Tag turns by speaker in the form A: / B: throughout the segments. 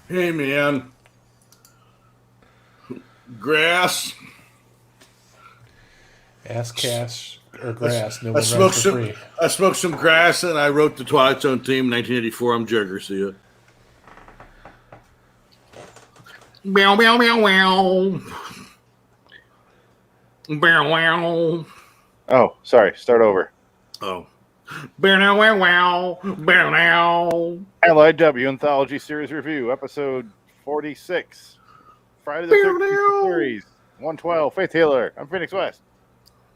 A: Hey man, grass.
B: Ass cash or
A: I, s-
B: grass, no
A: I
B: one rides
A: smoked
B: for
A: some.
B: free.
A: I smoked some grass, and I wrote the Twilight Zone theme, 1984. I'm Joe Garcia. Meow meow meow meow. Meow meow.
C: Oh, sorry. Start over.
A: Oh. Meow meow meow meow meow.
C: LIW Anthology Series Review, Episode 46. Friday the 13th series. 112, Faith Healer. I'm Phoenix West.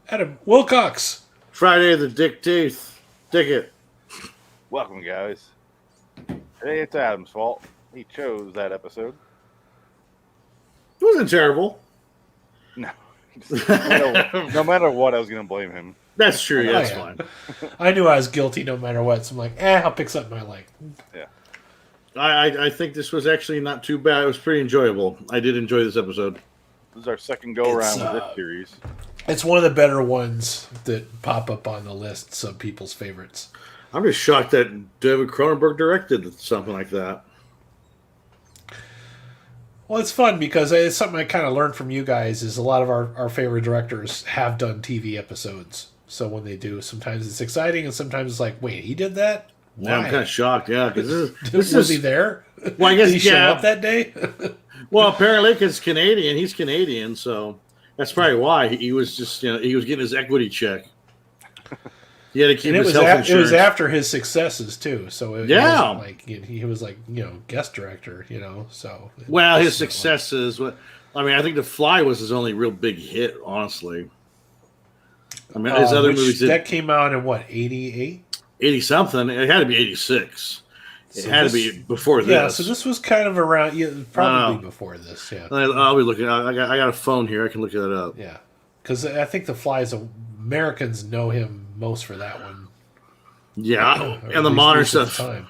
B: Adam Wilcox.
A: Friday the Dick Teeth. Dick it.
C: Welcome, guys. Today it's Adam's fault. He chose that episode.
A: It wasn't terrible.
C: No. No matter what, I was going to blame him.
A: That's true. Yeah,
B: Oh,
A: that's
B: yeah.
A: fine.
B: I knew I was guilty no matter what, so I'm like, I'll pick something I like.
C: Yeah.
A: I think this was actually not too bad. It was pretty enjoyable. I did enjoy this episode.
C: This is our second go-around
B: It's,
C: with this series.
B: It's one of the better ones that pop up on the lists of people's favorites.
A: I'm just shocked that David Cronenberg directed something like that.
B: Well, it's fun because it's something I kind of learned from you guys is a lot of our favorite directors have done TV episodes. So when they do, sometimes it's exciting and sometimes it's like, wait, he did that?
A: Yeah, I'm
B: Why?
A: kind of shocked. Yeah, because this
B: Was
A: is
B: he there?
A: Well, I guess
B: Did he show
A: yeah.
B: up that day?
A: Well, apparently, because Canadian, he's Canadian, so that's probably why he was just he was getting his equity check. He had to keep
B: And it
A: his
B: was
A: health
B: it
A: insurance.
B: was after his successes too. So it
A: Yeah.
B: wasn't like he was like guest director. So
A: Well, his
B: it's not like-
A: successes. I mean, I think The Fly was his only real big hit, honestly. I mean, his other
B: which-
A: movies did
B: that came out in what 88.
A: 80 something. It had to be 86. It had to be before this.
B: Yeah, so this was kind of around, probably
A: Oh.
B: before this. Yeah,
A: I'll be looking. I got a phone here. I can look that up.
B: yeah, because I think The Fly's Americans know him most for that one.
A: Yeah,
B: Or
A: and
B: at
A: the
B: least
A: modern
B: at the
A: stuff.
B: time.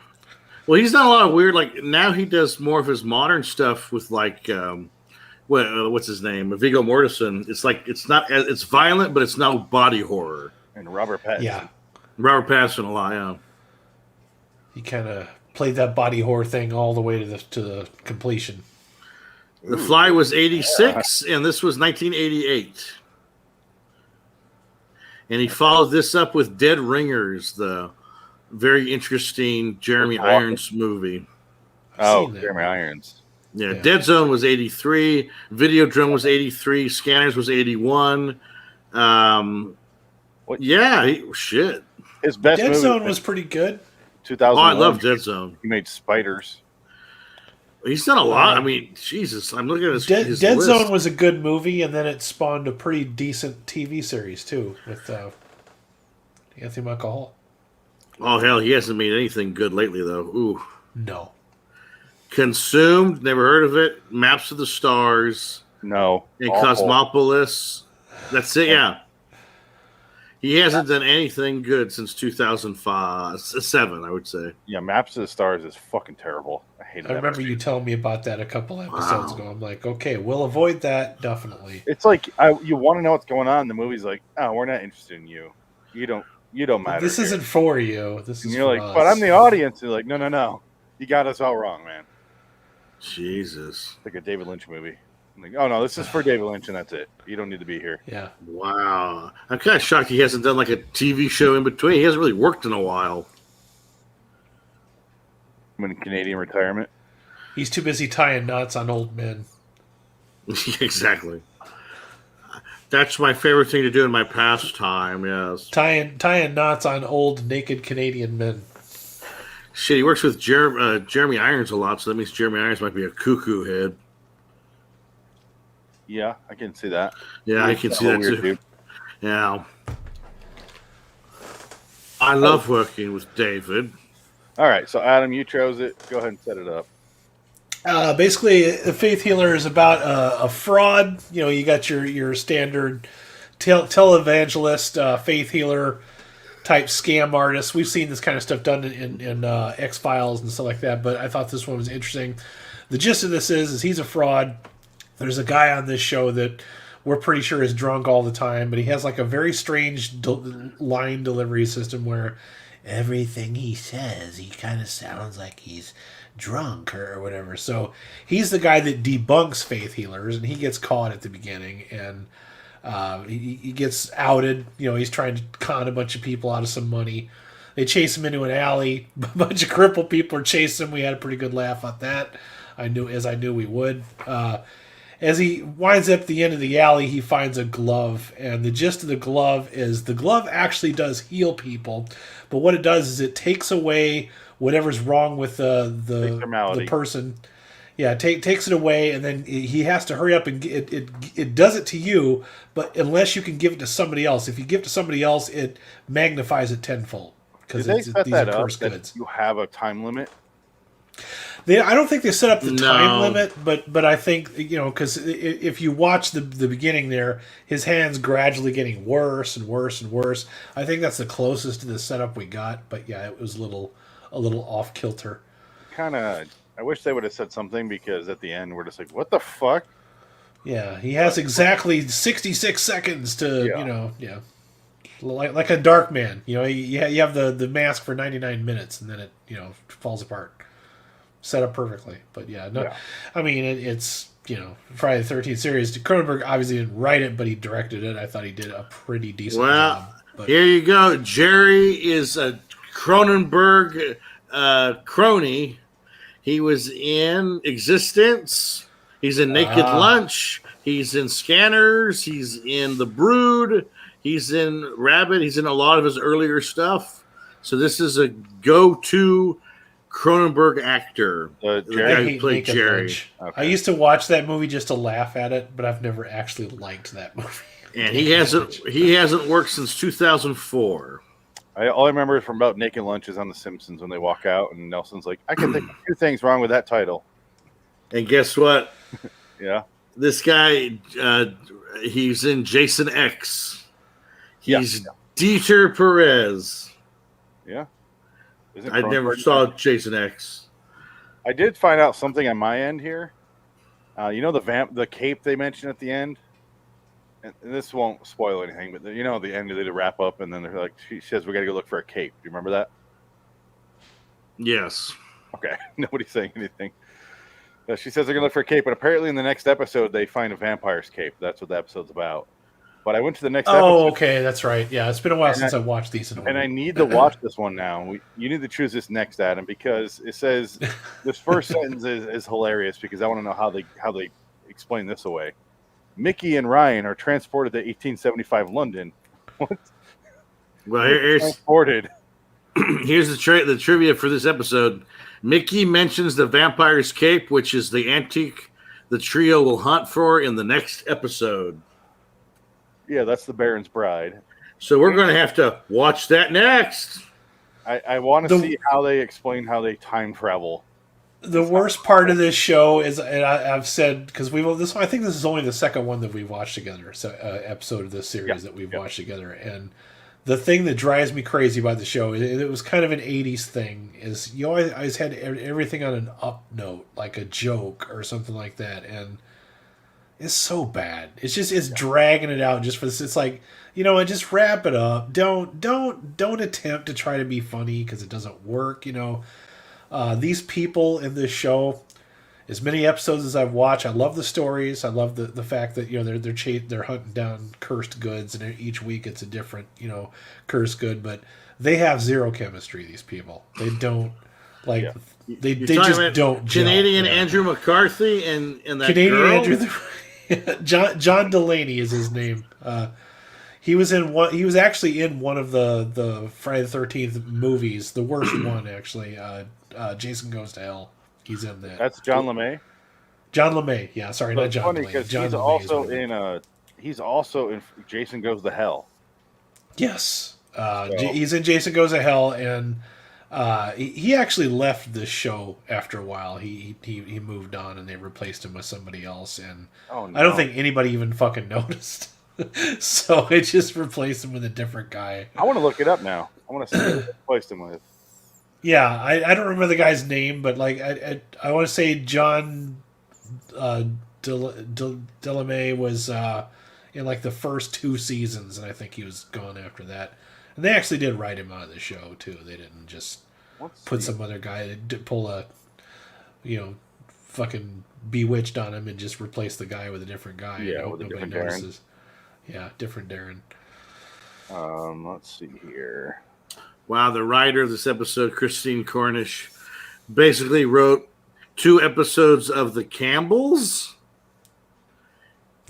A: Well, he's done a lot of weird. Like now, he does more of his modern stuff with what's his name, Viggo Mortensen. It's like it's violent, but it's no body horror.
C: And Robert Pattinson.
B: Yeah,
A: Robert Pattinson a lot. Yeah,
B: he kind of played that body horror thing all the way to the completion.
A: The Fly was 86, and this was 1988. And he followed this up with Dead Ringers, the very interesting Jeremy
C: Walking.
A: Irons movie.
C: Oh,
B: seen that.
C: Jeremy Irons.
A: Yeah,
B: Yeah.
A: Dead Zone was 83, Videodrome was 83, Scanners was 81.
C: What?
A: Yeah, shit.
C: His best
B: Dead
C: movie
B: Zone was pretty good.
C: 2001.
A: Oh, I love Dead Zone.
C: He made Spiders.
A: He's done a lot. I mean, Jesus, I'm looking at his
B: Dead
A: list.
B: Zone was a good movie, and then it spawned a pretty decent TV series too with Anthony Michael Hall.
A: Oh, hell, he hasn't made anything good lately, though. Ooh.
B: No,
A: Consumed, never heard of it. Maps of the Stars.
C: No.
A: And
C: awful.
A: Cosmopolis. That's it, yeah. He hasn't done anything good since 2007, I would say.
C: Yeah, Maps of the Stars is fucking terrible. I hate it.
B: I remember you telling me about that a couple episodes
A: Wow.
B: ago. I'm like, okay, we'll avoid that definitely.
C: It's like you want to know what's going on. The movie's like, oh, we're not interested in you. You don't matter.
B: This
C: here.
B: isn't for you. This is
C: And you're
B: for
C: like,
B: us.
C: but I'm the audience. And you're like, no. You got us all wrong, man.
A: Jesus.
C: It's like a David Lynch movie. I'm like, oh no, this is for David Lynch and that's it. You don't need to be here.
B: Yeah.
A: Wow. I'm kind of shocked he hasn't done like a TV show in between. He hasn't really worked in a while.
C: I'm in Canadian retirement.
B: He's too busy tying knots on old men.
A: Exactly. That's my favorite thing to do in my pastime, yes.
B: Tying knots on old naked Canadian men.
A: Shit, he works with Jeremy Irons a lot, so that means Jeremy Irons might be a cuckoo head.
C: Yeah, I can see that.
A: Yeah, I
C: He's
A: can
C: a
A: see that
C: weird
A: too.
C: dude.
A: Yeah. I love working with David.
C: All right, so Adam, you chose it. Go ahead and set it up.
B: Basically, the Faith Healer is about a fraud. You got your standard televangelist, faith healer type scam artist. We've seen this kind of stuff done in X-Files and stuff like that, but I thought this one was interesting. The gist of this is he's a fraud. There's a guy on this show that we're pretty sure is drunk all the time, but he has like a very strange line delivery system where everything he says, he kind of sounds like he's drunk or whatever. So he's the guy that debunks faith healers, and he gets caught at the beginning, and he gets outed. He's trying to con a bunch of people out of some money. They chase him into an alley. A bunch of crippled people are chasing him. We had a pretty good laugh at that. I knew we would. As he winds up at the end of the alley, he finds a glove, and the gist of the glove is the glove actually does heal people, but what it does is it takes away whatever's wrong with the person. Yeah, takes it away, and then he has to hurry up and it does it to you, but unless you can give it to somebody else. If you give it to somebody else, it magnifies it tenfold.
C: Because these are cursed goods. You have a time limit?
B: I don't think they set up the time limit, but I think, because if you watch the beginning there, his hand's gradually getting worse and worse and worse. I think that's the closest to the setup we got, but yeah, it was a little off kilter.
C: I wish they would have said something, because at the end we're just like, what the fuck?
B: Yeah, he has exactly 66 seconds to, like a Dark Man. You have the mask for 99 minutes, and then it, falls apart. Set up perfectly, but I mean, it's Friday the 13th series. Cronenberg obviously didn't write it, but he directed it. I thought he did a pretty decent job. But
A: here you go. Jerry is a Cronenberg crony. He was in Existence. He's in Naked Lunch. He's in Scanners. He's in The Brood. He's in Rabbit. He's in a lot of his earlier stuff. So this is a go-to Cronenberg actor, the guy who played Jerry.
B: Okay. I used to watch that movie just to laugh at it, but I've never actually liked that movie.
A: And he hasn't worked since 2004.
C: All I remember from about Naked Lunch is on The Simpsons when they walk out and Nelson's like, I can think of 2 things wrong with that title.
A: And guess what?
C: Yeah.
A: This guy, he's in Jason X. He's Dieter Perez.
C: Yeah.
A: I never saw Jason X.
C: I did find out something on my end here. The cape they mentioned at the end, and this won't spoil anything, but the end they wrap up, and then they're like, she says, "We got to go look for a cape." Do you remember that?
A: Yes.
C: Okay. Nobody's saying anything. She says they're gonna look for a cape, but apparently in the next episode they find a vampire's cape. That's what the episode's about. But I went to the next episode.
B: Oh, okay, that's right. Yeah, it's been a while since I watched these.
C: And I need to watch this one now. You need to choose this next, Adam, because it says this first sentence is hilarious, because I want to know how they explain this away. Mickey and Ryan are transported to 1875 London. What?
A: Well, here's
C: transported.
A: Here's the trivia for this episode. Mickey mentions the vampire's cape, which is the antique the trio will hunt for in the next episode.
C: Yeah, that's the Baron's Bride.
A: So we're going to have to watch that next.
C: I want to see how they explain how they time travel.
B: The worst part of this show is, and I've said, because I think this is only the second one that we've watched together, episode of this series that we've watched together, and the thing that drives me crazy about the show, it was kind of an 80s thing, is you always had everything on an up note, like a joke or something like that, and it's so bad. It's dragging it out just for this. It's like, just wrap it up. Don't attempt to try to be funny, because it doesn't work. These people in this show, as many episodes as I've watched, I love the stories. I love the fact that they're hunting down cursed goods, and each week it's a different cursed good. But they have zero chemistry. These people, they don't like. Yeah. They just don't.
A: Canadian Andrew McCarthy and that
B: Canadian
A: girl?
B: Andrew. John Delaney is his name. He was actually in one of the Friday the 13th movies, the worst one actually. Jason Goes to Hell. He's in that.
C: That's John LeMay.
B: John LeMay. Yeah, sorry, not John.
C: Funny because he's also in Jason Goes to Hell.
B: Yes, he's in Jason Goes to Hell, and he actually left the show after a while. He moved on, and they replaced him with somebody else. And I don't think anybody even fucking noticed. So it just replaced him with a different guy.
C: I want to look it up now. I want to see what they replaced him with.
B: Yeah, I don't remember the guy's name, but like I want to say John Delamay was in like the first 2 seasons, and I think he was gone after that. And they actually did write him out of the show too. They didn't just put some other guy to pull a fucking bewitched on him and just replace the guy with a different guy.
C: Yeah,
B: I hope
C: with a
B: nobody
C: different Darren.
B: notices. Yeah, different Darren.
C: Let's see here.
A: Wow, the writer of this episode, Christine Cornish, basically wrote 2 episodes of The Campbells.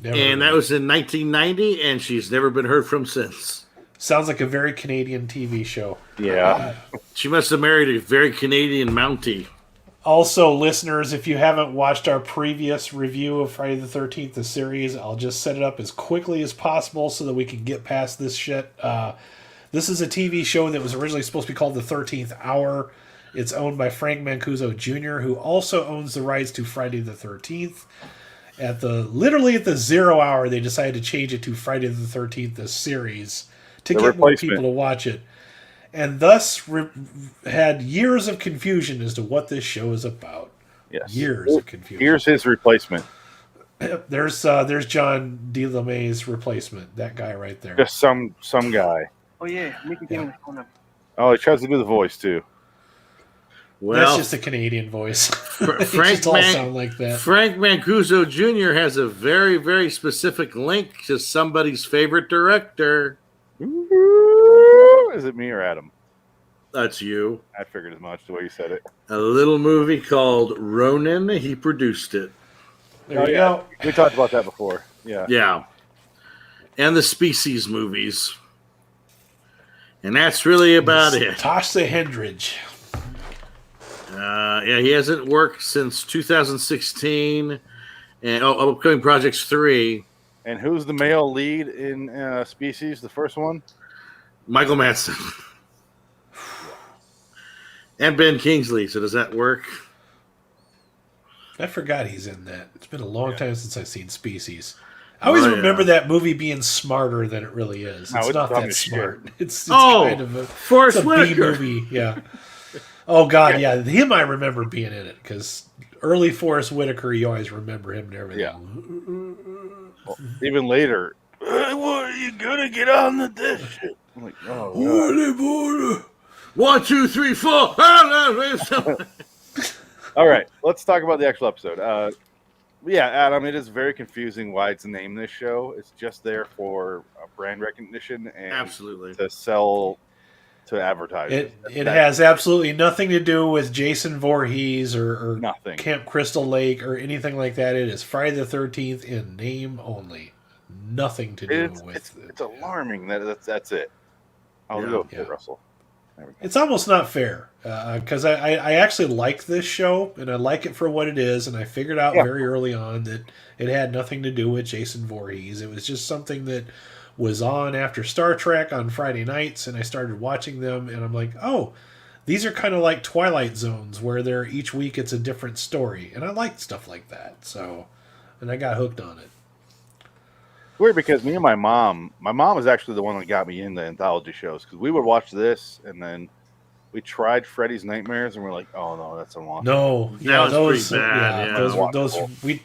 A: And that was in 1990, and she's never been heard from since.
B: Sounds like a very Canadian TV show.
C: Yeah.
A: She must have married a very Canadian Mountie.
B: Also, listeners, if you haven't watched our previous review of Friday the 13th, the series, I'll just set it up as quickly as possible so that we can get past this shit. This is a TV show that was originally supposed to be called The 13th Hour. It's owned by Frank Mancuso Jr., who also owns the rights to Friday the 13th. Literally at the 0 hour, they decided to change it to Friday the 13th, the series, to get more people to watch it. And thus had years of confusion as to what this show is about.
C: Yes.
B: Years of confusion.
C: Here's his replacement.
B: There's John DeLamay's replacement. That guy right there.
C: Just some guy.
D: Oh yeah, Mickey came on the phone.
C: Oh, he tries to do the voice too.
A: Well,
B: that's just a Canadian voice.
A: Frank
B: all sound like that.
A: Frank Mancuso Jr. has a very, very specific link to somebody's favorite director.
C: Ooh, is it me or Adam?
A: That's you.
C: I figured as much the way you said it.
A: A little movie called Ronin. He produced it.
B: There you go.
C: We talked about that before. Yeah.
A: Yeah. And the Species movies. And that's really about it.
B: Tasha Hendridge.
A: Yeah, he hasn't worked since 2016. And upcoming projects 3.
C: And who's the male lead in Species, the first one?
A: Michael Madsen. And Ben Kingsley. So does that work?
B: I forgot he's in that. It's been a long time since I've seen Species. I always remember that movie being smarter than it really is. It's not that smart. It's kind of a B movie. Yeah. Oh, God, yeah. Him I remember being in it because early Forrest Whitaker, you always remember him and everything.
C: Yeah. Well, even later, what are you going to get on the dish? I'm like, oh, God.
A: 1, 2, 3, 4.
C: All right, let's talk about the actual episode. Yeah, Adam, it is very confusing why it's named this show. It's just there for brand recognition and
A: absolutely
C: to sell to advertisers.
B: It has absolutely nothing to do with Jason Voorhees or
C: nothing.
B: Camp Crystal Lake or anything like that. It is Friday the 13th in name only. Nothing to do with it.
C: It's alarming that's it. I'll go with Russell.
B: It's almost not fair because I actually like this show and I like it for what it is, and I figured out very early on that it had nothing to do with Jason Voorhees. It was just something that was on after Star Trek on Friday nights, and I started watching them, and I'm like, oh, these are kind of like Twilight Zones where each week it's a different story, and I like stuff like that. So, and I got hooked on it.
C: Weird because me and my mom is actually the one that got me into anthology shows because we would watch this and then we tried Freddy's Nightmares and we're like, oh no, that's unwatchable.
B: No,
A: that was pretty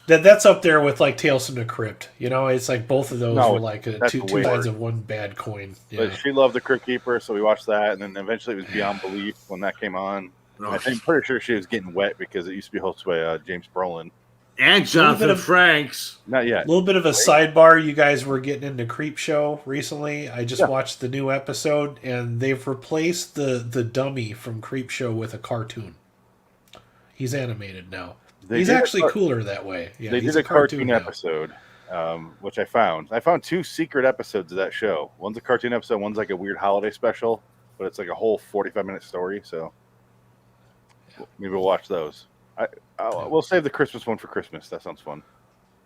A: bad.
B: That's up there with like Tales from the Crypt. You know, it's like both of those were like two sides of one bad coin. Yeah.
C: But she loved the Crypt Keeper, so we watched that, and then eventually it was Beyond Belief when that came on. I'm pretty sure she was getting wet because it used to be hosted by James Brolin.
A: And Jonathan Frakes.
C: Not yet.
B: A little bit of a sidebar. You guys were getting into Creep Show recently. I just watched the new episode, and they've replaced the dummy from Creep Show with a cartoon. He's animated now. He's actually cooler that way. Yeah,
C: they did a cartoon episode, which I found. I found 2 secret episodes of that show. One's a cartoon episode. One's like a weird holiday special, but it's like a whole 45-minute story. So maybe we'll watch those. We'll save the Christmas one for Christmas. That sounds fun.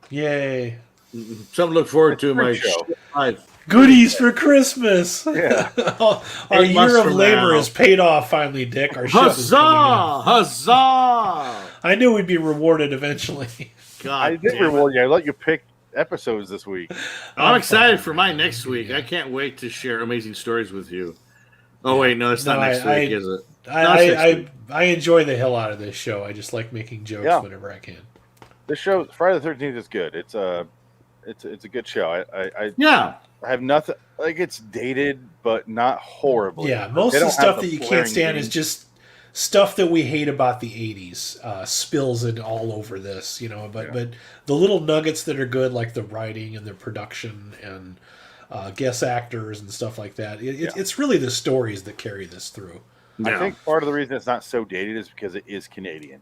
B: Yay.
A: Something to look forward to. My show.
B: Goodies for Christmas.
C: Yeah.
B: Our year of labor is paid off finally, Dick. Our
A: Huzzah! Huzzah!
B: I knew we'd be rewarded eventually.
A: God,
C: I did reward you. I let you pick episodes this week.
A: I'm excited for my next week. I can't wait to share amazing stories with you. Oh, wait, no, it's not next week, is it?
B: I enjoy the hell out of this show. I just like making jokes whenever I can.
C: This show, Friday the 13th, is good. It's a good show. I have nothing like it's dated, but not horribly.
B: Yeah, most of the stuff that you can't stand is just stuff that we hate about the 80s spills in all over this, but the little nuggets that are good, like the writing and the production and guest actors and stuff like that, it's really the stories that carry this through.
C: I think part of the reason it's not so dated is because it is Canadian.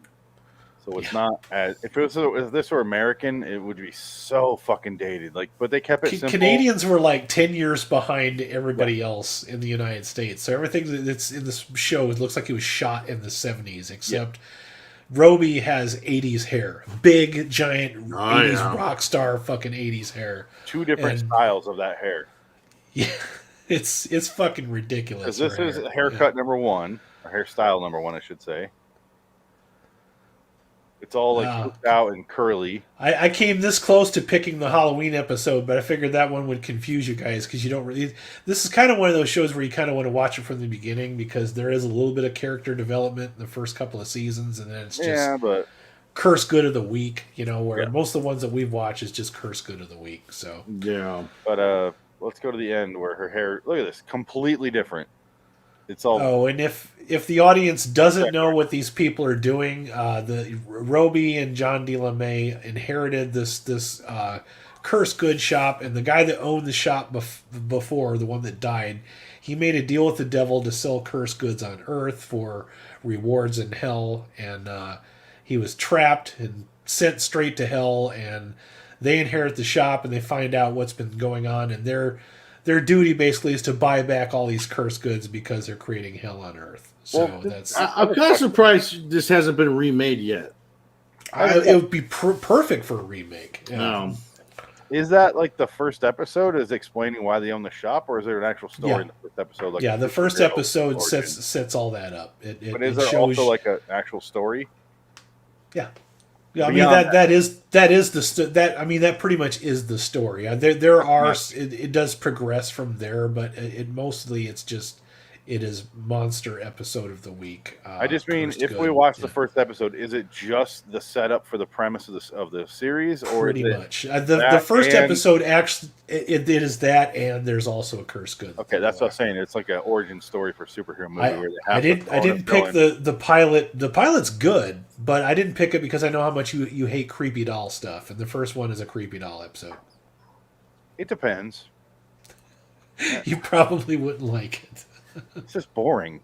C: So it's not as if this were American, it would be so fucking dated. But they kept it simple.
B: Canadians were like 10 years behind everybody else in the United States. So everything that's in this show looks like it was shot in the 70s, except Roby has 80s hair, big giant 80s rock star fucking 80s hair.
C: Two different styles of that hair.
B: Yeah, it's fucking ridiculous.
C: Because this is haircut number one, or hairstyle number one, I should say. It's all cooked out and curly.
B: I came this close to picking the Halloween episode, but I figured that one would confuse you guys because you don't really. This is kind of one of those shows where you kind of want to watch it from the beginning because there is a little bit of character development in the first couple of seasons, and then it's just curse good of the week. Where most of the ones that we've watched is just curse good of the week. So
C: but let's go to the end where her hair. Look at this, completely different. It's all.
B: Oh, and if the audience doesn't know what these people are doing, the Roby and John DeLaMay inherited this curse good shop, and the guy that owned the shop before, the one that died, he made a deal with the devil to sell curse goods on Earth for rewards in hell, and he was trapped and sent straight to hell, and they inherit the shop, and they find out what's been going on, and their duty basically is to buy back all these cursed goods because they're creating hell on Earth. So
A: I'm kind of surprised this hasn't been remade yet.
B: It would be perfect for a remake.
C: Is that like the first episode is explaining why they own the shop, or is there an actual story in the first episode?
B: The first episode sets all that up.
C: But is there also like an actual story?
B: Yeah. Yeah, I mean that pretty much is the story. There are it does progress from there, but it is monster episode of the week.
C: I just mean if we watch the first episode, is it just the setup for the premise of the series, or
B: pretty much the first episode actually it is that, and there's also a curse good.
C: Okay, that's what I'm saying. It's like an origin story for a superhero movie where they have.
B: I didn't pick the pilot. The pilot's good, but I didn't pick it because I know how much you hate creepy doll stuff, and the first one is a creepy doll episode.
C: It depends.
B: You probably wouldn't like it.
C: It's just boring.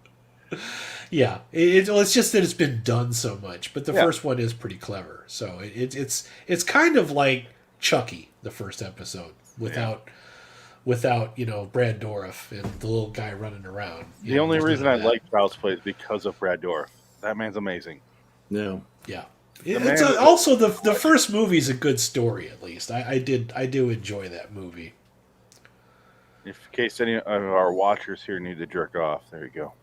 B: Yeah, it's just that it's been done so much, but the first one is pretty clever. So it's kind of like Chucky, the first episode, without Brad Dourif and the little guy running around.
C: The only reason I like Child's Play is because of Brad Dourif. That man's amazing.
A: Yeah.
B: It's also the first movie is a good story. At least I do enjoy that movie.
C: In case any of our watchers here need to jerk off, there you go.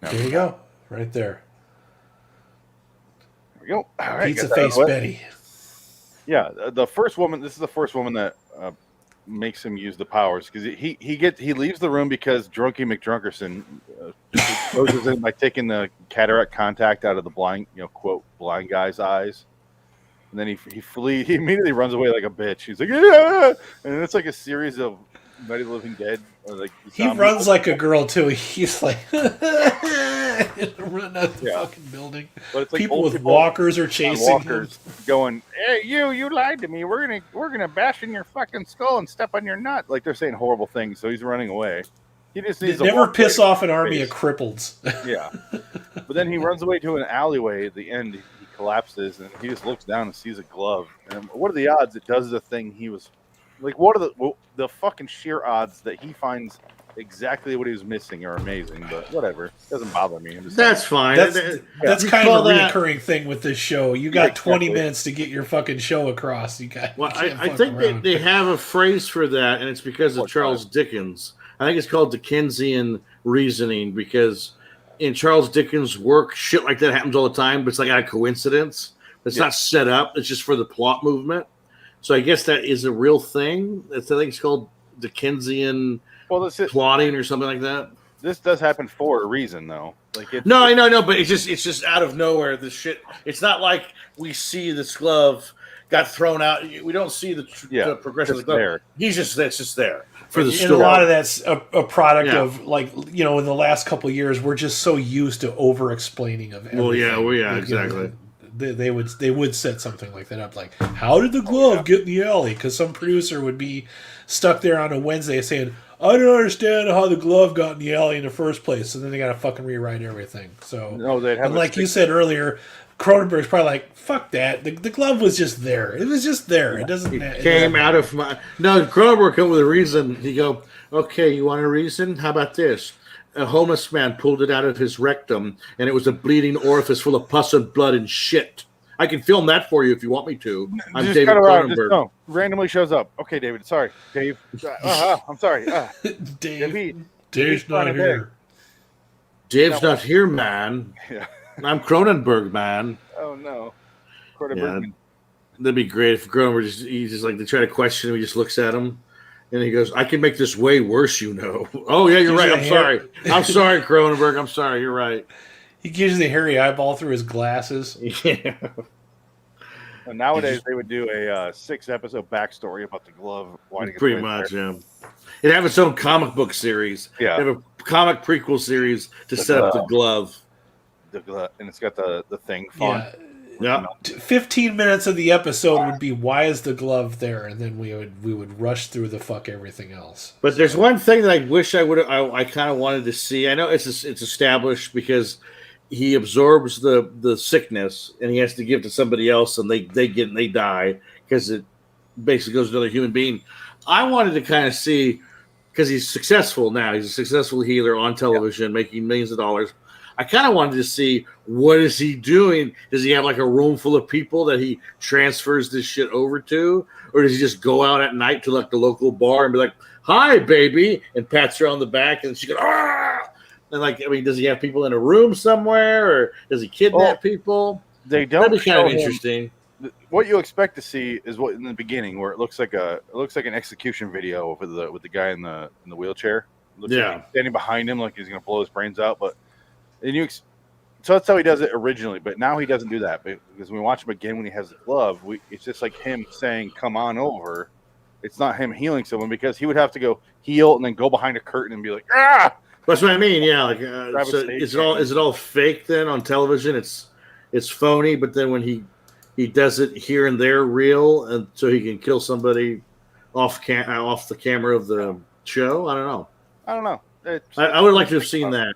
B: There you go, right there.
C: There we go. All right,
B: Pizza face Betty.
C: Yeah, the first woman. This is the first woman that makes him use the powers because he leaves the room because Drunky McDrunkerson closes in by taking the cataract contact out of the blind, quote, blind guy's eyes. And then he immediately runs away like a bitch. He's like, yeah! And it's like a series of Night of the Living Dead. Or like
B: he runs like a girl too. He's like running out of the fucking building. But it's like people with walkers are chasing him,
C: going, "Hey, you lied to me. We're gonna bash in your fucking skull and step on your nut." Like they're saying horrible things. So he's running away. He just needs to
B: never piss off an army of cripples.
C: Yeah, but then he runs away to an alleyway. At the end, he collapses and he just looks down and sees a glove. And what are the odds it does the thing he was? Like, what are the fucking sheer odds that he finds exactly what he was missing are amazing, but whatever. It doesn't bother me.
A: That's fine.
B: That's kind of a recurring thing with this show. You got 20 minutes to get your fucking show across.
A: I think they have a phrase for that, and it's because of Charles Dickens. I think it's called Dickensian reasoning, because in Charles Dickens' work, shit like that happens all the time, but it's like a coincidence. It's not set up. It's just for the plot movement. So I guess that is a real thing. I think it's called Dickensian plotting or something like that.
C: This does happen for a reason, though.
A: No, I know, but it's just out of nowhere. This shit. It's not like we see this glove, got thrown out. We don't see the progression of the glove.
C: There.
A: He's just that's just there for the
B: And
A: story.
B: a lot of that's a product
A: Yeah.
B: of like in the last couple of years we're just so used to over explaining of everything.
A: Well, yeah, exactly.
B: They would set something like that up, like how did the glove get in the alley? Because some producer would be stuck there on a Wednesday saying, I don't understand how the glove got in the alley in the first place, and then they got to fucking rewrite everything. So,
C: No, they'd have
B: and like you said earlier, Cronenberg's probably like, fuck that. The glove was just there. It was just there. It doesn't. It
A: Came out of my no. Cronenberg come with a reason. He go, okay, you want a reason? How about this? A homeless man pulled it out of his rectum, and it was a bleeding orifice full of pus and blood and shit. I can film that for you if you want me to. I'm
C: just
A: David Cronenberg.
C: Just, no, randomly shows up. Okay, David. Sorry, Dave. I'm sorry.
B: Dave's not here.
A: Dave's not here, man.
C: Yeah.
A: I'm Cronenberg, man.
C: Oh no, Cronenberg.
A: Yeah, that'd be great if Cronenberg he's just like they try to question him. He just looks at him. And he goes, I can make this way worse, Oh, yeah, you're right. I'm sorry. I'm sorry, Cronenberg. I'm sorry. You're right.
B: He gives you the hairy eyeball through his glasses.
A: Yeah.
C: And nowadays, they would do a 6-episode backstory about the glove.
A: Pretty much, yeah. It'd have its own comic book series.
C: Yeah.
A: They have a comic prequel series to set up the glove.
C: The glove. And it's got the thing font.
A: Yeah.
B: 15 minutes of the episode would be why is the glove there, and then we would rush through the fuck everything else.
A: But there's one thing that I wish I would I kind of wanted to see. I know it's established because he absorbs the sickness and he has to give to somebody else, and they die because it basically goes to another human being. I wanted to kind of see because he's successful now. He's a successful healer on television, making millions of dollars. I kind of wanted to see what is he doing. Does he have like a room full of people that he transfers this shit over to, or does he just go out at night to like the local bar and be like, "Hi, baby," and pats her on the back, and she goes, "Ah!" And like, I mean, does he have people in a room somewhere, or does he kidnap people?
C: They don't.
A: That'd be kind of interesting.
C: What you expect to see is what in the beginning, where it looks like an execution video with the guy in the wheelchair. Looks like he's standing behind him, like he's gonna blow his brains out, but. So that's how he does it originally, but now he doesn't do that because when we watch him again when he has the glove, it's just like him saying, "Come on over." It's not him healing someone because he would have to go heal and then go behind a curtain and be like, "Ah!"
A: That's what I mean. Yeah, like so is it all fake then on television? It's phony, but then when he does it here and there, real, and so he can kill somebody off the camera of the show. I don't know. I would like to have seen that.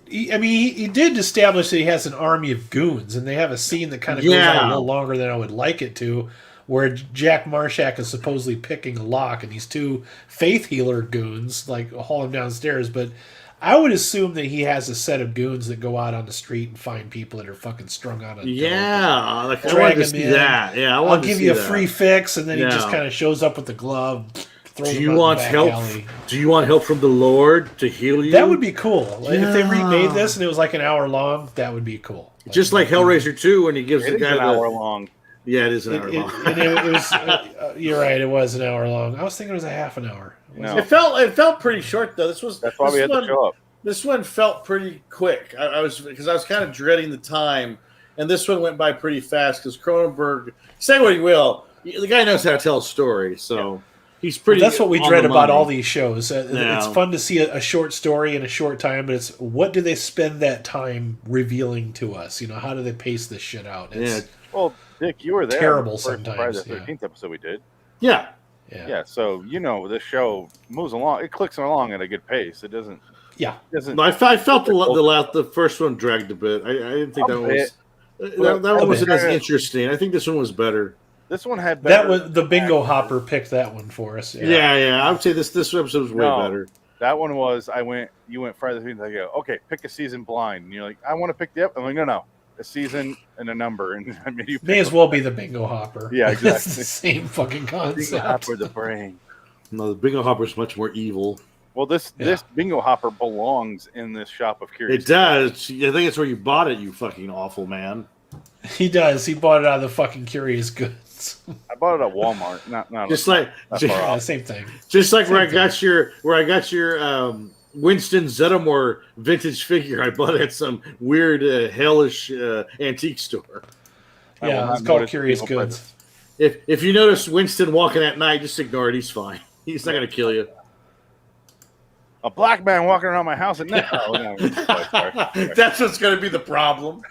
B: He did establish that he has an army of goons, and they have a scene that kind of goes on a little longer than I would like it to, where Jack Marshak is supposedly picking a lock, and these two faith healer goons like haul him downstairs. But I would assume that he has a set of goons that go out on the street and find people that are fucking strung out on
A: I wanted to see that. Yeah,
B: I'll give you a free fix, and then he just kind of shows up with the glove.
A: Do you want help? Do you want help from the Lord to heal you?
B: That would be cool. Like, if they remade this and it was like an hour long, that would be cool.
A: Just like Hellraiser 2 when he gives the guy
C: an hour long.
A: Yeah, it is an hour long.
B: And it was. You're right. It was an hour long. I was thinking it was a half an hour.
A: No. It felt pretty short though.
C: That's why we had to show up.
A: This one felt pretty quick. I was kind of dreading the time, and this one went by pretty fast because Cronenberg. Say what you will, the guy knows how to tell a story, so. He's pretty.
B: That's what we dread about all these shows. It's fun to see a short story in a short time, but it's what do they spend that time revealing to us? How do they pace this shit out? It's
C: Well, Dick, you were there.
B: Terrible sometimes.
C: Friday the 13th episode we did.
A: Yeah.
C: So this show moves along. It clicks along at a good pace. It doesn't.
B: Yeah.
C: Doesn't.
A: No, I felt the first one dragged a bit. I didn't think that one wasn't as interesting. I think this one was better.
C: This one had better.
B: That was the bingo hopper picked that one for us.
A: Yeah. I would say this episode was way better.
C: That one was. You went Friday the 13th. I go, okay, pick a season blind. And you're like, I want to pick the. I'm like, no, a season and a number, and I mean,
B: may as well be the bingo hopper.
C: Yeah, exactly.
B: It's the same fucking concept.
C: Bingo hopper, the brain.
A: No, the bingo hopper is much more evil.
C: Well, this bingo hopper belongs in this shop of curiosities.
A: It does. I think it's where you bought it. You fucking awful man.
B: He does. He bought it out of the fucking Curious Goods.
C: I bought it at Walmart. Not
A: just like
B: same thing.
A: Just like where I got your Winston Zeddemore vintage figure. I bought it at some weird hellish antique store.
C: I will
B: Yeah,
C: not
B: it's called
C: notice
B: Curious
C: evil
B: Goods.
A: If you notice Winston walking at night, just ignore it. He's fine. He's not going to kill you.
C: A black man walking around my house at night. Oh, no. Sorry.
A: That's what's going to be the problem.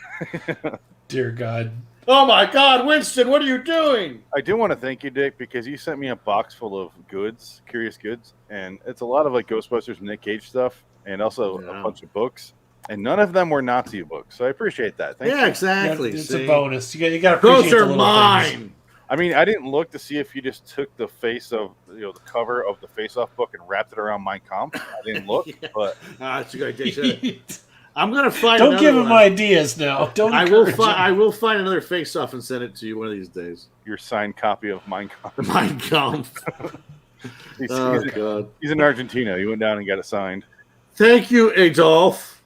B: Dear God.
A: Oh my God, Winston, what are you doing?
C: I do want to thank you, Dick, because you sent me a box full of goods, Curious Goods, and it's a lot of like Ghostbusters, Nick Cage stuff, and also a bunch of books, and none of them were Nazi books. So I appreciate that. Thank you.
A: Exactly.
B: Yeah, it's
A: See?
B: a bonus. You got to appreciate
A: Those are
B: the little
A: mine.
B: things.
C: I mean, I didn't look to see if you just took the face of the cover of the Face Off book and wrapped it around Mein Kampf. I didn't look, but
A: that's a good idea. I'm gonna find.
B: Don't give him
A: one.
B: ideas now. Don't.
A: I will find another face off and send it to you one of these days.
C: Your signed copy of Mein Kampf.
A: Mein Kampf. God.
C: He's in Argentina. He went down and got it signed.
A: Thank you, Adolf.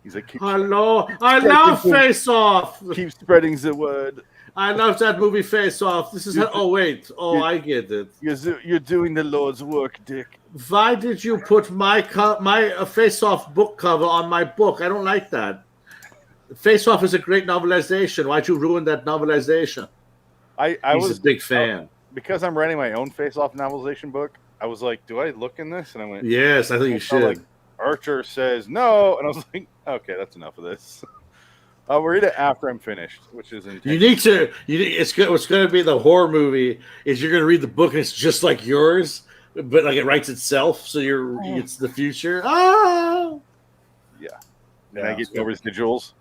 C: He's like,
A: hello. I love Face Off.
C: Keep spreading the word.
A: I love that movie Face Off. This is I get it.
C: You're doing the Lord's work, Dick.
A: Why did you put my Face Off book cover on my book? I don't like that. Face Off is a great novelization. Why'd you ruin that novelization?
C: I was
A: a big fan.
C: Because I'm writing my own Face Off novelization book, I was like, do I look in this? And I went,
A: yes, I think you should.
C: Like, Archer says no. And I was like, okay, that's enough of this. I'll read it after I'm finished, which is intense.
A: You need to. It's good. What's going to be the horror movie is you're going to read the book and it's just like yours, but like it writes itself. So it's the future. Oh,
C: yeah. And I get no residuals.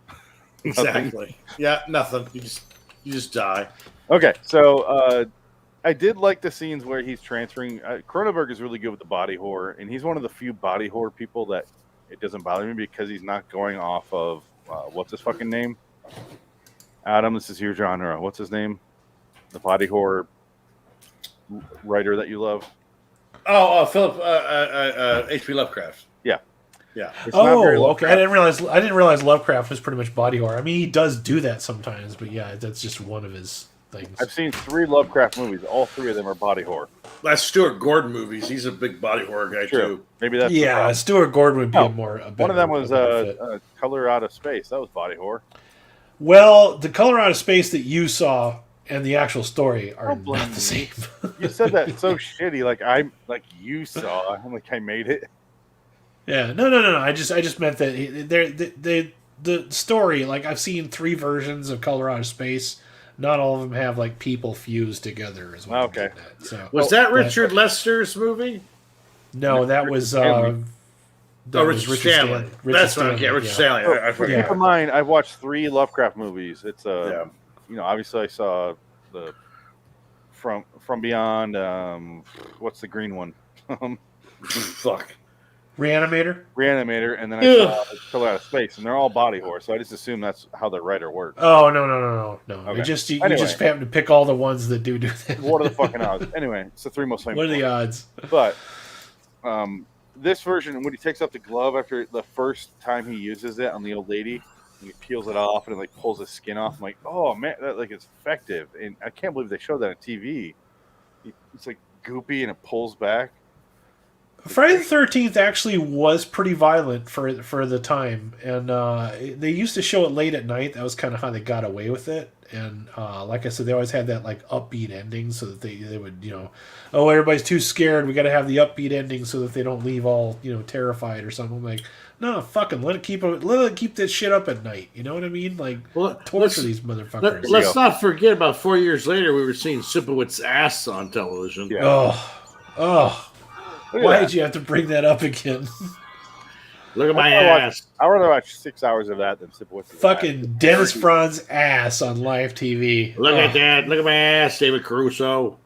A: Exactly. Yeah, nothing. You just die.
C: Okay, so I did like the scenes where he's transferring. Cronenberg is really good with the body horror, and he's one of the few body horror people that it doesn't bother me because he's not going off of what's his fucking name? Adam, this is your genre. What's his name? The body horror writer that you love.
A: Oh, Philip H.P. Lovecraft.
C: Yeah.
B: It's okay. I didn't realize Lovecraft was pretty much body horror. I mean, he does do that sometimes, but yeah, that's just one of his things.
C: I've seen 3 Lovecraft movies. All 3 of them are body horror.
A: That's Stuart Gordon movies. He's a big body horror guy too.
C: Maybe that's
B: Stuart Gordon would be a better
C: one of them was Color Out of Space. That was body horror.
B: Well, the Color Out of Space that you saw and the actual story are not the same.
C: You said that so shitty. Like you saw. I'm like I made it.
B: Yeah, no. I just meant that the story. Like I've seen 3 versions of Color Out of Space. Not all of them have like people fused together as well.
C: Okay.
B: So
A: was that Richard Lester's movie?
B: No, that was
A: Richard Stanley. That's what I'm getting. Richard Stanley. I forget.
C: Keep in mind, I've watched 3 Lovecraft movies. It's obviously I saw the From Beyond. What's the green one?
A: Fuck.
B: Reanimator,
C: and then I saw Color Out of Space, and they're all body horror. So I just assume that's how the writer works.
B: Oh no! Okay. You just happen to pick all the ones that do that.
C: What are the fucking odds? Anyway, it's the 3 most famous.
B: What are the odds?
C: But this version, when he takes off the glove after the first time he uses it on the old lady, and he peels it off and like pulls the skin off. I'm like, oh man, that it's effective, and I can't believe they showed that on TV. It's like goopy and it pulls back.
B: Friday the 13th actually was pretty violent for the time, and they used to show it late at night. That was kind of how they got away with it. And like I said, they always had that like upbeat ending so that they would everybody's too scared. We got to have the upbeat ending so that they don't leave all terrified or something. I'm like, no, fucking let it keep that shit up at night. You know what I mean? Like torture these motherfuckers.
A: Let's not forget about 4 years later we were seeing Sipowitz's ass on television.
B: Yeah. Oh. Why did you have to bring that up again?
A: Look at my ass.
C: I'd rather watch 6 hours of that than Sipowitz's
B: fucking
C: ass.
B: Dennis Franz's ass on live TV.
A: Look at that. Look at my ass, David Caruso.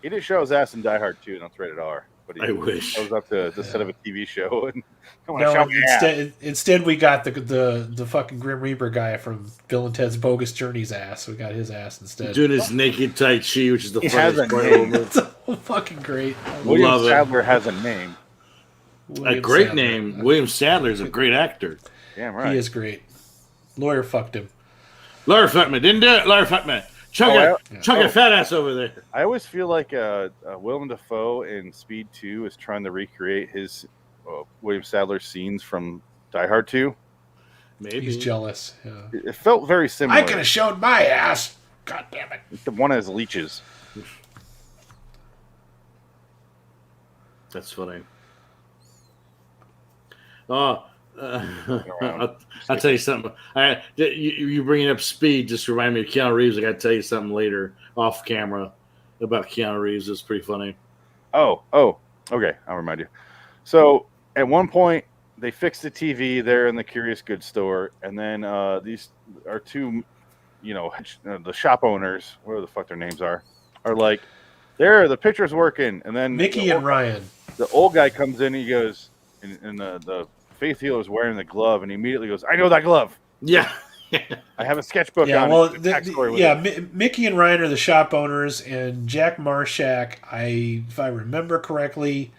C: He did show his ass in Die Hard 2, and it's rated R. But
A: I wish.
C: I was up to the set of a TV show. And
B: instead we got the fucking Grim Reaper guy from Bill and Ted's Bogus Journey's ass. We got his ass instead.
A: Doing his naked Tai Chi, which is the funniest part of the
B: It's fucking great.
C: William Sadler has a name.
A: A great name. William Sadler is a great actor.
C: Damn right.
B: He is great. Lawyer fucked him.
A: Lawyer fucked me. Didn't do it. Lawyer fucked me. Chug a fat ass over there.
C: I always feel like Willem Dafoe in Speed 2 is trying to recreate his William Sadler scenes from Die Hard 2.
A: Maybe
B: He's jealous. Yeah.
C: It felt very similar.
B: I could have showed my ass. God damn it.
C: The one has leeches.
A: That's funny. Oh, I'll tell you something. You bringing up speed just remind me of Keanu Reeves. I got to tell you something later off camera about Keanu Reeves. It's pretty funny.
C: Oh, okay. I'll remind you. So at one point, they fixed the TV there in the Curious Goods store, and then these are two, the shop owners, whatever the fuck their names are like, there, the picture's working, and then
B: Mickey and Ryan.
C: The old guy comes in, he goes, and the faith healer is wearing the glove, and he immediately goes, I know that glove.
A: Yeah.
C: I have a sketchbook
B: Yeah,
C: on
B: well,
C: it.
B: Mickey and Ryan are the shop owners, and Jack Marshak, if I remember correctly,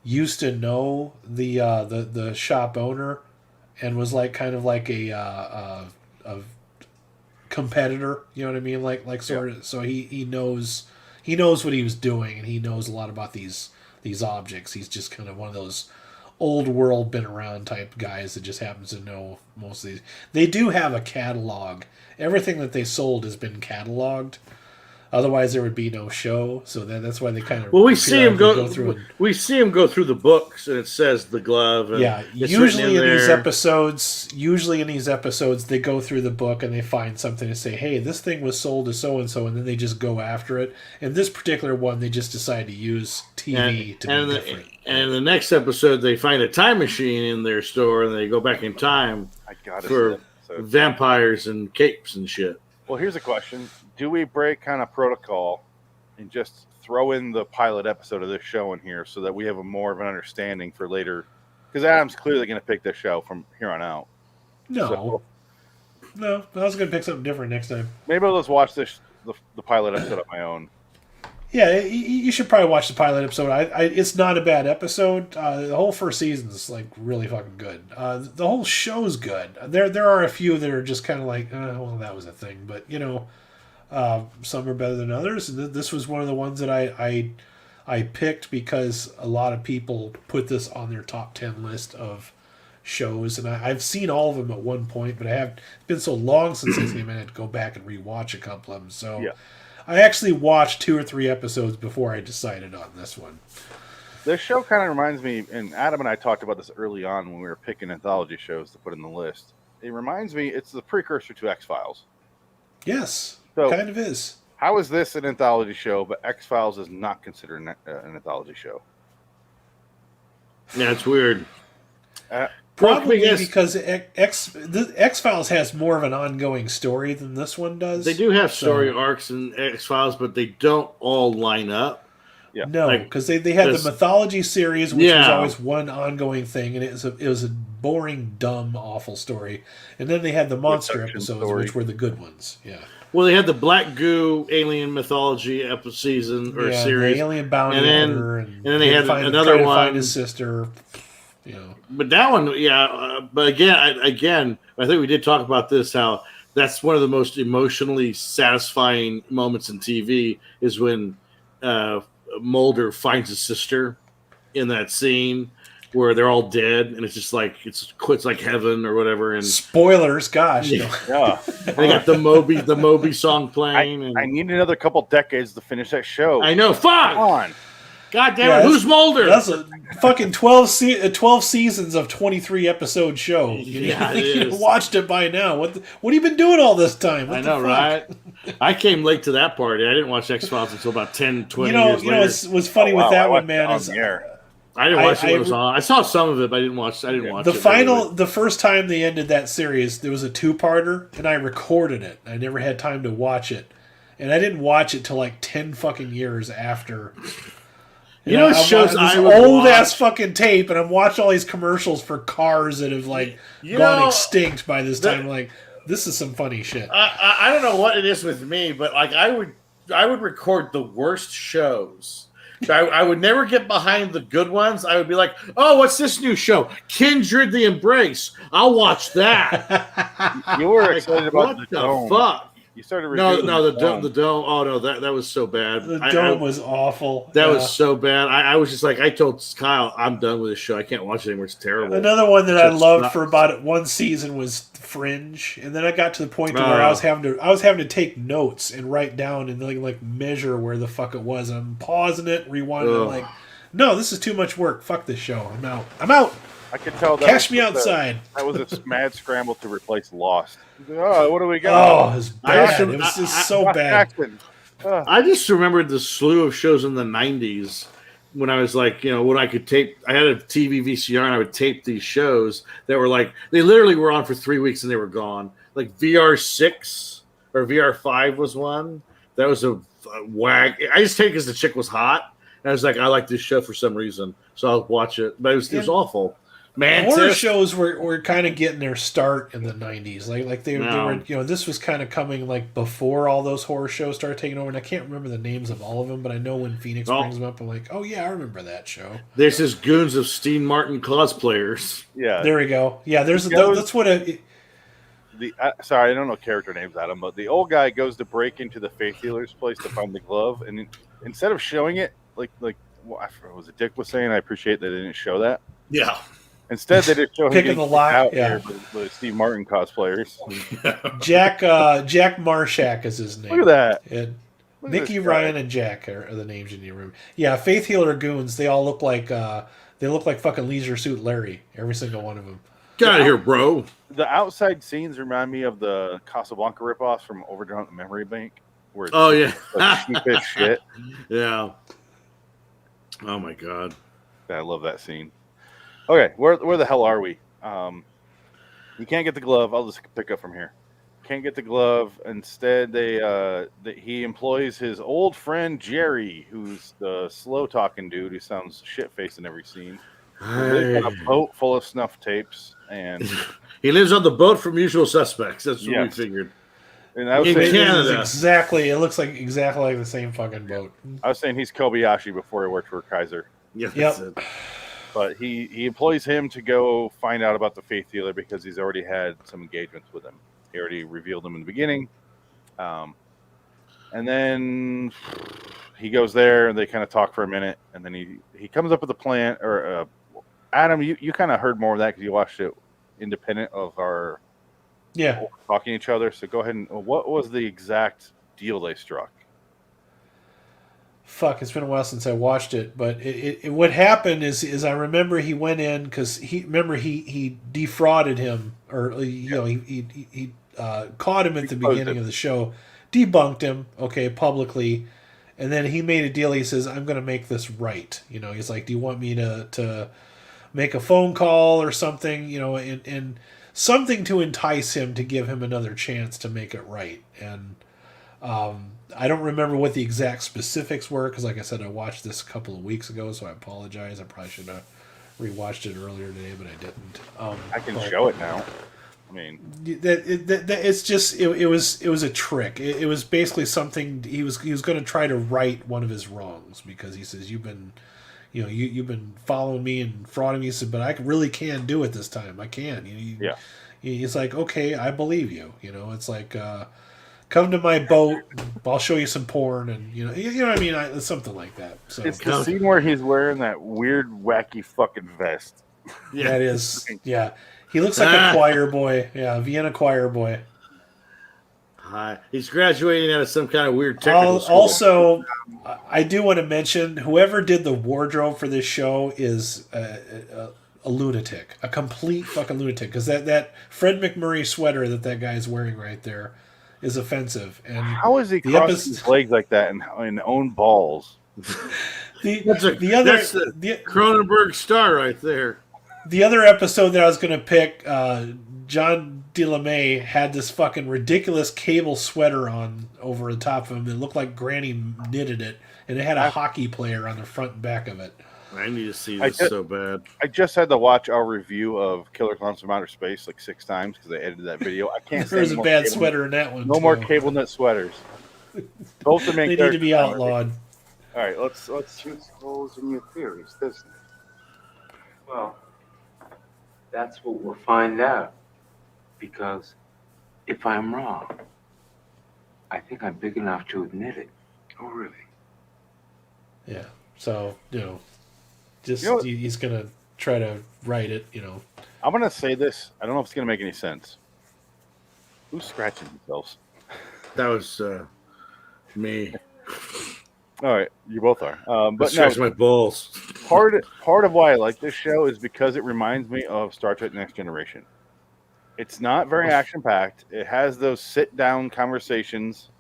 B: used to know the shop owner, and was like kind of like a competitor. You know what I mean? Like sort of. So he knows what he was doing, and he knows a lot about these objects. He's just kind of one of those old world, been around type guys that just happens to know most of these. They do have a catalog. Everything that they sold has been cataloged. Otherwise, there would be no show. So that's why they kind of
A: we see him go
B: through.
A: We see him go through the books, and it says the glove. And
B: yeah, usually in these episodes, they go through the book and they find something to say, "Hey, this thing was sold to so and so," and then they just go after it. In this particular one, they just decide to use TV to be different.
A: And in the next episode, they find a time machine in their store, and they go back in time for vampires and capes and shit.
C: Well, here's a question. Do we break kind of protocol and just throw in the pilot episode of this show in here so that we have more of an understanding for later? Because Adam's clearly going to pick this show from here on out.
B: No, I was going to pick something different next time.
C: Maybe I'll just watch the pilot episode on my own.
B: Yeah, you should probably watch the pilot episode. It's not a bad episode. The whole first season is like really fucking good. The whole show's good. There are a few that are just kind of like, well, that was a thing, but some are better than others. This was one of the ones that I picked because a lot of people put this on their top 10 list of shows, and I've seen all of them at one point, but it's been so long since I came in, I had to go back and rewatch a couple of them. So. Yeah. I actually watched 2 or 3 episodes before I decided on this one.
C: This show kind of reminds me, and Adam and I talked about this early on when we were picking anthology shows to put in the list. It reminds me, it's the precursor to X-Files.
B: Yes, kind of is.
C: How is this an anthology show, but X-Files is not considered an anthology show?
A: Yeah, it's weird.
B: Probably because X-Files has more of an ongoing story than this one does.
A: They do have story arcs in X-Files, but they don't all line up.
B: Yeah. No, because they had the mythology series, which was always one ongoing thing, and it was a boring, dumb, awful story. And then they had the monster episodes, which were the good ones. Yeah.
A: Well, they had the Black Goo alien mythology season or series,
B: the alien bounty hunter, and
A: then they had another one.
B: Find his sister.
A: But that one, but again, I think we did talk about this, how that's one of the most emotionally satisfying moments in TV is when Mulder finds his sister in that scene where they're all dead, and it's just like it's like heaven or whatever. And
B: spoilers, gosh,
A: they got the Moby song playing.
C: I need another couple decades to finish that show.
A: I know, fuck.
C: Come on.
A: God damn it, who's Mulder?
B: That's a fucking 12 seasons of 23 episode show. You watched it by now. What have you been doing all this time?
A: I know, right? I came late to that party. I didn't watch X-Files until about 10, 20 years later.
B: What's funny with that one, man, is
A: I didn't watch it when it was on. I saw some of it, but I didn't watch it.
B: The first time they ended that series, there was a 2-parter, and I recorded it. I never had time to watch it. And I didn't watch it till like 10 fucking years after.
A: Shows
B: I would old ass fucking tape, and I'm watching all these commercials for cars that have gone extinct by this time. Like, this is some funny shit.
A: I don't know what it is with me, but like I would record the worst shows. So I would never get behind the good ones. I would be like, "Oh, what's this new show? Kindred the Embrace. I'll watch that."
C: You were excited about
A: what the fuck?
C: You started
A: No,
C: reviewing
A: no, the dome. Oh no, that was so bad.
B: The dome was awful.
A: That was so bad. I was just like, I told Kyle, I'm done with this show. I can't watch it anymore. It's terrible.
B: Another one that I loved
A: sucks.
B: for about one season was Fringe, and then I got to the point to where I was having to take notes and write down and like measure where the fuck it was. And I'm pausing it, rewinding it, like, no, this is too much work. Fuck this show. I'm out.
C: I could tell that.
B: Cash me outside.
C: That was a mad scramble to replace Lost. Oh, what do we got?
B: Oh, it was bad. It was just so bad.
A: I just remembered the slew of shows in the 90s when I was like, when I could tape. I had a TV VCR and I would tape these shows that were like, they literally were on for 3 weeks and they were gone. Like VR6 or VR5 was one. That was a whack. I just taped because the chick was hot. And I was like, I like this show for some reason. So I'll watch it. But it was awful.
B: Horror shows were kind of getting their start in the 90s. Like they were, this was kind of coming like before all those horror shows started taking over. And I can't remember the names of all of them, but I know when Phoenix brings them up, I'm like, oh yeah, I remember that show.
A: There's this goons of Steen Martin cosplayers.
C: Yeah.
B: There we go. Yeah, that's what
C: sorry, I don't know character names, Adam, but the old guy goes to break into the faith healer's place to find the glove, and instead of showing it, like I forgot what Dick was saying, I appreciate that they didn't show that.
A: Yeah.
C: Instead, they just show him
B: picking the lock
C: out here with Steve Martin cosplayers.
B: Jack Marshak is his name.
C: Look at that.
B: And Nikki, Ryan, and Jack are the names in the room. Yeah, Faith Healer goons. They all look like fucking Leisure Suit Larry. Every single one of them.
A: Get out of here, bro.
C: The outside scenes remind me of the Casablanca ripoffs from Overdrawn the Memory Bank. Where it's like cheap as shit.
A: Yeah. Oh my god.
C: I love that scene. Okay, where the hell are we? You can't get the glove. I'll just pick up from here. Can't get the glove. Instead, he employs his old friend Jerry, who's the slow talking dude who sounds shit faced in every scene. He lives on a boat full of snuff tapes, and
A: he lives on the boat from Usual Suspects. That's what we figured.
C: And I was
A: in
C: saying,
A: Canada,
B: it looks like exactly like the same fucking boat.
C: I was saying he's Kobayashi before he worked for Kaiser.
A: Yeah,
B: yep.
C: But he employs him to go find out about the faith healer because he's already had some engagements with him. He already revealed them in the beginning. And then he goes there and they kind of talk for a minute. And then he comes up with a plan. Or Adam, you kind of heard more of that because you watched it independent of our talking to each other. So go ahead and what was the exact deal they struck?
B: Fuck, it's been a while since I watched it, but what happened is I remember he went in because he defrauded him, or he caught him at the beginning of the show, debunked him, publicly, and then he made a deal. He says, "I'm going to make this right." He's like, "Do you want me to make a phone call or something?" And something to entice him to give him another chance to make it right, and. I don't remember what the exact specifics were because, like I said, I watched this a couple of weeks ago, so I apologize. I probably should have rewatched it earlier today, but I didn't.
C: I can show it now. I mean,
B: it's just it was a trick. It was basically something he was going to try to right one of his wrongs because he says you've been following me and frauding me. He said, but I really can do it this time. I can. He's like, okay, I believe you. It's like. Come to my boat. I'll show you some porn, and you know what I mean. It's something like that. So
C: it's the scene where he's wearing that weird, wacky fucking vest.
B: Yeah, that is. Yeah, he looks like a choir boy. Yeah, Vienna choir boy.
A: He's graduating out of some kind of weird technical school.
B: Also, I do want to mention whoever did the wardrobe for this show is a lunatic, a complete fucking lunatic. Because that Fred McMurray sweater that guy's wearing right there. Is offensive, and
C: how is he crossing his legs like that and own balls?
A: That's the Cronenberg star right there.
B: The other episode that I was going to pick, John DeLeMay had this fucking ridiculous cable sweater on over the top of him. It looked like Granny knitted it, and it had a hockey player on the front and back of it.
A: I need to see this so bad.
C: I just had to watch our review of Killer Clowns from Outer Space like 6 times because I edited that video. I can't.
B: There was a bad sweater in that one.
C: No more cable knit sweaters. Both the main
B: they need to be outlawed.
C: All right, let's
E: shoots holes in your theories, doesn't it? Well, that's what we'll find out. Because if I'm wrong, I think I'm big enough to admit it. Oh, really?
B: Yeah. So, just
C: You know what?
B: he's going to try to write it,
C: I'm going to say this. I don't know if it's going to make any sense. Who's scratching themselves?
A: That was me.
C: All right, you both are. But
A: Scratch
C: no,
A: my balls.
C: part of why I like this show is because it reminds me of Star Trek Next Generation. It's not very action packed. It has those sit down conversations.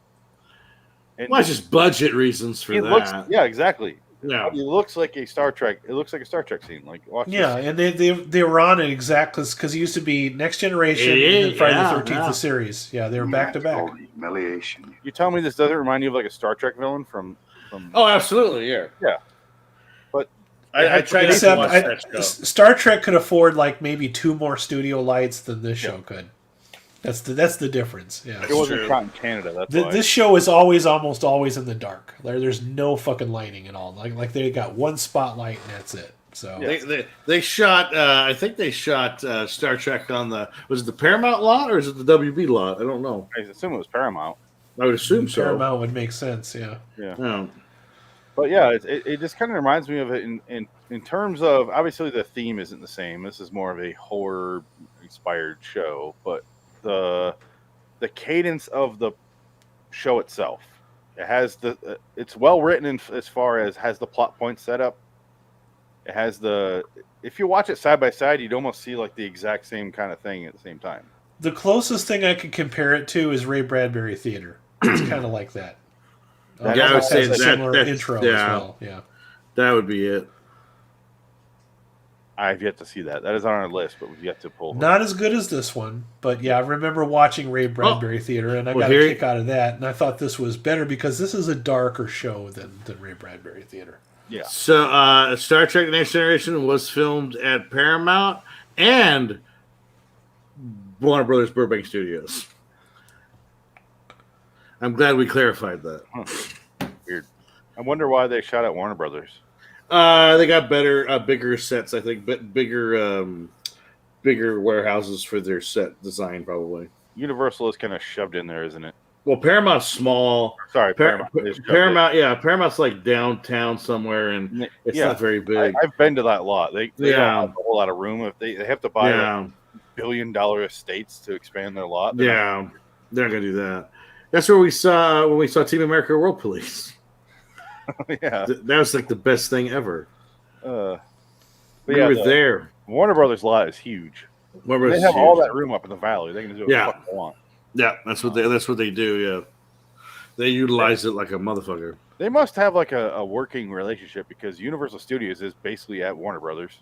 C: And
A: Well, it's just budget reasons for
C: it
A: that.
C: looks, yeah, exactly.
A: Yeah.
C: It looks like a Star Trek. It looks like a Star Trek scene. Like watch
B: Yeah,
C: this.
B: and they were on it exactly because it used to be Next Generation and then Friday the 13th,
A: yeah.
B: the series. Yeah, they were back to back.
E: All the humiliation.
C: You tell me this doesn't remind you of like a Star Trek villain from
A: Oh, absolutely, yeah.
C: Yeah. But
A: I tried to
B: Except
A: watch that show.
B: Star Trek could afford like maybe 2 more studio lights than this show could. That's the difference. Yeah,
C: it wasn't shot in Canada. That's why.
B: This show is almost always in the dark. There's no fucking lighting at all. Like they got one spotlight and that's it. So
A: They shot. I think they shot Star Trek on was it the Paramount lot or is it the WB lot? I don't know.
C: I assume it was Paramount.
A: I would assume so.
B: Paramount would make sense. Yeah.
A: Yeah.
C: But yeah, it just kind of reminds me of it in terms of, obviously the theme isn't the same. This is more of a horror inspired show, but the cadence of the show itself, it has it's well written as far as has the plot points set up. It has if you watch it side by side, you'd almost see like the exact same kind of thing at the same time.
B: The closest thing I could compare it to is Ray Bradbury Theater. It's kind of like that.
A: Yeah, I would say
B: has a similar intro as well. Yeah,
A: that would be it.
C: I've yet to see that. That is on our list, but we've yet to pull.
B: not as good as this one, but yeah, I remember watching Ray Bradbury Theater, and I got a kick out of that. And I thought this was better because this is a darker show than Ray Bradbury Theater.
C: Yeah.
A: So, Star Trek: Next Generation was filmed at Paramount and Warner Brothers Burbank Studios. I'm glad we clarified that.
C: Huh. Weird. I wonder why they shot at Warner Brothers.
A: They got better, bigger sets, I think, but bigger warehouses for their set design, probably.
C: Universal is kind of shoved in there, isn't it?
A: Well, Paramount's small.
C: Sorry,
A: Paramount. Yeah, Paramount's like downtown somewhere, and it's not very big.
C: I've been to that lot. They don't have a whole lot of room. If they have to buy like $1 billion estates to expand their lot.
A: They're not gonna do that. That's where we saw when we saw Team America World Police.
C: Yeah,
A: that was like the best thing ever.
C: But
A: we were there.
C: Warner Brothers lot is huge. They have all that room up in the valley. They can do what they want.
A: Yeah, that's what they do. Yeah, they utilize it like a motherfucker.
C: They must have like a working relationship because Universal Studios is basically at Warner Brothers.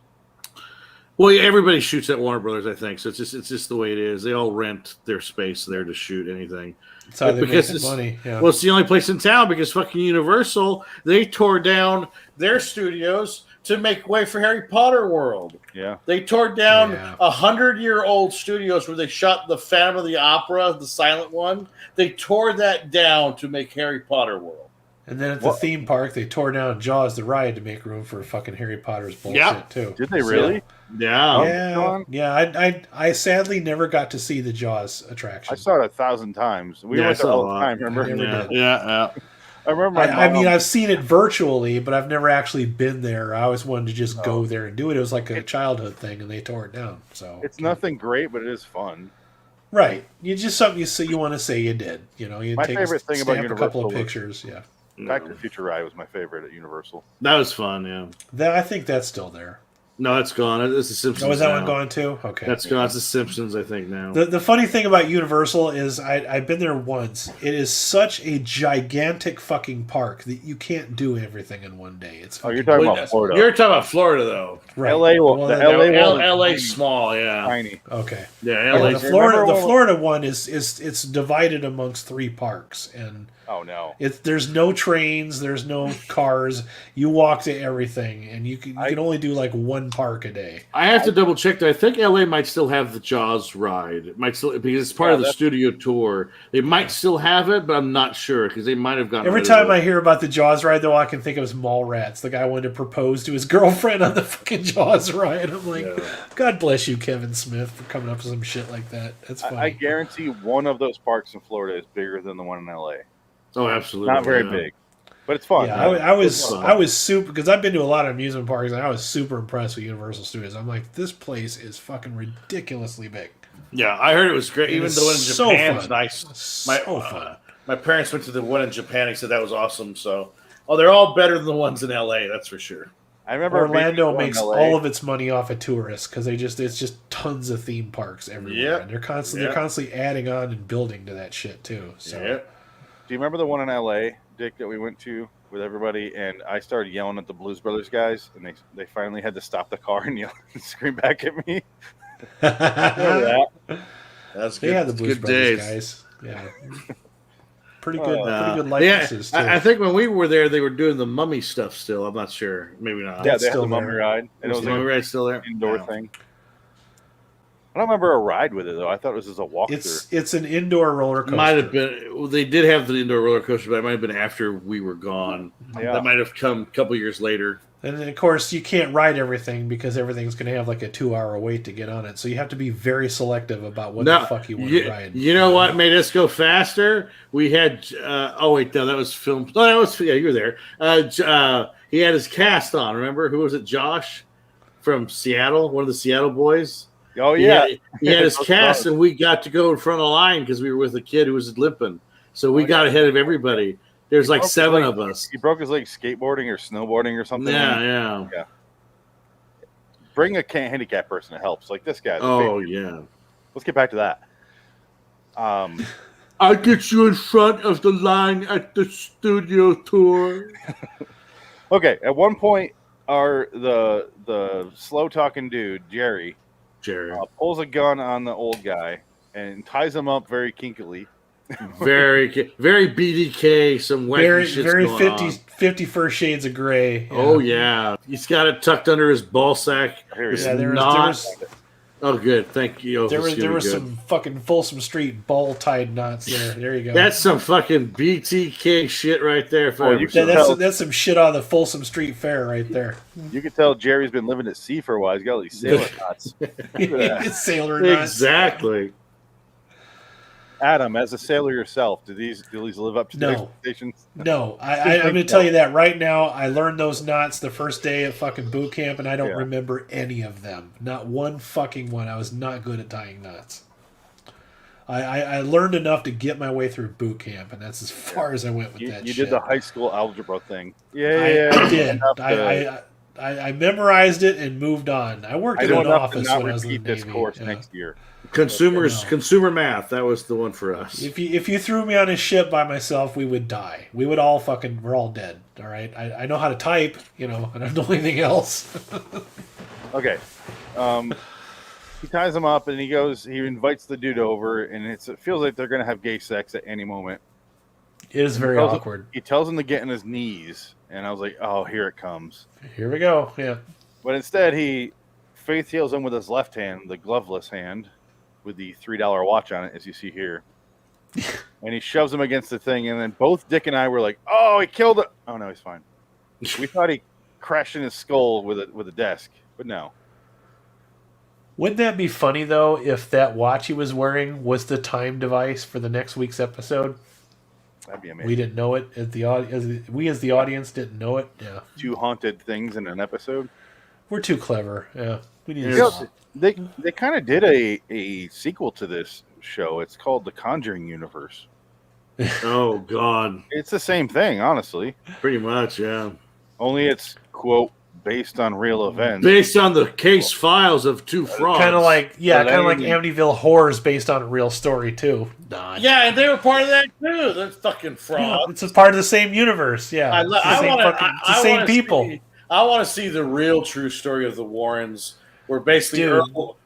A: Well, yeah, everybody shoots at Warner Brothers, I think. So it's just the way it is. They all rent their space there to shoot anything.
B: That's how they make money. Yeah.
A: Well, it's the only place in town because fucking Universal, they tore down their studios to make way for Harry Potter World.
C: Yeah.
A: They tore down 100-year-old studios where they shot the Phantom of the Opera, the silent one. They tore that down to make Harry Potter World.
B: And then at the theme park, they tore down Jaws the ride to make room for fucking Harry Potter's bullshit too.
C: Did they really?
B: Yeah. I sadly never got to see the Jaws attraction.
C: I saw it 1,000 times. We went there all the time. Remember?
A: Yeah.
C: I remember.
B: I mean, I've seen it virtually, but I've never actually been there. I always wanted to just go there and do it. It was like a childhood thing, and they tore it down. So
C: it's nothing great, but it is fun.
B: Right? You just something you want to say you did. You
C: my favorite thing about Universal,
B: a couple of pictures. Yeah.
C: Back to the Future ride was my favorite at Universal.
A: That was fun. Yeah.
B: I think that's still there.
A: No, it's gone. It's the Simpsons.
B: Oh, is that
A: now.
B: one gone too? Okay.
A: That's gone. It's the Simpsons, I think, now.
B: The funny thing about Universal is I've been there once. It is such a gigantic fucking park that you can't do everything in one day. It's
C: you're talking about Florida.
A: You're talking about Florida, though.
B: Right.
A: LA's small, yeah.
C: Tiny.
B: Okay.
A: Yeah, LA.
B: The Florida one is it's divided amongst 3 parks, and
C: oh no,
B: there's no trains, there's no cars. You walk to everything, and you can only do like one one park a day.
A: I have to double check that. I think LA might still have the Jaws ride. It might still, because it's part of the studio tour. They might still have it, but I'm not sure because they might have gotten.
B: Every time I hear about the Jaws ride, though, all I can think of is Mallrats. The guy wanted to propose to his girlfriend on the fucking Jaws ride. I'm like, God bless you, Kevin Smith, for coming up with some shit like that. That's funny.
C: I guarantee one of those parks in Florida is bigger than the one in LA.
A: Oh, absolutely.
C: Not very big, but it's fun.
B: Yeah, I was super, because I've been to a lot of amusement parks, and I was super impressed with Universal Studios. I'm like, this place is fucking ridiculously big.
A: Yeah, I heard it was great. Even the one in Japan was nice.
B: Fun.
A: My parents went to the one in Japan and said that was awesome. So, they're all better than the ones in LA. That's for sure.
C: I remember
B: Orlando makes all of its money off of tourists because it's just tons of theme parks everywhere, and they're constantly adding on and building to that shit too. So.
C: Do you remember the one in LA, Dick, that we went to with everybody? And I started yelling at the Blues Brothers guys, and they finally had to stop the car and yell and scream back at me.
A: That's good.
B: They had the Blues Brothers guys. Yeah. Pretty good likenesses.
A: I think when we were there, they were doing the mummy stuff still. I'm not sure. Maybe not.
C: Yeah, they had the mummy ride.
A: And it was the mummy ride still there?
C: Indoor thing. I don't remember a ride with it, though. I thought it was just a walkthrough.
B: It's an indoor roller coaster.
A: Might have been. Well, they did have the indoor roller coaster, but it might have been after we were gone. Yeah. That might have come a couple years later.
B: And then, of course, you can't ride everything because everything's going to have like a 2-hour wait to get on it. So you have to be very selective about what the fuck you want to ride.
A: You know what made us go faster? We had. That was filmed. Oh, that was. Yeah, you were there. He had his cast on. Remember who was it? Josh from Seattle, one of the Seattle boys.
C: Oh yeah,
A: he had his cast, and we got to go in front of the line because we were with a kid who was limping. So we got ahead of everybody. There's like 7 of us.
C: He broke his leg skateboarding or snowboarding or something.
A: Yeah.
C: Bring a handicapped person. It helps. Like this guy.
A: Yeah.
C: Let's get back to that.
A: I'll get you in front of the line at the studio tour.
C: Okay. At one point, the slow talking dude Jerry pulls a gun on the old guy and ties him up very kinkily.
A: very BDK, some wacky shit's
B: very
A: going
B: 50 First Shades of Grey.
A: Yeah. Oh yeah, he's got it tucked under his ball sack.
B: There was
A: oh, good, thank you.
B: There was some fucking Folsom Street ball tied knots there. There you go.
A: That's some fucking BTK shit right there.
B: That's some shit on the Folsom Street Fair right there.
C: You can tell Jerry's been living at sea for a while. He's got all these sailor knots.
B: Sailor knots.
A: Exactly.
C: Adam, as a sailor yourself, do these live up to the expectations?
B: No, I'm going to tell you that right now. I learned those knots the first day at fucking boot camp, and I don't remember any of them. Not one fucking one. I was not good at tying knots. I learned enough to get my way through boot camp, and that's as far as I went with that shit.
C: You did the high school algebra thing.
B: I did. I memorized it and moved on. I worked in an office when I was in the Navy.
C: This course next year.
A: Consumer math. That was the one for us.
B: If you threw me on a ship by myself, we would die. We're all dead. All right. I know how to type. I don't know anything else.
C: Okay. He ties him up and he invites the dude over, and it feels like they're gonna have gay sex at any moment.
B: It is very awkward.
C: He tells him to get on his knees, and I was like, oh, here it comes.
B: Here we go. Yeah.
C: But instead, he faith-heals him with his left hand, the gloveless hand, with the $3 watch on it, as you see here. And he shoves him against the thing, and then both Dick and I were like, oh, he killed it. Oh, no, he's fine. We thought he crashed in his skull with a desk, but no.
B: Wouldn't that be funny, though, if that watch he was wearing was the time device for the next week's episode?
C: That'd be amazing.
B: We didn't know it. We as the audience didn't know it. Yeah.
C: 2 haunted things in an episode.
B: We're too clever. Yeah. We need
C: They kind of did a sequel to this show. It's called The Conjuring Universe.
A: Oh, God.
C: It's the same thing, honestly.
A: Pretty much, yeah.
C: Only it's, quote, based on real events.
A: Based on the case files of 2 frauds.
B: Kind of like Amityville Horror based on a real story, too.
A: Yeah, and they were part of that, too. They're fucking frauds.
B: Yeah, it's a part of the same universe, yeah.
A: It's the
B: same people.
A: I want to see the real true story of the Warrens, where basically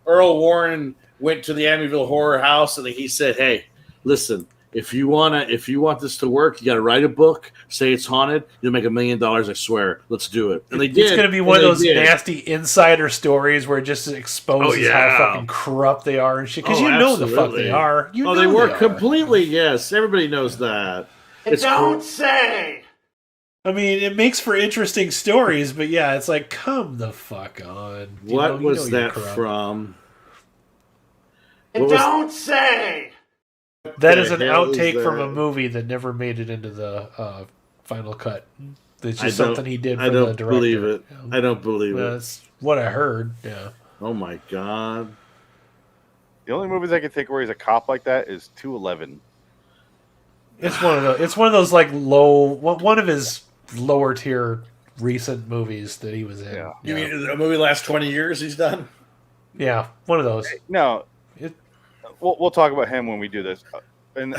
A: Earl Warren went to the Amityville Horror House and he said, hey, listen, if you want this to work, you got to write a book, say it's haunted, you'll make $1 million. I swear. Let's do it. And they did.
B: It's going to be one of those nasty insider stories where it just exposes how fucking corrupt they are and shit. Because know the fuck they are.
A: They work completely. Yes, everybody knows that.
D: Don't say.
B: I mean, it makes for interesting stories, but yeah, it's like, come the fuck on.
A: What was that from?
D: Don't say.
B: That is an outtake from a movie that never made it into the final cut. It's just something he did for the director.
A: Believe it. I don't believe it.
B: That's what I heard. Yeah.
A: Oh my god.
C: The only movies I can think where he's a cop like that is 211.
B: It's one of those like one of his lower tier recent movies that he was in.
C: Yeah.
A: You mean a movie last 20 years he's done?
B: Yeah, one of those.
C: No. We'll talk about him when we do this, and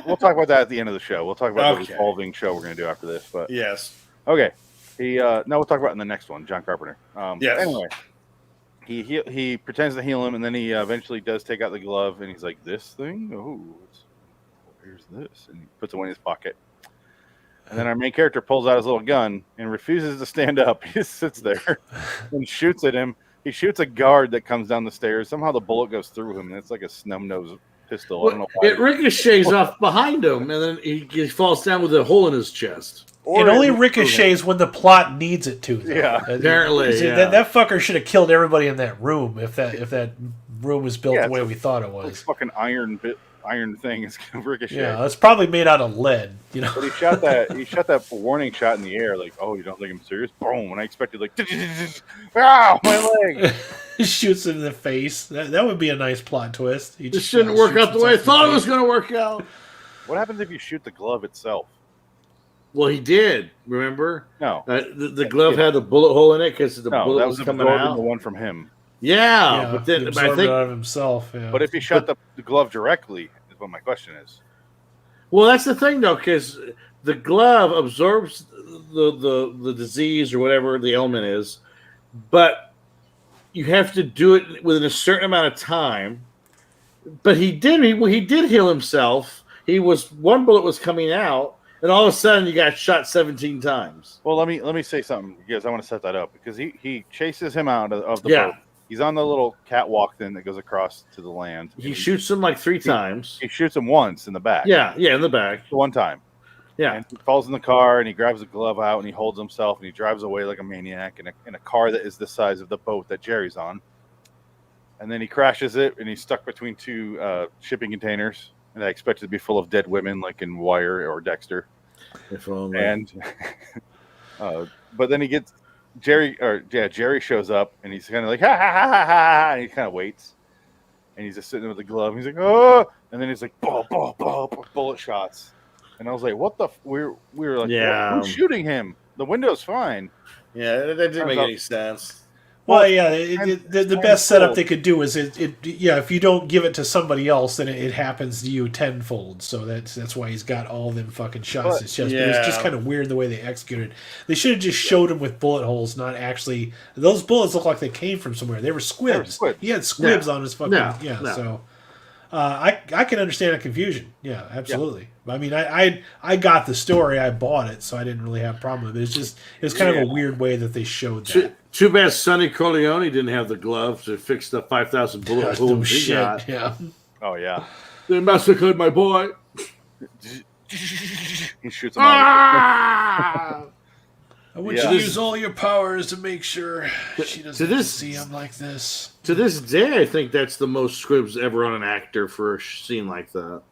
C: we'll talk about that at the end of the show. We'll talk about the revolving show we're going to do after this. But
A: yes,
C: okay. We'll talk about it in the next one, John Carpenter.
A: Yes.
C: Anyway, he pretends to heal him, and then he eventually does take out the glove, and he's like, "This thing? Oh, here's this," and he puts it in his pocket. And then our main character pulls out his little gun and refuses to stand up. He just sits there and shoots at him. He shoots a guard that comes down the stairs. Somehow the bullet goes through him, and it's like a snub-nose pistol. I don't know why.
A: It ricochets off behind him, and then he falls down with a hole in his chest.
B: It only ricochets when the plot needs it to. Though.
C: Yeah,
A: apparently.
B: That fucker should have killed everybody in that room if that room was built the way we thought it was.
C: It's fucking iron thing is gonna ricochet.
B: Yeah, it's probably made out of lead.
C: But he shot that warning shot in the air, like, oh, you don't think I'm serious? Boom! And I expected like, ah, my leg.
B: Shoots him in the face. That would be a nice plot twist.
A: This shouldn't work out the way I thought it was going to work out.
C: What happens if you shoot the glove itself?
A: Well, he did. Remember?
C: No.
A: The glove had a bullet hole in it because the bullet was coming out.
C: The one from him.
A: Yeah, but then
B: I think out of himself. Yeah.
C: But if he shot the glove directly, is what my question is.
A: Well, that's the thing though, because the glove absorbs the disease or whatever the ailment is, but you have to do it within a certain amount of time. But he did heal himself. One bullet was coming out, and all of a sudden he got shot 17 times.
C: Well, let me say something because I want to set that up because he chases him out of the boat. He's on the little catwalk thing that goes across to the land.
A: He shoots him like 3 times.
C: He shoots him once in the back.
A: Yeah, in the back.
C: One time.
A: Yeah.
C: And he falls in the car and he grabs the glove out and he holds himself and he drives away like a maniac in a car that is the size of the boat that Jerry's on. And then he crashes it and he's stuck between 2 shipping containers. And I expect it to be full of dead women like in Wire or Dexter.
A: If only.
C: And but then he gets Jerry shows up and he's kind of like ha ha ha ha ha, and he kind of waits, and he's just sitting there with the glove. And he's like, oh, and then he's like, bullet shots, and I was like, what the? We were like, who's shooting him? The window's fine.
A: Yeah, that didn't make any sense.
B: Well, yeah, the best setup they could do is if you don't give it to somebody else, then it happens to you tenfold. So that's why he's got all them fucking shots. It's just kind of weird the way they executed it. They should have just showed him with bullet holes, not actually. Those bullets look like they came from somewhere. They were squibs. He had squibs on his fucking So I can understand the confusion. Yeah, absolutely. Yeah. I mean, I got the story. I bought it, so I didn't really have a problem with it. It was kind of a weird way that they showed that.
A: Too bad Sonny Corleone didn't have the glove to fix the 5,000 bullet wounds he got.
B: Yeah.
C: Oh, yeah.
A: They massacred my boy.
C: He shoots him out.
B: I want you to use all your powers to make sure she doesn't see him like this.
A: To this day, I think that's the most squibs ever on an actor for a scene like that.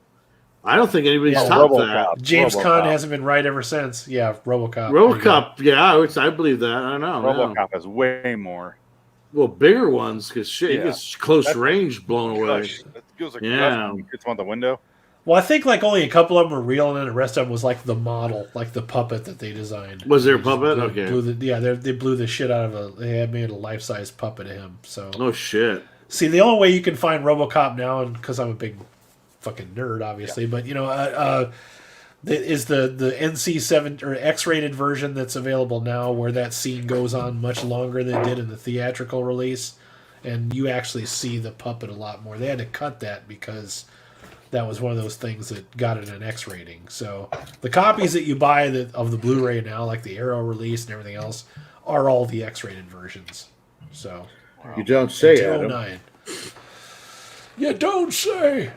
A: I don't think anybody's topped that.
B: James Caan hasn't been right ever since. Yeah, RoboCop.
A: I believe that. I don't know.
C: RoboCop has way more.
A: Well, bigger ones, because he gets close range blown away.
C: That feels like it's on the window.
B: Well, I think like only a couple of them were real, and then the rest of them was like the model, like the puppet that they designed.
A: Was there a puppet? Okay.
B: They blew the shit out of they had made a life-size puppet of him. So.
A: Oh shit.
B: See, the only way you can find RoboCop now, and because I'm a big fucking nerd, obviously, but is the NC-7 or X-rated version that's available now, where that scene goes on much longer than it did in the theatrical release, and you actually see the puppet a lot more. They had to cut that because that was one of those things that got it an X rating. So the copies that you buy of the Blu-ray now, like the Arrow release and everything else, are all the X-rated versions. So
A: You don't say,
B: until
A: Adam.
B: 09. You don't say.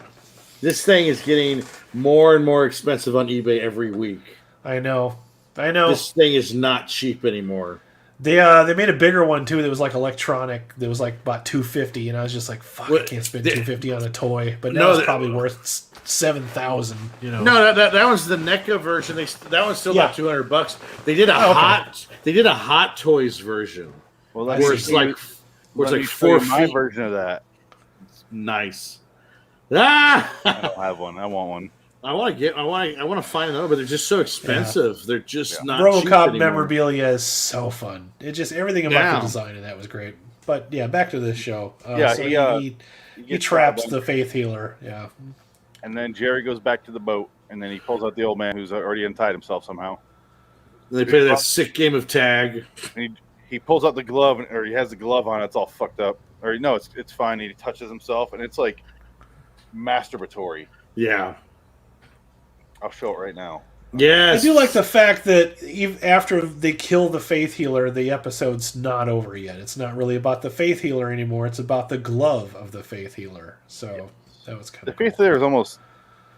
A: This thing is getting more and more expensive on eBay every week.
B: I know.
A: This thing is not cheap anymore.
B: They made a bigger one too that was like electronic. That was like about $250, and I was just like, "Fuck, I can't spend $250 on a toy." But now it's probably worth $7,000. You know?
A: No, that was the NECA version. That one's still about $200. They did a Hot Toys version.
C: Well,
A: where it's like
C: $4. My version of that.
A: It's nice. Ah!
C: I don't have one. I want one.
A: I want to find another, but they're just so expensive. Yeah. They're just not.
B: RoboCop memorabilia is so fun. It just everything about the design of that was great. But yeah, back to this show. He traps the faith healer. Yeah.
C: And then Jerry goes back to the boat, and then he pulls out the old man who's already untied himself somehow.
A: And they play that sick game of tag.
C: And he pulls out the glove, or he has the glove on. It's all fucked up. Or no, it's fine. He touches himself, and it's like masturbatory.
A: Yeah.
C: I'll show it right now.
A: Yes.
B: I do like the fact that even after they kill the faith healer, the episode's not over yet. It's not really about the faith healer anymore. It's about the glove of the faith healer. So that was kind of
C: the faith healer is almost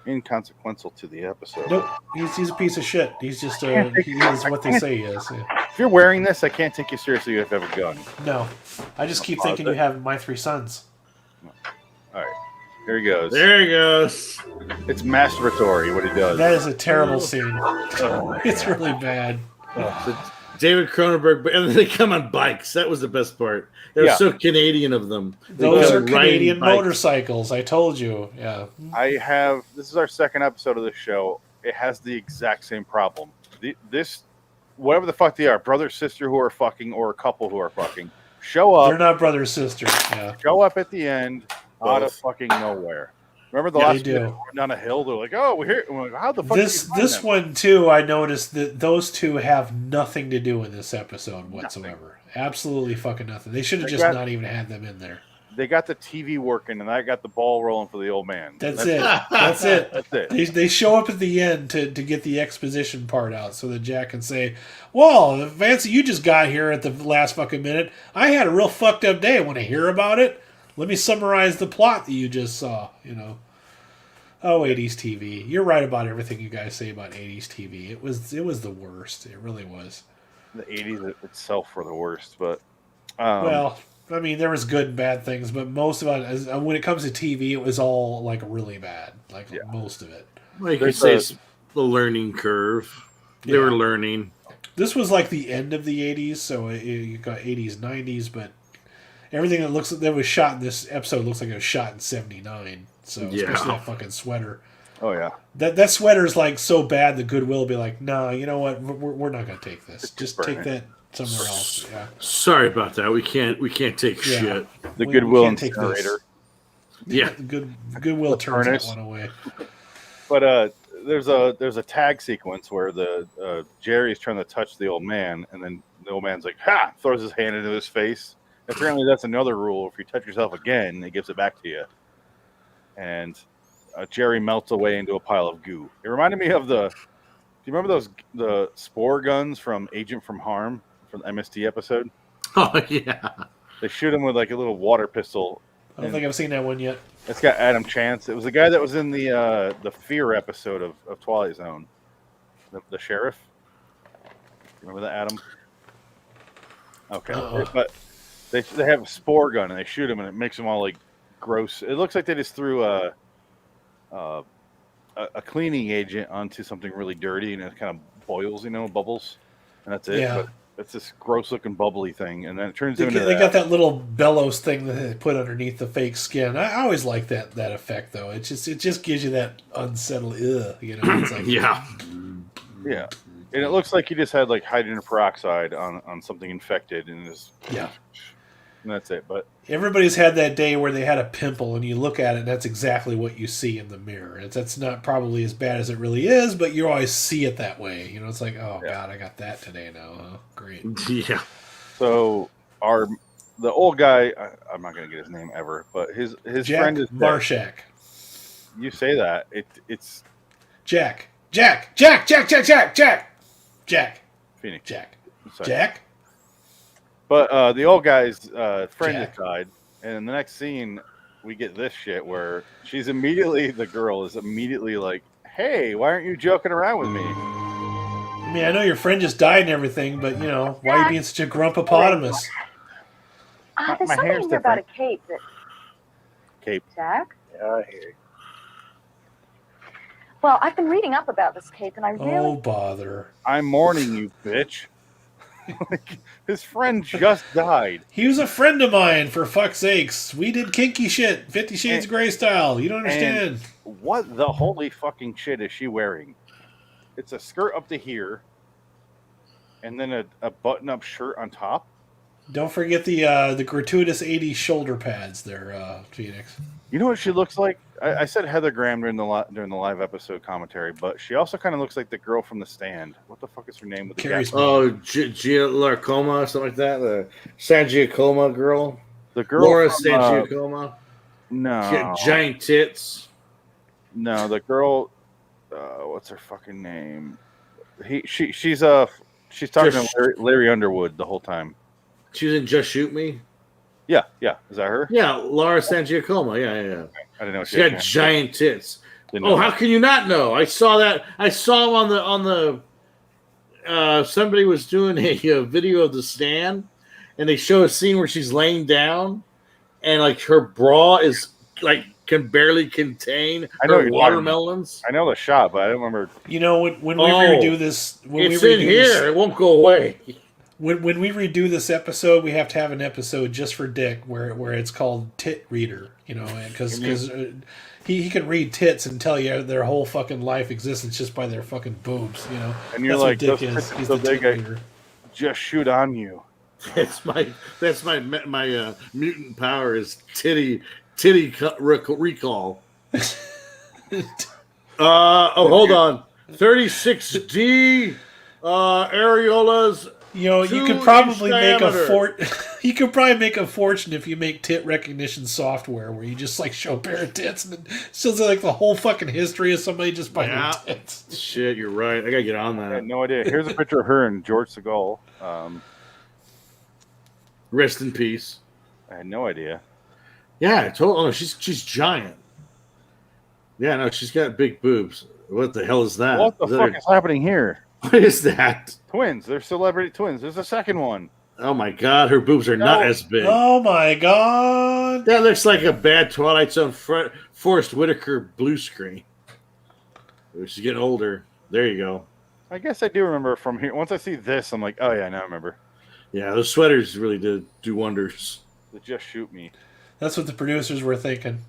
C: inconsequential to the episode.
B: Nope, he's a piece of shit. He's just he is what they say he is. Yeah.
C: If you're wearing this, I can't take you seriously if you have a gun.
B: No, I just keep thinking you have my 3 sons.
C: All right. There he goes.
A: There he goes.
C: It's masturbatory what he does.
B: That is a terrible scene. It's really bad.
A: David Cronenberg, and then they come on bikes. That was the best part. They're so Canadian of them.
B: Those are Canadian motorcycles. I told you. Yeah.
C: This is our second episode of this show. It has the exact same problem. Whatever the fuck they are, brother, sister who are fucking, or a couple who are fucking, show up.
B: They're not brother or sister. Yeah.
C: Show up at the end. Out of fucking nowhere. Remember the last one down a hill? They're like, "Oh, we're here." We're like, how the fuck?
B: This one too. I noticed that those two have nothing to do in this episode whatsoever. Nothing. Absolutely fucking nothing. They should have not even had them in there.
C: They got the TV working, and I got the ball rolling for the old man.
B: That's it. That's it. That's it. They show up at the end to get the exposition part out, so that Jack can say, "Well, Fancy, you just got here at the last fucking minute. I had a real fucked up day. Want to hear about it? Let me summarize the plot that you just saw, you know." Oh, 80s TV. You're right about everything you guys say about 80s TV. It was the worst. It really was.
C: The 80s itself were the worst, but...
B: well, I mean, there was good and bad things, but most of it, when it comes to TV, it was all, like, really bad. Like, most of it.
A: Well, you could say it's the learning curve. They were learning.
B: This was, like, the end of the 80s, so you got 80s, 90s, but... Everything that was shot in this episode looks like it was shot in '79. So especially that fucking sweater.
C: Oh yeah.
B: That sweater is like so bad that Goodwill will be like, no, you know what? We're not gonna take this. Just take that somewhere else. Yeah.
A: Sorry about that. We can't take shit.
C: The Goodwill incinerator.
A: Yeah.
B: Goodwill turns that one away.
C: But there's a tag sequence where the Jerry's trying to touch the old man, and then the old man's like, "Ha!" throws his hand into his face. Apparently, that's another rule. If you touch yourself again, it gives it back to you. And Jerry melts away into a pile of goo. It reminded me of do you remember the spore guns from Agent from Harm from the MST episode?
A: Oh yeah.
C: They shoot him with like a little water pistol.
B: I don't think I've seen that one yet.
C: It's got Adam Chance. It was the guy that was in the Fear episode of Twilight Zone. The sheriff. Remember that, Adam? Okay, but. They have a spore gun and they shoot him and it makes them all like gross. It looks like they just threw a cleaning agent onto something really dirty and it kind of boils, bubbles, and that's it.
B: Yeah.
C: But it's this gross looking bubbly thing, and then it turns
B: into. They got that little bellows thing that they put underneath the fake skin. I always like that effect though. It just gives you that unsettled It's like
A: yeah.
C: And it looks like he just had like hydrogen peroxide on something infected and and that's it. But
B: everybody's had that day where they had a pimple and you look at it and that's exactly what you see in the mirror. That's not probably as bad as it really is, but you always see it that way. It's like, oh God, I got that today now. Huh? Great.
A: Yeah.
C: So the old guy, I'm not going to get his name ever, but his
B: Jack
C: friend is
B: Marshak.
C: You say that it's
B: Jack,
C: Phoenix.
B: Jack.
C: Sorry.
B: Jack.
C: But the old guy's friend
B: Jack.
C: has died, and in the next scene, we get this shit where the girl is immediately like, "Hey, why aren't you joking around with me?"
B: I mean, I know your friend just died and everything, but why are you being such a grumpopotamus?
F: There's
C: my
F: something
C: hair's
F: in here about a
C: different.
F: cape that...
C: Cape.
F: Jack?
C: Yeah, I hear you.
F: Well, I've been reading up about this cape, and I really...
B: Oh, bother.
C: I'm mourning you, bitch. Like, his friend just died.
B: He was a friend of mine, for fuck's sakes. We did kinky shit, 50 Shades of Grey style. You don't understand.
C: What the holy fucking shit is she wearing? It's a skirt up to here, and then a button-up shirt on top.
B: Don't forget the gratuitous 80s shoulder pads there, Phoenix.
C: You know what she looks like? I said Heather Graham during the live episode commentary, but she also kind of looks like the girl from The Stand. What the fuck is her name? With the
B: Carrie
C: gap?
B: Smith.
A: Oh, Gialarcoma, something like that. The San Giacomo girl.
C: The girl
A: Laura
C: from,
A: San Giacomo.
C: No.
A: Giant tits.
C: No, the girl. What's her fucking name? She's talking to Larry Underwood the whole time.
A: She was in Just Shoot Me.
C: Yeah. Is that her?
A: Yeah, Laura San Giacomo. Yeah.
C: I didn't know.
A: She got giant tits.
C: Didn't know
A: Oh, how
C: that.
A: can you not know? I saw that. I saw him on the. Somebody was doing a video of The Stand, and they show a scene where she's laying down, and like her bra is like can barely contain
C: I know
A: her
C: you're
A: watermelons.
C: I know the shot, but I don't remember.
B: When we redo this,
A: It's in here. It won't go away.
B: When we redo this episode, we have to have an episode just for Dick, where it's called Tit Reader, because he can read tits and tell you their whole fucking life existence just by their fucking boobs,
C: And you're
B: That's
C: like,
B: what Dick
C: those
B: is.
C: tits
B: He's
C: so
B: the tit
C: big,
B: reader.
C: just shoot on you.
A: That's my mutant power is titty recall. Hold on. 36D areolas.
B: You could probably make you could probably make a fortune if you make tit recognition software where you just like show a pair of tits and it shows like the whole fucking history of somebody just by their tits.
A: Shit, you're right. I gotta get on
C: I
A: that.
C: had no idea. Here's a picture of her and George Segal.
A: Rest in peace.
C: I had no idea.
A: Yeah, no, she's giant. Yeah, no, she's got big boobs. What the hell is that?
C: What the fuck is happening here?
A: What is that?
C: Twins. They're celebrity twins. There's a second one.
A: Oh my god, her boobs are not as big.
B: Oh my god.
A: That looks like a bad Twilight Zone Forrest Whitaker blue screen. She's getting older. There you go.
C: I guess I do remember from here. Once I see this, I'm like, oh yeah, now I remember.
A: Yeah, those sweaters really did do wonders.
C: They just shoot me.
B: That's what the producers were thinking.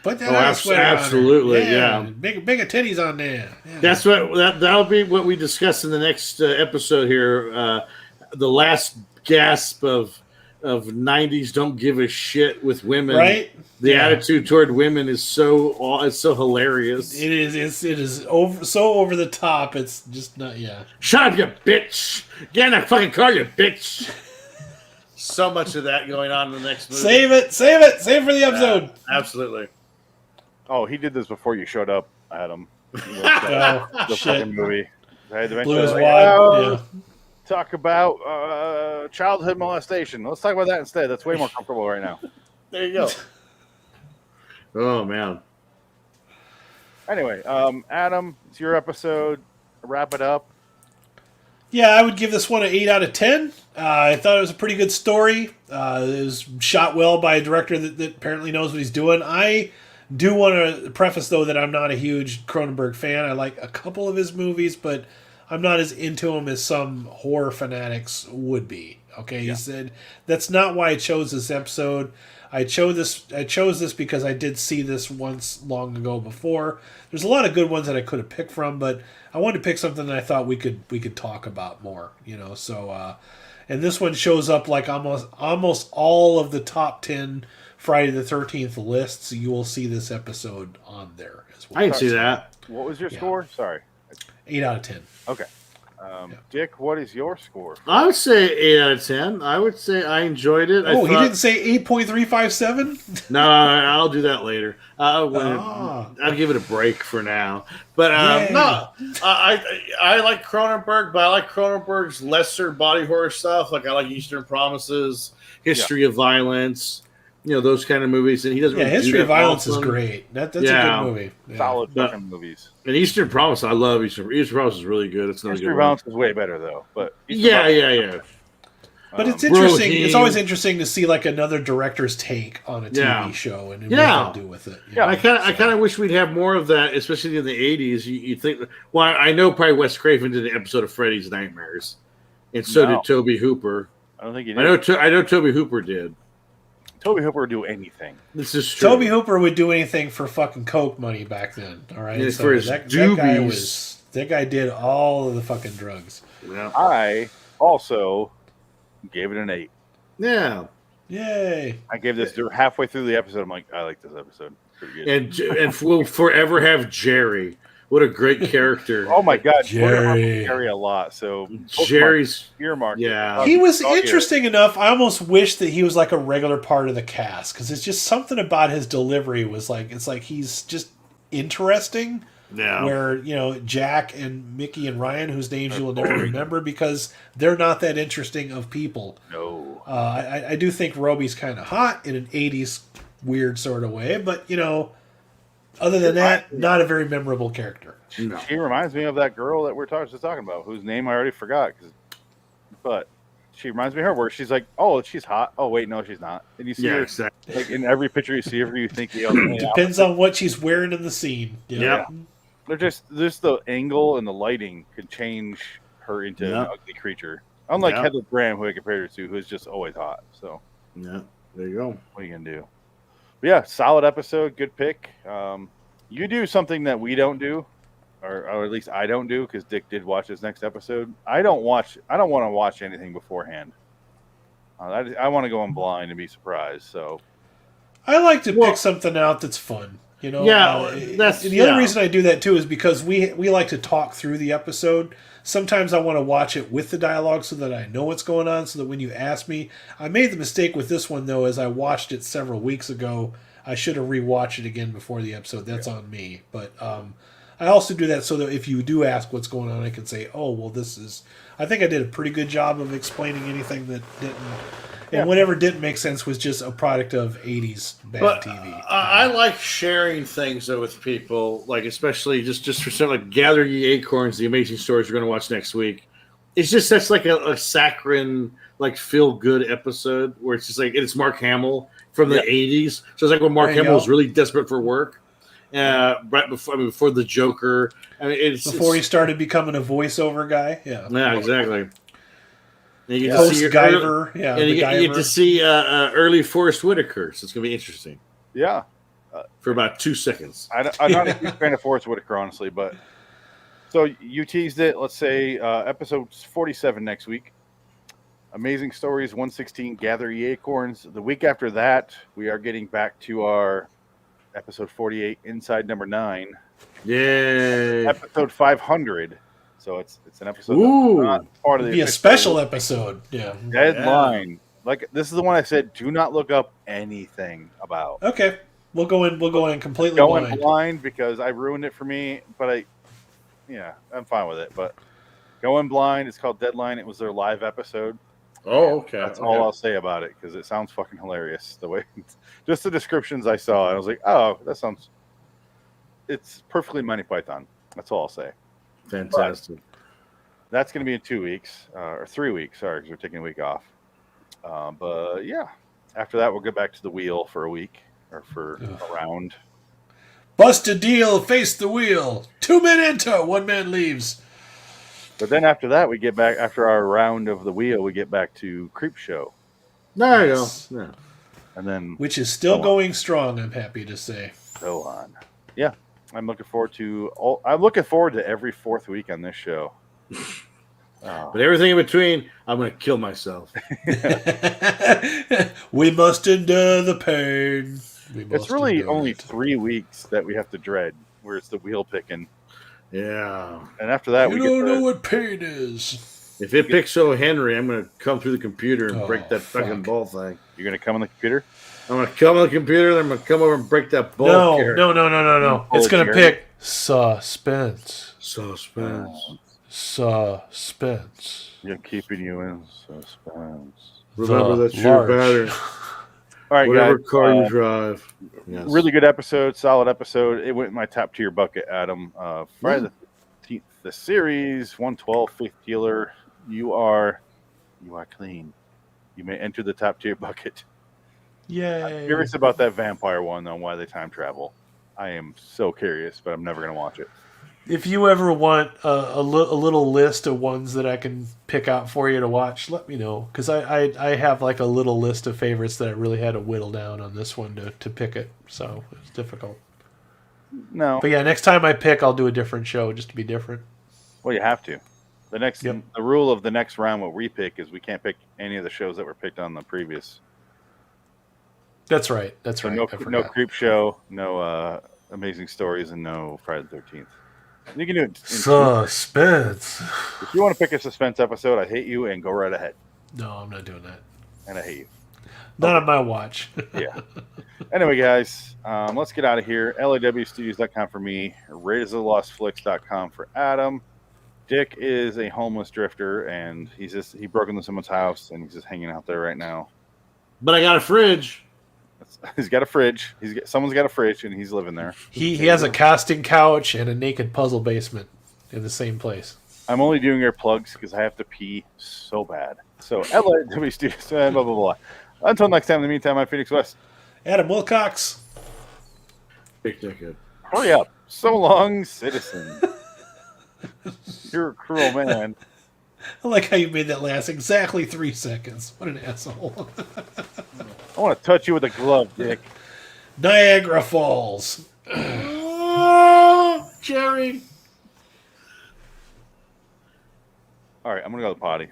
B: Put that sweater on her.
A: Absolutely, yeah.
B: Big titties on there. Yeah.
A: That's that'll be what we discuss in the next episode here. The last gasp of 90s don't give a shit with women.
B: Right?
A: The attitude toward women is it's so hilarious.
B: It is over the top. It's just not. Yeah.
A: Shut up, you bitch! Get in that fucking car, you bitch! So much of that going on in the next movie.
B: Save it for the episode.
A: Absolutely.
C: Oh, he did this before you showed up, Adam.
B: Oh,
C: The
B: shit.
C: fucking movie. I had to mention
B: Blue is
C: it,
B: wide. Yeah.
C: Talk about childhood molestation. Let's talk about that instead. That's way more comfortable right now.
A: There you go. Oh, man.
C: Anyway, Adam, it's your episode. Wrap it up.
B: Yeah, I would give this one an 8 out of 10. I thought it was a pretty good story. It was shot well by a director that apparently knows what he's doing. I do want to preface, though, that I'm not a huge Cronenberg fan. I like a couple of his movies, but I'm not as into him as some horror fanatics would be. Okay, He said that's not why I chose this episode. I chose this because I did see this once long ago before. There's a lot of good ones that I could have picked from, but I wanted to pick something that I thought we could talk about more. So and this one shows up like almost all of the top 10 Friday the 13th lists. You will see this episode on there as well.
A: I can see that.
C: What was your score? Sorry.
B: 8 out of 10.
C: Okay. Dick, what is your score?
A: I would say 8 out of 10. I would say I enjoyed it.
B: Oh, he didn't say 8.357?
A: No, I'll do that later. I'll give it a break for now. But no, I like Cronenberg, but I like Cronenberg's lesser body horror stuff. Like I like Eastern Promises, History of Violence, those kind of movies. And he doesn't.
B: Yeah,
A: really
B: History
A: do
B: of
A: that
B: Violence
A: often.
B: is great. That's a good movie. Yeah.
C: Solid fucking movies.
A: And Eastern Promise, I love Eastern Promise is really good. It's another
C: History
A: good
C: of
A: one.
C: Violence is way better though. But
A: Yeah.
B: But it's interesting. It's always interesting to see like another director's take on a TV show and what they do with it.
A: I kind of wish we'd have more of that, especially in the 80s. You think? Well, I know probably Wes Craven did an episode of Freddy's Nightmares, and so did Tobe Hooper.
C: I don't think he did.
A: I know Tobe Hooper did.
C: Tobe Hooper would do anything.
A: This is true.
B: Tobe Hooper would do anything for fucking coke money back then. All right,
A: for his doobies.
B: That guy did all of the fucking drugs.
A: Yeah.
C: I also gave it an 8.
A: Yeah.
B: Yay!
C: I gave this halfway through the episode. I'm like, I like this episode. Pretty good.
A: And we'll forever have Jerry. What a great character!
C: Oh my god,
B: Jerry.
C: Jerry a lot. So
A: Jerry's
C: earmark.
A: Yeah,
B: he was interesting enough. I almost wish that he was like a regular part of the cast because it's just something about his delivery was like it's like he's just interesting.
A: Yeah.
B: Where Jack and Mickey and Ryan, whose names you will never remember because they're not that interesting of people.
C: No.
B: I do think Roby's kind of hot in an 80s weird sort of way, but other than that, not a very memorable character.
A: No.
C: She reminds me of that girl that we're just talking about, whose name I already forgot. But she reminds me of her, where she's like, "Oh, she's hot. Oh, wait, no, she's not." And you see her
A: exactly.
C: like in every picture you see of her, you think
B: depends on what she's wearing in the scene.
A: Yeah.
C: They're just the angle and the lighting can change her into an ugly creature. Unlike Heather Graham, who I compared her to, who's just always hot. So
A: yeah, there you go.
C: What are you gonna do? But yeah, solid episode, good pick. You do something that we don't do, or at least I don't do, because Dick did watch this next episode. I don't want to watch anything beforehand. I want to go in blind and be surprised. So
B: I like to pick something out that's fun.
A: That's
B: the other reason I do that too is because we like to talk through the episode. Sometimes I want to watch it with the dialogue so that I know what's going on, so that when you ask me, I made the mistake with this one though, as I watched it several weeks ago. I should have rewatched it again before the episode. That's on me. But I also do that so that if you do ask what's going on, I can say, "Oh, well, this is." I think I did a pretty good job of explaining anything that didn't. And whatever didn't make sense was just a product of 80s bad TV.
A: I like sharing things though with people, like especially just for something like Gather Ye Acorns, the amazing stories we're going to watch next week. It's just such like a saccharine, like feel good episode where it's just like it's Mark Hamill from the 80s. So it's like when Mark Hamill was really desperate for work, right before the Joker. I mean,
B: before he started becoming a voiceover guy. Yeah,
A: exactly. And you get
B: Post
A: to see
B: Guyver,
A: and you get to see early Forrest Whitaker, so it's going to be interesting.
C: Yeah,
A: for about 2 seconds.
C: I'm not a huge fan of Forrest Whitaker, honestly, but so you teased it. Let's say episode 47 next week. Amazing Stories 116, Gather Ye Acorns. The week after that, we are getting back to our episode 48, Inside Number 9.
A: Yay!
C: Episode 500. So it's an episode
A: that's
C: not part of the.
B: It'd be a special episode. Yeah.
C: Deadline. Yeah. Like this is the one I said, do not look up anything about.
B: Okay, we'll go in completely
C: blind because I ruined it for me. But I'm fine with it. But going blind. It's called Deadline. It was their live episode.
A: Oh, okay.
C: That's all I'll say about it because it sounds fucking hilarious. The way, just the descriptions I saw, I was like, oh, that sounds. It's perfectly Monty Python. That's all I'll say.
A: Fantastic.
C: But that's going to be in 2 weeks or 3 weeks. Sorry, because we're taking a week off. But yeah, after that, we'll go back to the wheel for a week or for a round.
B: Bust a deal, face the wheel. 2 men enter, 1 man leaves.
C: But then after that, we get back after our round of the wheel. We get back to Creep Show.
A: There you go. Yeah.
C: And then,
B: which is still going strong. I'm happy to say.
C: So on. Yeah. I'm looking forward to every 4th week on this show.
A: But everything in between, I'm going to kill myself.
B: We must endure the pain.
C: It's really only 3 weeks that we have to dread, where it's the wheel picking.
A: Yeah.
C: And after that,
B: You
C: we
B: don't
C: get
B: know
C: the,
B: what pain is.
A: If it picks O. Henry, I'm going to come through the computer and
B: Oh,
A: break that fucking
B: fuck.
A: ball thing.
C: you're going to come on the computer.
A: I'm going to come on the computer, then I'm going to come over and break that ball
B: No.
A: carrier.
B: It's
C: Pull
B: going
C: it
B: to
C: here.
B: pick suspense.
A: Suspense.
B: Suspense.
C: You're keeping you in suspense.
A: Remember
B: The
A: that's your
B: large.
A: battery.
C: All right,
A: Whatever
C: guys.
A: car you drive. Yes.
C: Really good episode, solid episode. It went in my top tier bucket, Adam. Friday the 13th, the series 112, Faith Healer. You are clean. You may enter the top tier bucket.
B: Yay.
C: I'm curious about that vampire one, though, why they time travel. I am so curious, but I'm never going to watch it.
B: If you ever want a little list of ones that I can pick out for you to watch, let me know. Because I have like a little list of favorites that I really had to whittle down on this one to pick it. So it's difficult.
C: No.
B: But yeah, next time I pick, I'll do a different show just to be different.
C: Well, you have to. The rule of the next round, what we pick is we can't pick any of the shows that were picked on the previous.
B: That's right.
C: So no Creep Show, no Amazing Stories, and no Friday the 13th. You can do it. In
B: Suspense.
C: if you want to pick a suspense episode, I hate you, and go right ahead.
B: No, I'm not doing that.
C: And I hate you.
B: Not on my watch.
C: Yeah. Anyway, guys, let's get out of here. LIWstudios.com for me. Raiders-of-the-Lost-Flicks.com for Adam. Dick is a homeless drifter, and he broke into someone's house, and he's just hanging out there right now.
A: But I got a fridge.
C: He's got a fridge. Someone's got a fridge, and he's living there.
B: He has a casting couch and a naked puzzle basement in the same place.
C: I'm only doing your plugs because I have to pee so bad. So, LIW Studios, blah, blah, blah. Until next time, in the meantime, I'm Phoenix West.
B: Adam Wilcox.
A: Big ticket.
C: Hurry up. So long, citizen. You're a cruel man.
B: I like how you made that last exactly 3 seconds. What an asshole.
C: I want to touch you with a glove, Dick.
B: Niagara Falls.
A: Oh, Jerry.
C: All right, I'm going to go to the potty.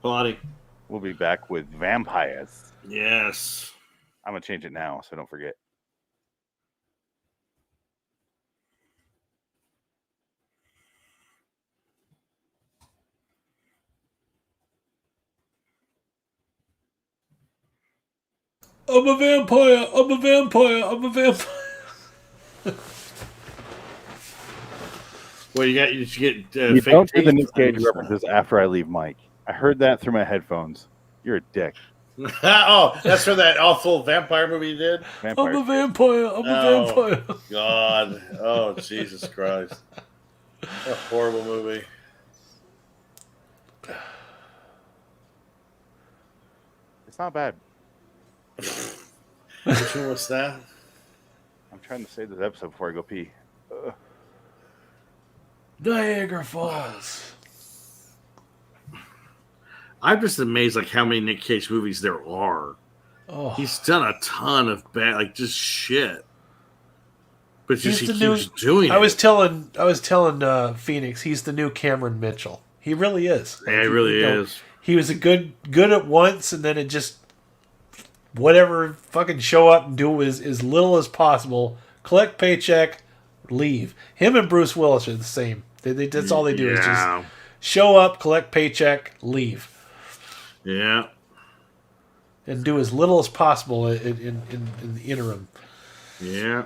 A: Potty.
C: We'll be back with vampires.
A: Yes.
C: I'm going to change it now so don't forget.
B: I'm a vampire. I'm a vampire. I'm a vampire.
A: Well, you get
C: You
A: fake
C: don't do the
A: teeth.
C: Nick Cage references after I leave Mike. I heard that through my headphones. You're a dick.
A: Oh, that's for that awful vampire movie you did?
C: Vampire.
B: I'm a vampire. I'm a vampire.
A: God. Oh, Jesus Christ. What a horrible movie.
C: It's not bad.
A: Which one was that?
C: I'm trying to save this episode before I go pee.
B: Niagara Falls.
A: I'm just amazed like how many Nick Cage movies there are.
B: Oh,
A: He's done a ton of bad, like just shit. But just he
B: He's the
A: keeps doing it.
B: I was telling Phoenix, he's the new Cameron Mitchell. He really is.
A: Yeah, he really is.
B: He was a good at once, and then it just whatever, fucking show up and do as little as possible, collect paycheck, leave. Him and Bruce Willis are the same. That's all they do is just show up, collect paycheck, leave.
A: Yeah.
B: And do as little as possible in the interim.
A: Yeah.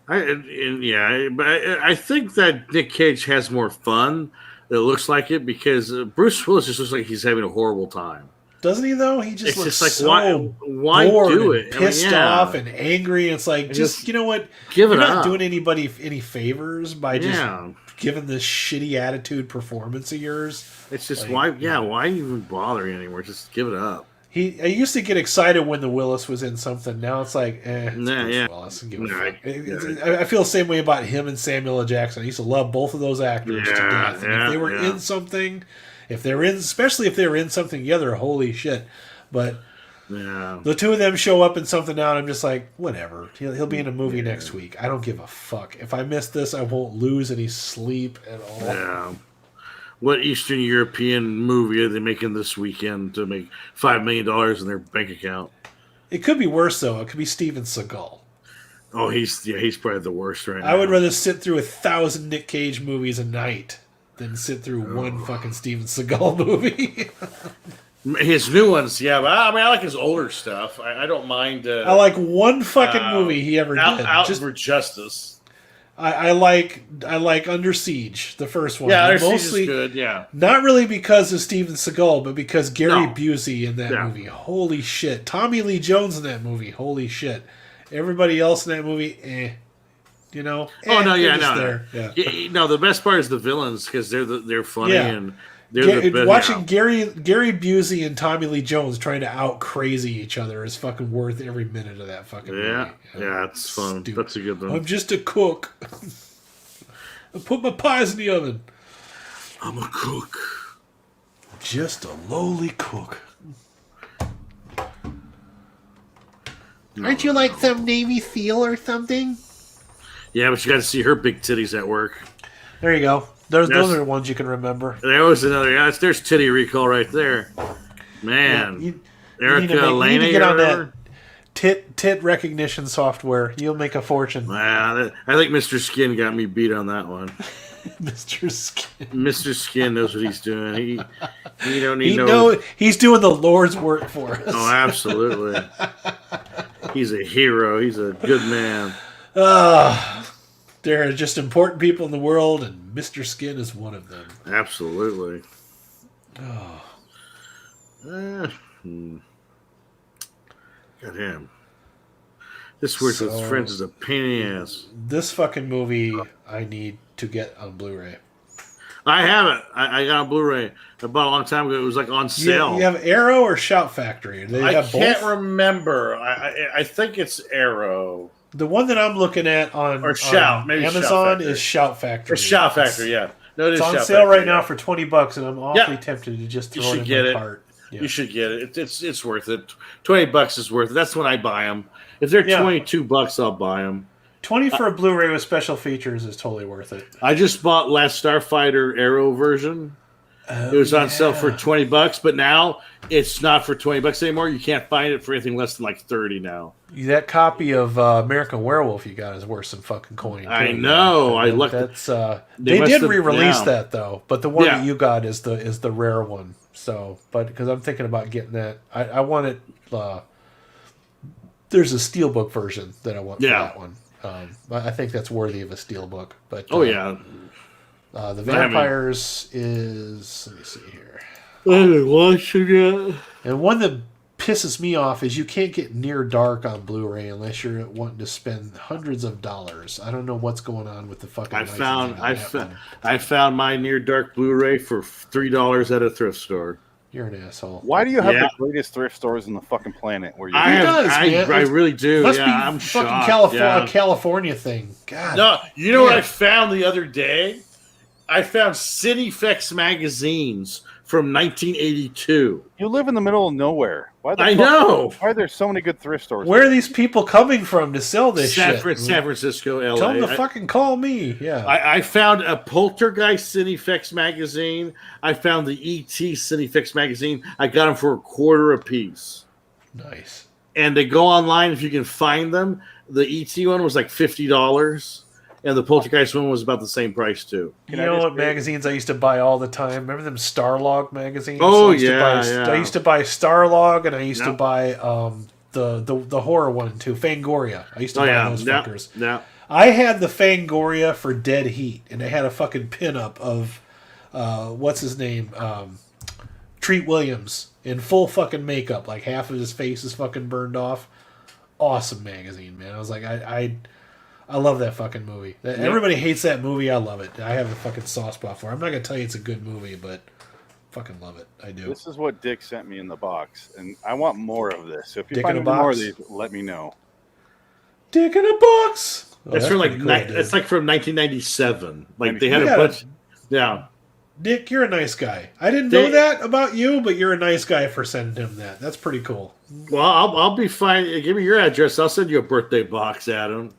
A: I think that Nick Cage has more fun. It looks like it because Bruce Willis just looks like he's having a horrible time.
B: Doesn't he though? He just
A: It's
B: looks
A: just like
B: so
A: why
B: bored
A: do
B: and
A: it?
B: pissed off and angry. It's like just you know what?
A: Give it
B: You're not
A: up.
B: doing anybody any favors by just
A: Yeah.
B: giving this shitty attitude performance of yours.
A: It's just
B: Like,
A: why even bothering anymore? Just give it up.
B: I used to get excited when the Willis was in something. Now it's like, it's
A: Nah,
B: Bruce
A: yeah.
B: Willis. Give a
A: Nah,
B: fuck. I feel the same way about him and Samuel L. Jackson. I used to love both of those actors to death. And if they were in something, especially if they were in something together, holy shit. But
A: Yeah.
B: the two of them show up in something now, and I'm just like, whatever. He'll be in a movie next week. I don't give a fuck. If I miss this, I won't lose any sleep at all.
A: Yeah. What Eastern European movie are they making this weekend to make $5 million in their bank account?
B: It could be worse, though. It could be Steven Seagal.
A: Oh, he's probably the worst right now.
B: I would rather sit through 1,000 Nick Cage movies a night than sit through one fucking Steven Seagal movie.
A: His new ones, yeah, but I like his older stuff. I don't mind.
B: I like one fucking movie he ever did.
A: Out for Justice.
B: I like Under Siege, the first one.
A: Yeah, Under Siege
B: Mostly,
A: is good. Yeah,
B: not really because of Steven Seagal, but because Gary
A: No.
B: Busey in that
A: Yeah.
B: movie. Holy shit! Tommy Lee Jones in that movie. Holy shit! Everybody else in that movie, you know.
A: Oh no,
B: they're
A: yeah,
B: just
A: no,
B: there. Yeah.
A: Yeah, no. The best part is the villains because they're funny
B: Yeah.
A: and they're the best.
B: Watching Gary Busey and Tommy Lee Jones trying to out crazy each other is fucking worth every minute of that fucking
A: Yeah,
B: movie.
A: yeah, it's fun.
B: Stupid.
A: That's a good one.
B: I'm just a cook. I put my pies in the oven.
A: I'm a cook.
B: Just a lowly cook. Aren't you like some Navy SEAL or something?
A: Yeah, but you got to see her big titties at work.
B: There you go. Those
A: Yes.
B: are the ones you can remember.
A: There was another. Yeah, there's titty recall right there. Man,
B: You
A: Erica
B: need to
A: Laney
B: get
A: or
B: on that
A: whatever.
B: tit recognition software. You'll make a fortune.
A: Wow, I think Mr. Skin got me beat on that one.
B: Mr. Skin.
A: Mr. Skin knows what he's doing. He don't need
B: He's doing the Lord's work for us.
A: Oh, absolutely. He's a hero. He's a good man.
B: There are just important people in the world, and Mr. Skin is one of them.
A: Absolutely. Got him. This works with friends is a pain in the ass.
B: This fucking movie I need to get on Blu-ray.
A: I have it. I got a Blu-ray. I bought it a long time ago. It was like on sale.
B: You have Arrow or Shout Factory? They
A: I
B: have
A: can't
B: both?
A: remember. I think it's Arrow.
B: The one that I'm looking at on
A: Shout, maybe
B: Amazon
A: Shout Factory.
B: is Shout Factory.
A: Or Shout Factory, yeah. No, it is
B: It's on
A: Shout
B: sale
A: Factory,
B: right now
A: yeah.
B: for $20, and I'm awfully
A: Yeah.
B: tempted to just
A: You
B: throw it
A: should
B: in
A: get
B: my
A: it.
B: cart. Yeah.
A: You should get it. It's worth it. $20 is worth it. That's when I buy them. If they're
B: Yeah.
A: $22, I'll buy them.
B: 20 for a Blu-ray with special features is totally worth it.
A: I just bought Last Starfighter Arrow version. It was on sale for $20, but now it's not for $20 anymore. You can't find it for anything less than like 30 now.
B: That copy of American Werewolf you got is worth some fucking coin.
A: I
B: too.
A: know. I looked.
B: That's
A: They
B: they
A: must
B: did
A: have-
B: re-release
A: yeah.
B: that though, but the one
A: Yeah.
B: that you got is the rare one. So, but because I'm thinking about getting that, I want it. There's a steelbook version that I want for
A: Yeah.
B: that one. I think that's worthy of a steelbook. But
A: Oh yeah.
B: the Vampires is, let me see here.
A: I haven't watched it yet.
B: And one that pisses me off is you can't get Near Dark on Blu-ray unless you're wanting to spend hundreds of dollars. I don't know what's going on with the fucking.
A: I found my Near Dark Blu-ray for $3 at a thrift store.
B: You're an asshole.
C: Why do you have
A: Yeah.
C: the greatest thrift stores in the fucking planet? Where you
A: I really do.
B: Must
A: Yeah,
B: be
A: I'm
B: fucking
A: shocked.
B: a California thing. God.
A: No, you know what
B: Yeah.
A: I found the other day? I found Cinefex magazines from 1982.
C: You live in the middle of nowhere. Why the
A: I
C: fuck-
A: know.
C: Why are there so many good thrift stores?
B: Where are these people coming from to sell this
A: San
B: shit?
A: Francisco, LA.
B: Tell them to fucking call me. Yeah.
A: I found a Poltergeist Cinefex magazine. I found the ET Cinefex magazine. I got them for $0.25 a piece.
B: Nice.
A: And they go online if you can find them. The ET one was like $50, and the Poltergeist one was about the same price too.
B: You know what magazines I used to buy all the time? Remember them Starlog magazines?
A: Oh,
B: I used to buy,
A: yeah.
B: I used to buy Starlog, and I used to
A: Yep.
B: buy the horror one too, Fangoria. I used to buy those fuckers.
A: Yeah.
B: I had the Fangoria for Dead Heat, and I had a fucking pinup of what's his name, Treat Williams in full fucking makeup, like half of his face is fucking burned off. Awesome magazine, man. I was like, I love that fucking movie. Everybody hates that movie. I love it. I have a fucking soft spot for it. I'm not gonna tell you it's a good movie, but fucking love it. I do.
C: This is what Dick sent me in the box, and I want more of this. So if you
B: Dick
C: find
B: in a
C: any more of
B: box?
C: these, let me know.
B: Dick in a box. Oh,
A: It's from like
B: pretty cool, dude.
A: it's like from 1997. Like they had
B: Yeah.
A: a bunch. Yeah.
B: Dick, you're a nice guy. I didn't
A: They-
B: know that about you, but you're a nice guy for sending him that. That's pretty cool.
A: Well, I'll be fine. Give me your address. I'll send you a birthday box, Adam.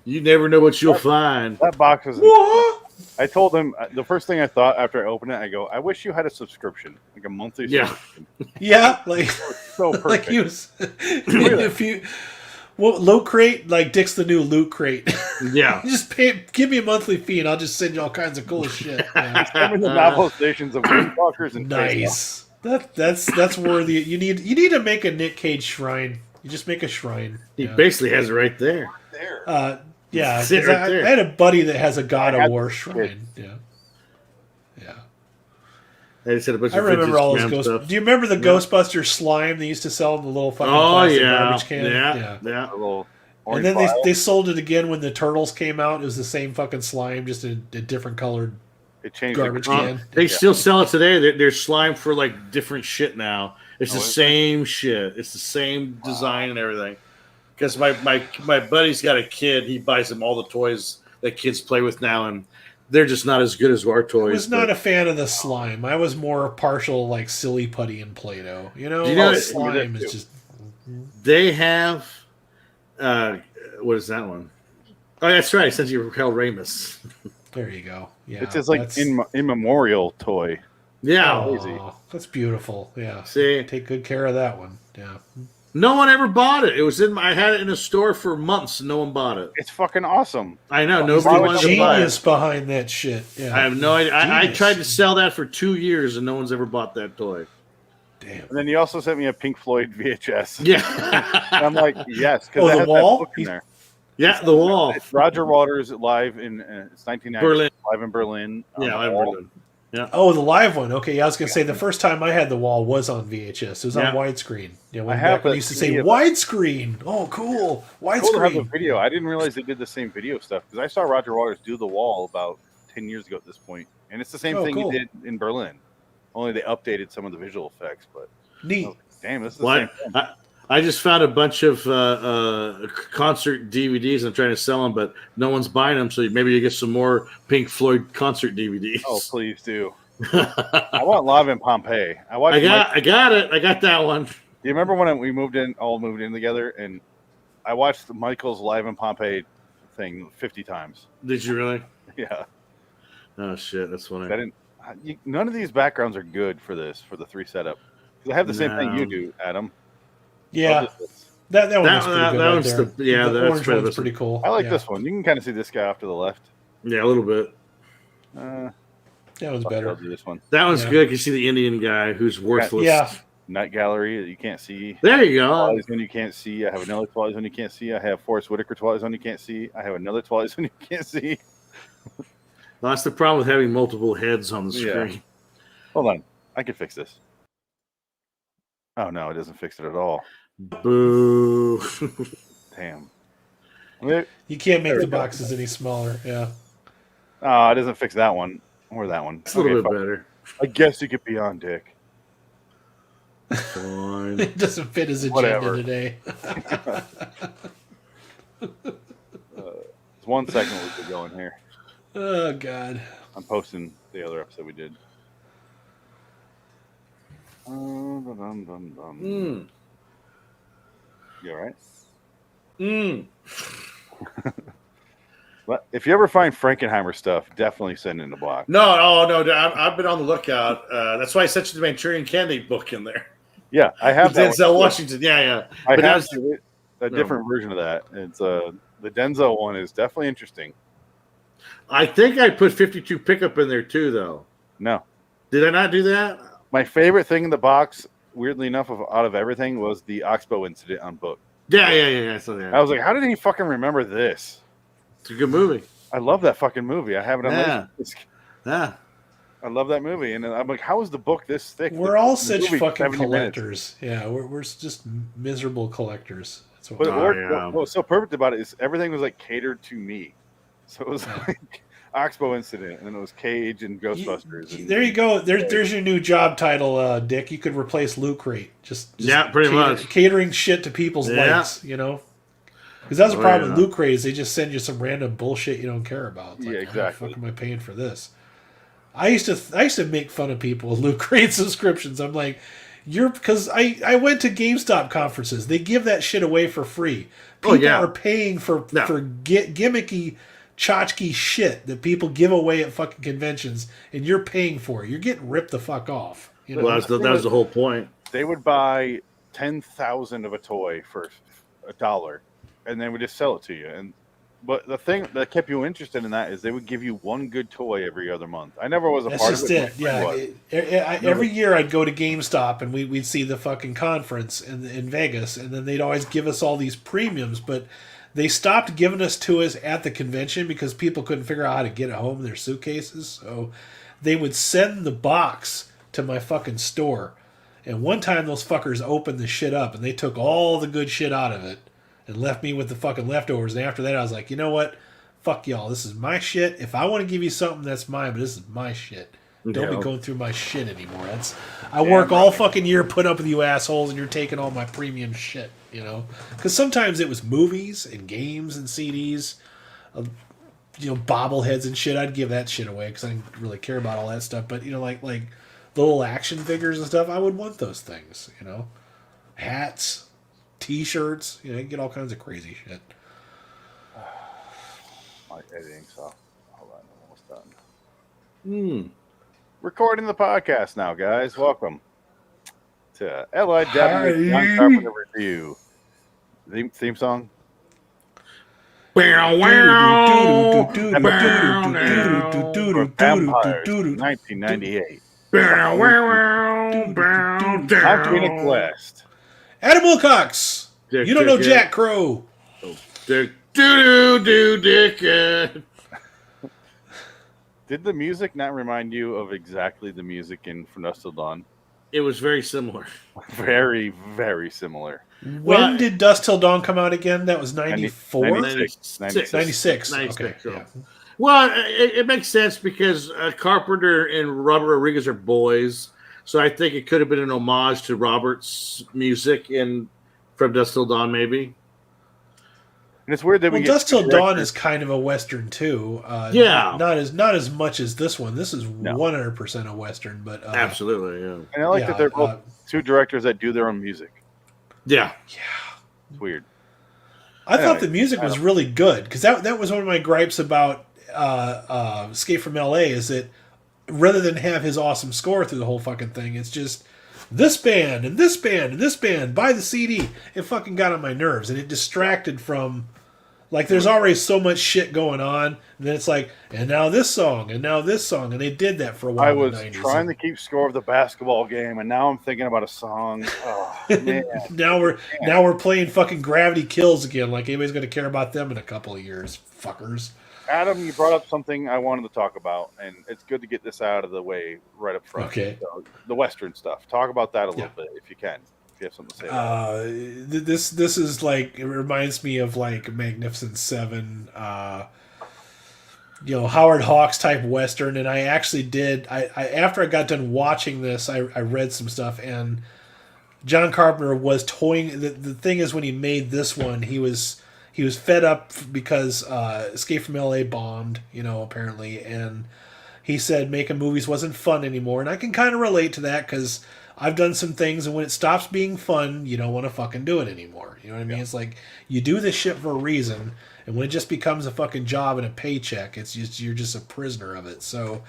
A: You never know what you'll find.
C: That box was.
B: What?
C: I told him the first thing I thought after I opened it. I go, I wish you had a subscription, like a monthly
A: Yeah.
C: subscription.
B: Yeah, like
C: So perfect.
B: like you. If you. Well, Loot Crate, like Dick's the new Loot Crate.
A: Yeah.
B: Just give me a monthly fee, and I'll just send you all kinds of cool shit. Yeah.
C: Some of the novelizations of Windwalkers and
B: Nice. That's worthy. You need to make a Nick Cage shrine. You just make a shrine.
A: He basically has it right there.
B: Yeah,
A: Sit
B: 'cause
A: right
B: I
A: there.
B: had a buddy that has a God
C: I
B: of
C: had
B: War
C: this
B: shrine. Yeah.
A: I just had a bunch
B: I
A: of
B: remember
A: vintage
B: all those
A: Scram
B: ghost.
A: stuff.
B: Do you remember the Ghostbusters slime they used to sell in the little fucking
A: Oh
B: plastic
A: yeah,
B: garbage can?
A: yeah.
C: a little
B: And
C: orange
B: then
C: vial.
B: they sold it again when the Turtles came out. It was the same fucking slime, just a different colored.
C: It changed
B: garbage
C: the
B: can.
A: They still sell it today. There's slime for like different shit now. It's the
C: is it?
A: same shit. It's the same design and everything. Because my buddy's got a kid. He buys them all the toys that kids play with now, and they're just not as good as our toys.
B: I was not a fan of the slime. I was more partial like silly putty and Play-Doh. You know, slime is just.
A: They have. What is that one? Oh, that's right. I sent you Raquel Ramus.
B: There you go. Yeah,
C: It's just like immemorial toy.
A: Yeah.
B: Oh, that's beautiful. Yeah.
A: See,
B: Take good care of that one. Yeah.
A: no one ever bought it. It was I had it in a store for months, and no one bought it.
C: It's fucking awesome.
A: I know
B: There's
A: nobody
B: the
A: wanted to buy
B: genius
A: it.
B: behind that shit. Yeah.
A: I have no idea. I
B: Genius.
A: tried to sell that for 2 years, and no one's ever bought that toy.
B: Damn.
C: And then you also sent me a Pink Floyd VHS.
A: Yeah.
C: And I'm like, yes, because
B: Oh,
C: it
B: the
C: has
B: wall?
C: that book in there.
A: Yeah, the wall.
C: It's Roger Waters live in it's 1990
A: Berlin.
C: live in Berlin. on
A: Yeah,
C: the
A: I'm
C: wall.
A: Berlin.
B: Oh, the live one. Okay, I was gonna say the first time I had the wall was on VHS. It was
A: Yeah.
B: on widescreen. Yeah, when
C: I have
B: back when
C: the
B: they used to say
C: CD of
B: widescreen. Oh, cool,
C: Cool to have the
B: widescreen.
C: video. I didn't realize they did the same video stuff because I saw Roger Waters do the wall about 10 years ago at this point, and it's the same
B: Oh,
C: thing
B: cool.
C: he did in Berlin. Only they updated some of the visual effects. But
B: Neat.
C: damn, this is the
A: What?
C: same thing.
A: I just found a bunch of concert DVDs. I'm trying to sell them, but no one's buying them. So maybe you get some more Pink Floyd concert DVDs.
C: Oh, please do. I want Live in Pompeii. I watched.
A: I got it. I got that one.
C: Do you remember when we moved in together, and I watched Michael's Live in Pompeii thing 50 times?
A: Did you really?
C: Yeah,
A: Oh shit, that's funny.
C: I didn't. None of these backgrounds are good for this for the 3 setup. 'Cause I have the same thing you
A: No.
C: do, Adam.
B: Yeah,
C: Love this.
B: that one
A: That-
B: was pretty
A: that-
B: good.
A: that
B: right
A: one's
B: there.
A: the- yeah,
B: the
A: that's
B: orange
A: pretty-
B: one's pretty cool.
C: I like
B: Yeah.
C: this one. You can kind of see this guy off to the left.
A: Yeah, a little bit.
B: That one's
C: I'll
B: better.
C: do this one.
A: That one's
B: Yeah.
A: good. You see the Indian guy who's worthless.
B: Yeah,
C: Night Gallery that you can't see.
A: There you go.
C: Twilight Zone you can't see. I have another Twilight Zone you can't see. I have Forrest Whitaker Twilight Zone you can't see. I have another Twilight Zone you can't see.
A: Well, that's the problem with having multiple heads on the
C: Yeah.
A: screen.
C: Hold on. I can fix this. Oh, no, it doesn't fix it at all.
A: Boo.
C: Damn. Oh,
B: you can't make
C: There
B: the
C: we go.
B: boxes any smaller. Yeah.
C: it doesn't fix that one. Or that one.
A: It's a little
C: Okay,
A: bit
C: fine.
A: better.
C: I guess you could be on, Dick.
A: Fine.
B: It doesn't fit his agenda
C: Whatever.
B: today.
C: It's 1 second we could go in here.
B: Oh God.
C: I'm posting the other episode we did.
A: Mm.
C: You all right?
A: Mm.
C: But if you ever find Frankenheimer stuff, definitely send in the block.
A: No, I've been on the lookout. That's why I sent you the Manchurian Candidate book in there.
C: Yeah, I have that.
A: Denzel
C: one.
A: Washington. Yeah.
C: I
A: But
C: have
A: that's-
C: a different version of that. It's the Denzel one is definitely interesting.
A: I think I put 52 pickup in there too, though.
C: No,
A: Did I not do that?
C: my favorite thing in the box, weirdly enough, out of everything, was the Oxbow incident on book.
A: Yeah. So,
C: I
A: yeah.
C: was like, how did he fucking remember this?
A: It's a good movie.
C: I love that fucking movie. I have it on
A: Yeah.
C: Laserdisc.
A: Yeah.
C: I love that movie, and I'm like, how is the book this thick?
B: We're all
C: The
B: such
C: movie's
B: fucking
C: 70 minutes.
B: collectors. Yeah, we're just miserable collectors. That's what
C: But
B: we
C: it
A: Oh,
C: worked.
A: yeah.
C: What was so perfect about it is everything was like catered to me. So it was like Oxbow incident, and then it was Cage and Ghostbusters. And,
B: There you go. There's your new job title, Dick. You could replace Loot Crate. Just
A: Yeah, pretty much.
B: catering shit to people's
A: Yeah.
B: likes. You know, because that's the
A: Oh,
B: problem
A: yeah.
B: with Loot Crate is they just send you some random bullshit you don't care about. It's
C: Yeah,
B: like,
C: exactly.
B: How the fuck am I paying for this? I used to make fun of people with Loot Crate subscriptions. I'm like, because I went to GameStop conferences. They give that shit away for free.
A: Oh,
B: People
A: yeah.
B: are paying for
A: No.
B: gimmicky tchotchke shit that people give away at fucking conventions, and you're paying for it. You're getting ripped the fuck off. You know?
A: Well, that was the whole point.
C: they would buy 10,000 of a toy for $1, and they would just sell it to you. But the thing that kept you interested in that is they would give you one good toy every other month. I never was a
B: That's
C: part
B: just
C: of it.
B: it. Yeah. Every year I'd go to GameStop and we'd see the fucking conference in Vegas, and then they'd always give us all these premiums, but they stopped giving us to us at the convention because people couldn't figure out how to get it home in their suitcases. So they would send the box to my fucking store. And one time those fuckers opened the shit up and they took all the good shit out of it and left me with the fucking leftovers. And after that, I was like, you know what? Fuck y'all. This is my shit. If I want to give you something, that's mine, but this is my shit. Don't be going through my shit anymore. I work all fucking year put up with you assholes, and you're taking all my premium shit, you know? Because sometimes it was movies and games and CDs, bobbleheads and shit. I'd give that shit away because I didn't really care about all that stuff. But, like the little action figures and stuff, I would want those things, Hats. T-shirts, you get all kinds of crazy shit.
C: My editing software. Hold on, I'm almost done. Recording the podcast now, guys. Welcome to LIW John Carpenter review. Theme song. Vampires, 1998. I'm Phoenix West.
B: Adam Wilcox. You don't know Jack Crow.
A: Dick.
C: Did the music not remind you of exactly the music in From Dusk Till Dawn?
A: It was very similar.
C: Very, very similar.
B: When did Dusk Till Dawn come out again? That was 94?
C: 96.
B: Okay. Yeah.
A: Well, it makes sense because Carpenter and Robert Rodriguez are boys. So I think it could have been an homage to Robert's music in From Dusk Till Dawn, maybe.
C: And it's weird that
B: Dusk Till Dawn is kind of a Western too.
A: Yeah,
B: not as much as this one. This is 100% a Western, but
A: absolutely, yeah.
C: And I like that they're both two directors that do their own music.
A: Yeah.
C: It's weird.
B: I thought the music was really good because that was one of my gripes about Escape from L.A. is that rather than have his awesome score through the whole fucking thing, it's just this band and this band and this band, buy the CD. It fucking got on my nerves, and it distracted from, there's already so much shit going on, and then it's like, and now this song, and now this song, and they did that for a while.
C: I was trying to keep score of the basketball game, and now I'm thinking about a song. Oh, man.
B: now we're playing fucking Gravity Kills again, like anybody's going to care about them in a couple of years, fuckers.
C: Adam, you brought up something I wanted to talk about, and it's good to get this out of the way right up front.
B: Okay.
C: So, the Western stuff. Talk about that a little bit, if you can. If you have something to say about
B: it. This is it reminds me of Magnificent Seven, Howard Hawks type Western, and I actually did. I after I got done watching this, I read some stuff, and John Carpenter was toying. The thing is, when he made this one, he was fed up because Escape from L.A. bombed, apparently, and he said making movies wasn't fun anymore, and I can kind of relate to that because I've done some things, and when it stops being fun, you don't want to fucking do it anymore. You know what I mean? Yeah. It's like you do this shit for a reason, and when it just becomes a fucking job and a paycheck, you're just a prisoner of it. So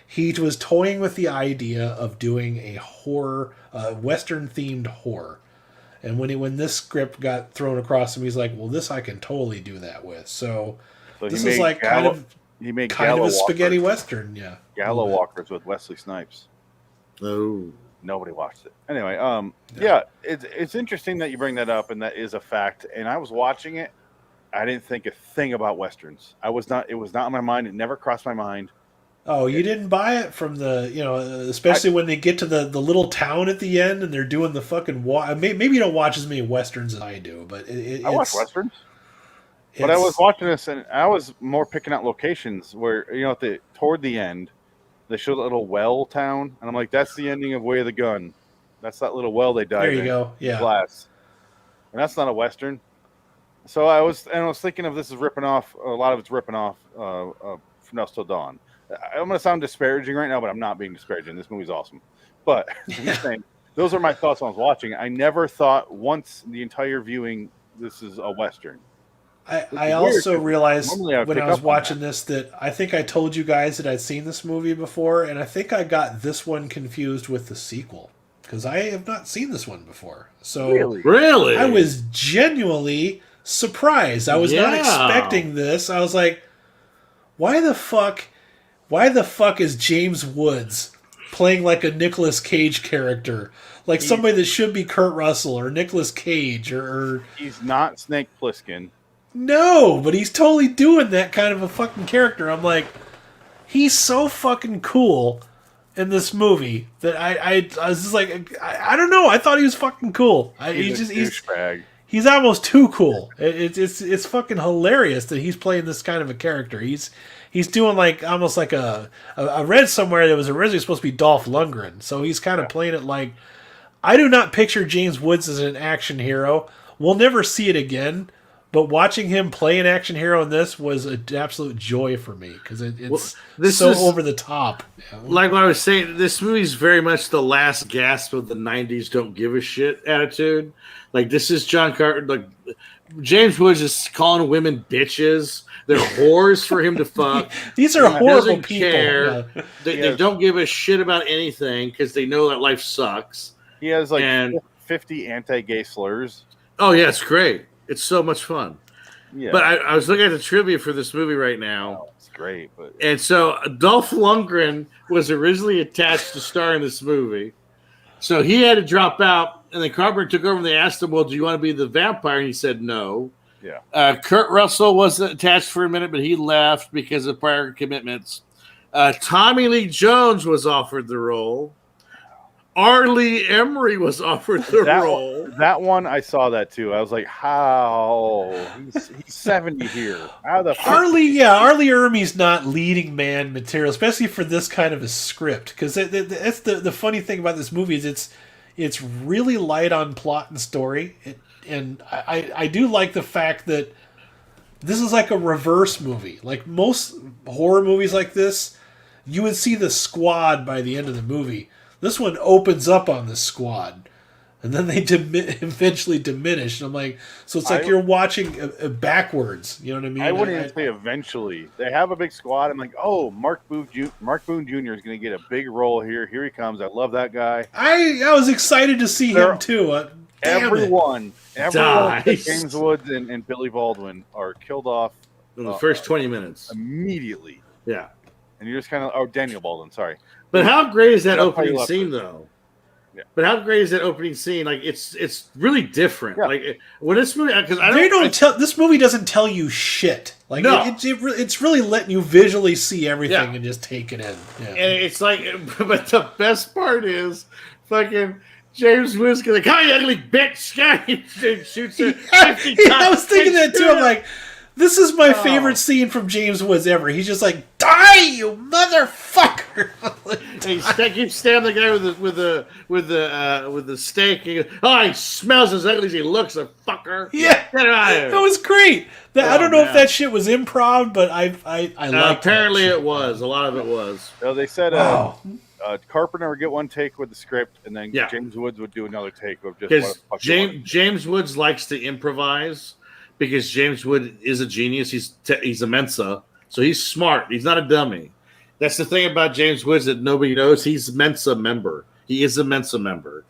B: he was toying with the idea of doing a horror, Western-themed horror. And when this script got thrown across him, he's like, "Well, this I can totally do that with." So this is kind of a spaghetti Western, yeah.
C: Gallow Walkers with Wesley Snipes.
A: Oh,
C: nobody watched it. Anyway, it's interesting that you bring that up, and that is a fact. And I was watching it, I didn't think a thing about Westerns. It was not in my mind. It never crossed my mind.
B: Oh, you didn't buy it from especially when they get to the little town at the end and they're doing the fucking maybe you don't watch as many Westerns as I do, but
C: I watch Westerns. But I was watching this and I was more picking out locations where, toward the end, they show the little well town. And I'm like, that's the ending of Way of the Gun. That's that little well they died in.
B: There you go. Yeah.
C: Glass. And that's not a Western. So I was thinking of this as ripping off, a lot of it's ripping off From Dusk Till Dawn. I'm going to sound disparaging right now, but I'm not being disparaging. This movie's awesome. But I'm just saying, those are my thoughts when I was watching. I never thought once the entire viewing, this is a Western.
B: I also realized when I was watching this that I think I told you guys that I'd seen this movie before, and I think I got this one confused with the sequel because I have not seen this one before. So
A: really,
B: I was genuinely surprised. I was not
A: Yeah.
B: expecting this. I was like, why the fuck is James Woods playing like a Nicolas Cage character? Like somebody that should be Kurt Russell or Nicolas Cage or
C: He's not Snake Plissken.
B: no, but he's totally doing that kind of a fucking character. I'm like, he's so fucking cool in this movie that I was just like, I don't know. I thought he was fucking cool.
C: He's a douchebag.
B: He's almost too cool. It's fucking hilarious that he's playing this kind of a character. He's doing like almost like I read somewhere that was originally supposed to be Dolph Lundgren. So he's kind of playing it like, I do not picture James Woods as an action hero. We'll never see it again. But watching him play an action hero in this was an absolute joy for me because it's so over the top.
A: Like what I was saying, this movie's very much the last gasp of the '90s "don't give a shit" attitude. Like this is John Carpenter. Like James Woods is calling women bitches. They're whores for him to fuck.
B: These are
A: He
B: horrible
A: doesn't
B: people.
A: care.
B: Yeah.
A: They don't give a shit about anything because they know that life sucks.
C: He has like 50 anti-gay slurs.
A: Oh yeah, it's great. It's so much fun.
C: Yeah,
A: But I was looking at the trivia for this movie right now.
C: oh, it's great. But
A: And so Dolph Lundgren was originally attached to star in this movie. So he had to drop out, and then Carpenter took over and they asked him, well, do you want to be the vampire? And he said no.
C: yeah,
A: Kurt Russell was attached for a minute, but he left because of prior commitments. Tommy Lee Jones was offered the role. R. Lee Emery was offered the role.
C: That one, I saw that too. I was like, how? He's 70 here. How the fuck?
B: R. Lee Ermey's not leading man material, especially for this kind of a script. Because that's the funny thing about this movie is it's really light on plot and story. And I do like the fact that this is like a reverse movie. Like most horror movies like this, you would see the squad by the end of the movie. This one opens up on the squad, and then they eventually diminish. And I'm like, so it's like you're watching backwards. You know what I mean?
C: I wouldn't even say eventually. They have a big squad. I'm like, oh, Mark Boone Jr. is going to get a big role here. Here he comes. I love that guy.
B: I was excited to see him too.
C: Everyone
A: Dies.
C: James Woods and Billy Baldwin are killed off
A: In the first 20 minutes.
C: immediately.
A: Yeah.
C: And you're just kind of, oh, Daniel Baldwin, sorry.
A: But how great is that
C: That's why you
A: opening
C: love
A: scene,
C: it.
A: though?
C: Yeah.
A: But how great is that opening scene? Like it's really different.
C: Yeah.
A: Like when this movie, because
B: this movie doesn't tell you shit. Like
A: No.
B: it's really letting you visually see everything
A: Yeah.
B: and just take it in. Yeah.
A: and it's like, but the best part is fucking James Woods goes like, "Hi, ugly bitch!" Guy shoots her 50 times.
B: I was thinking that too. I'm like, this is my favorite scene from James Woods ever. He's just like, die, you motherfucker!
A: And he keeps stabbing the guy with the stake. He goes, "Oh, he smells as ugly as he looks, a fucker."
B: Yeah,
A: Get out of here.
B: that was great. I
A: Oh,
B: don't know if
A: man.
B: that shit was improv, but I liked
A: apparently
B: that shit.
A: it was. A lot of it was.
C: So they said
B: Wow.
C: Carpenter would get one take with the script, and then
A: Yeah.
C: James Woods would do another take of just
A: Because
C: what the fuck he wanted.
A: James Woods likes to improvise because James Wood is a genius. He's a Mensa, so he's smart. He's not a dummy. That's the thing about James Woods that nobody knows. He's a Mensa member. He is a Mensa member.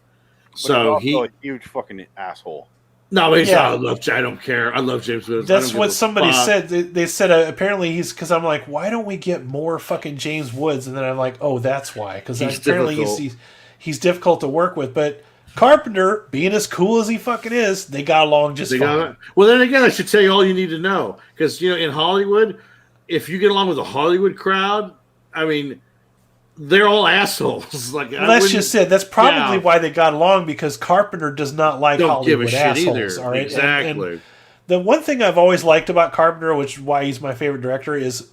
C: But
A: So
C: he's also a huge fucking asshole.
A: no, he's
B: Yeah.
A: I don't care. I love James Woods.
B: That's what somebody said. They said apparently he's because I'm like, why don't we get more fucking James Woods? And then I'm like, oh, that's why. Because
A: He's
B: apparently
A: difficult.
B: he's difficult to work with. But Carpenter, being as cool as he fucking is, they got along just fine.
A: Well, then again, I should tell you all you need to know because in Hollywood, if you get along with a Hollywood crowd, I mean, they're all assholes. Like
B: Well, that's just it. That's probably
A: Yeah.
B: why they got along because Carpenter does not like
A: don't give
B: Hollywood
A: a shit
B: assholes.
A: either.
B: All right?
A: Exactly.
B: And the one thing I've always liked about Carpenter, which is why he's my favorite director, is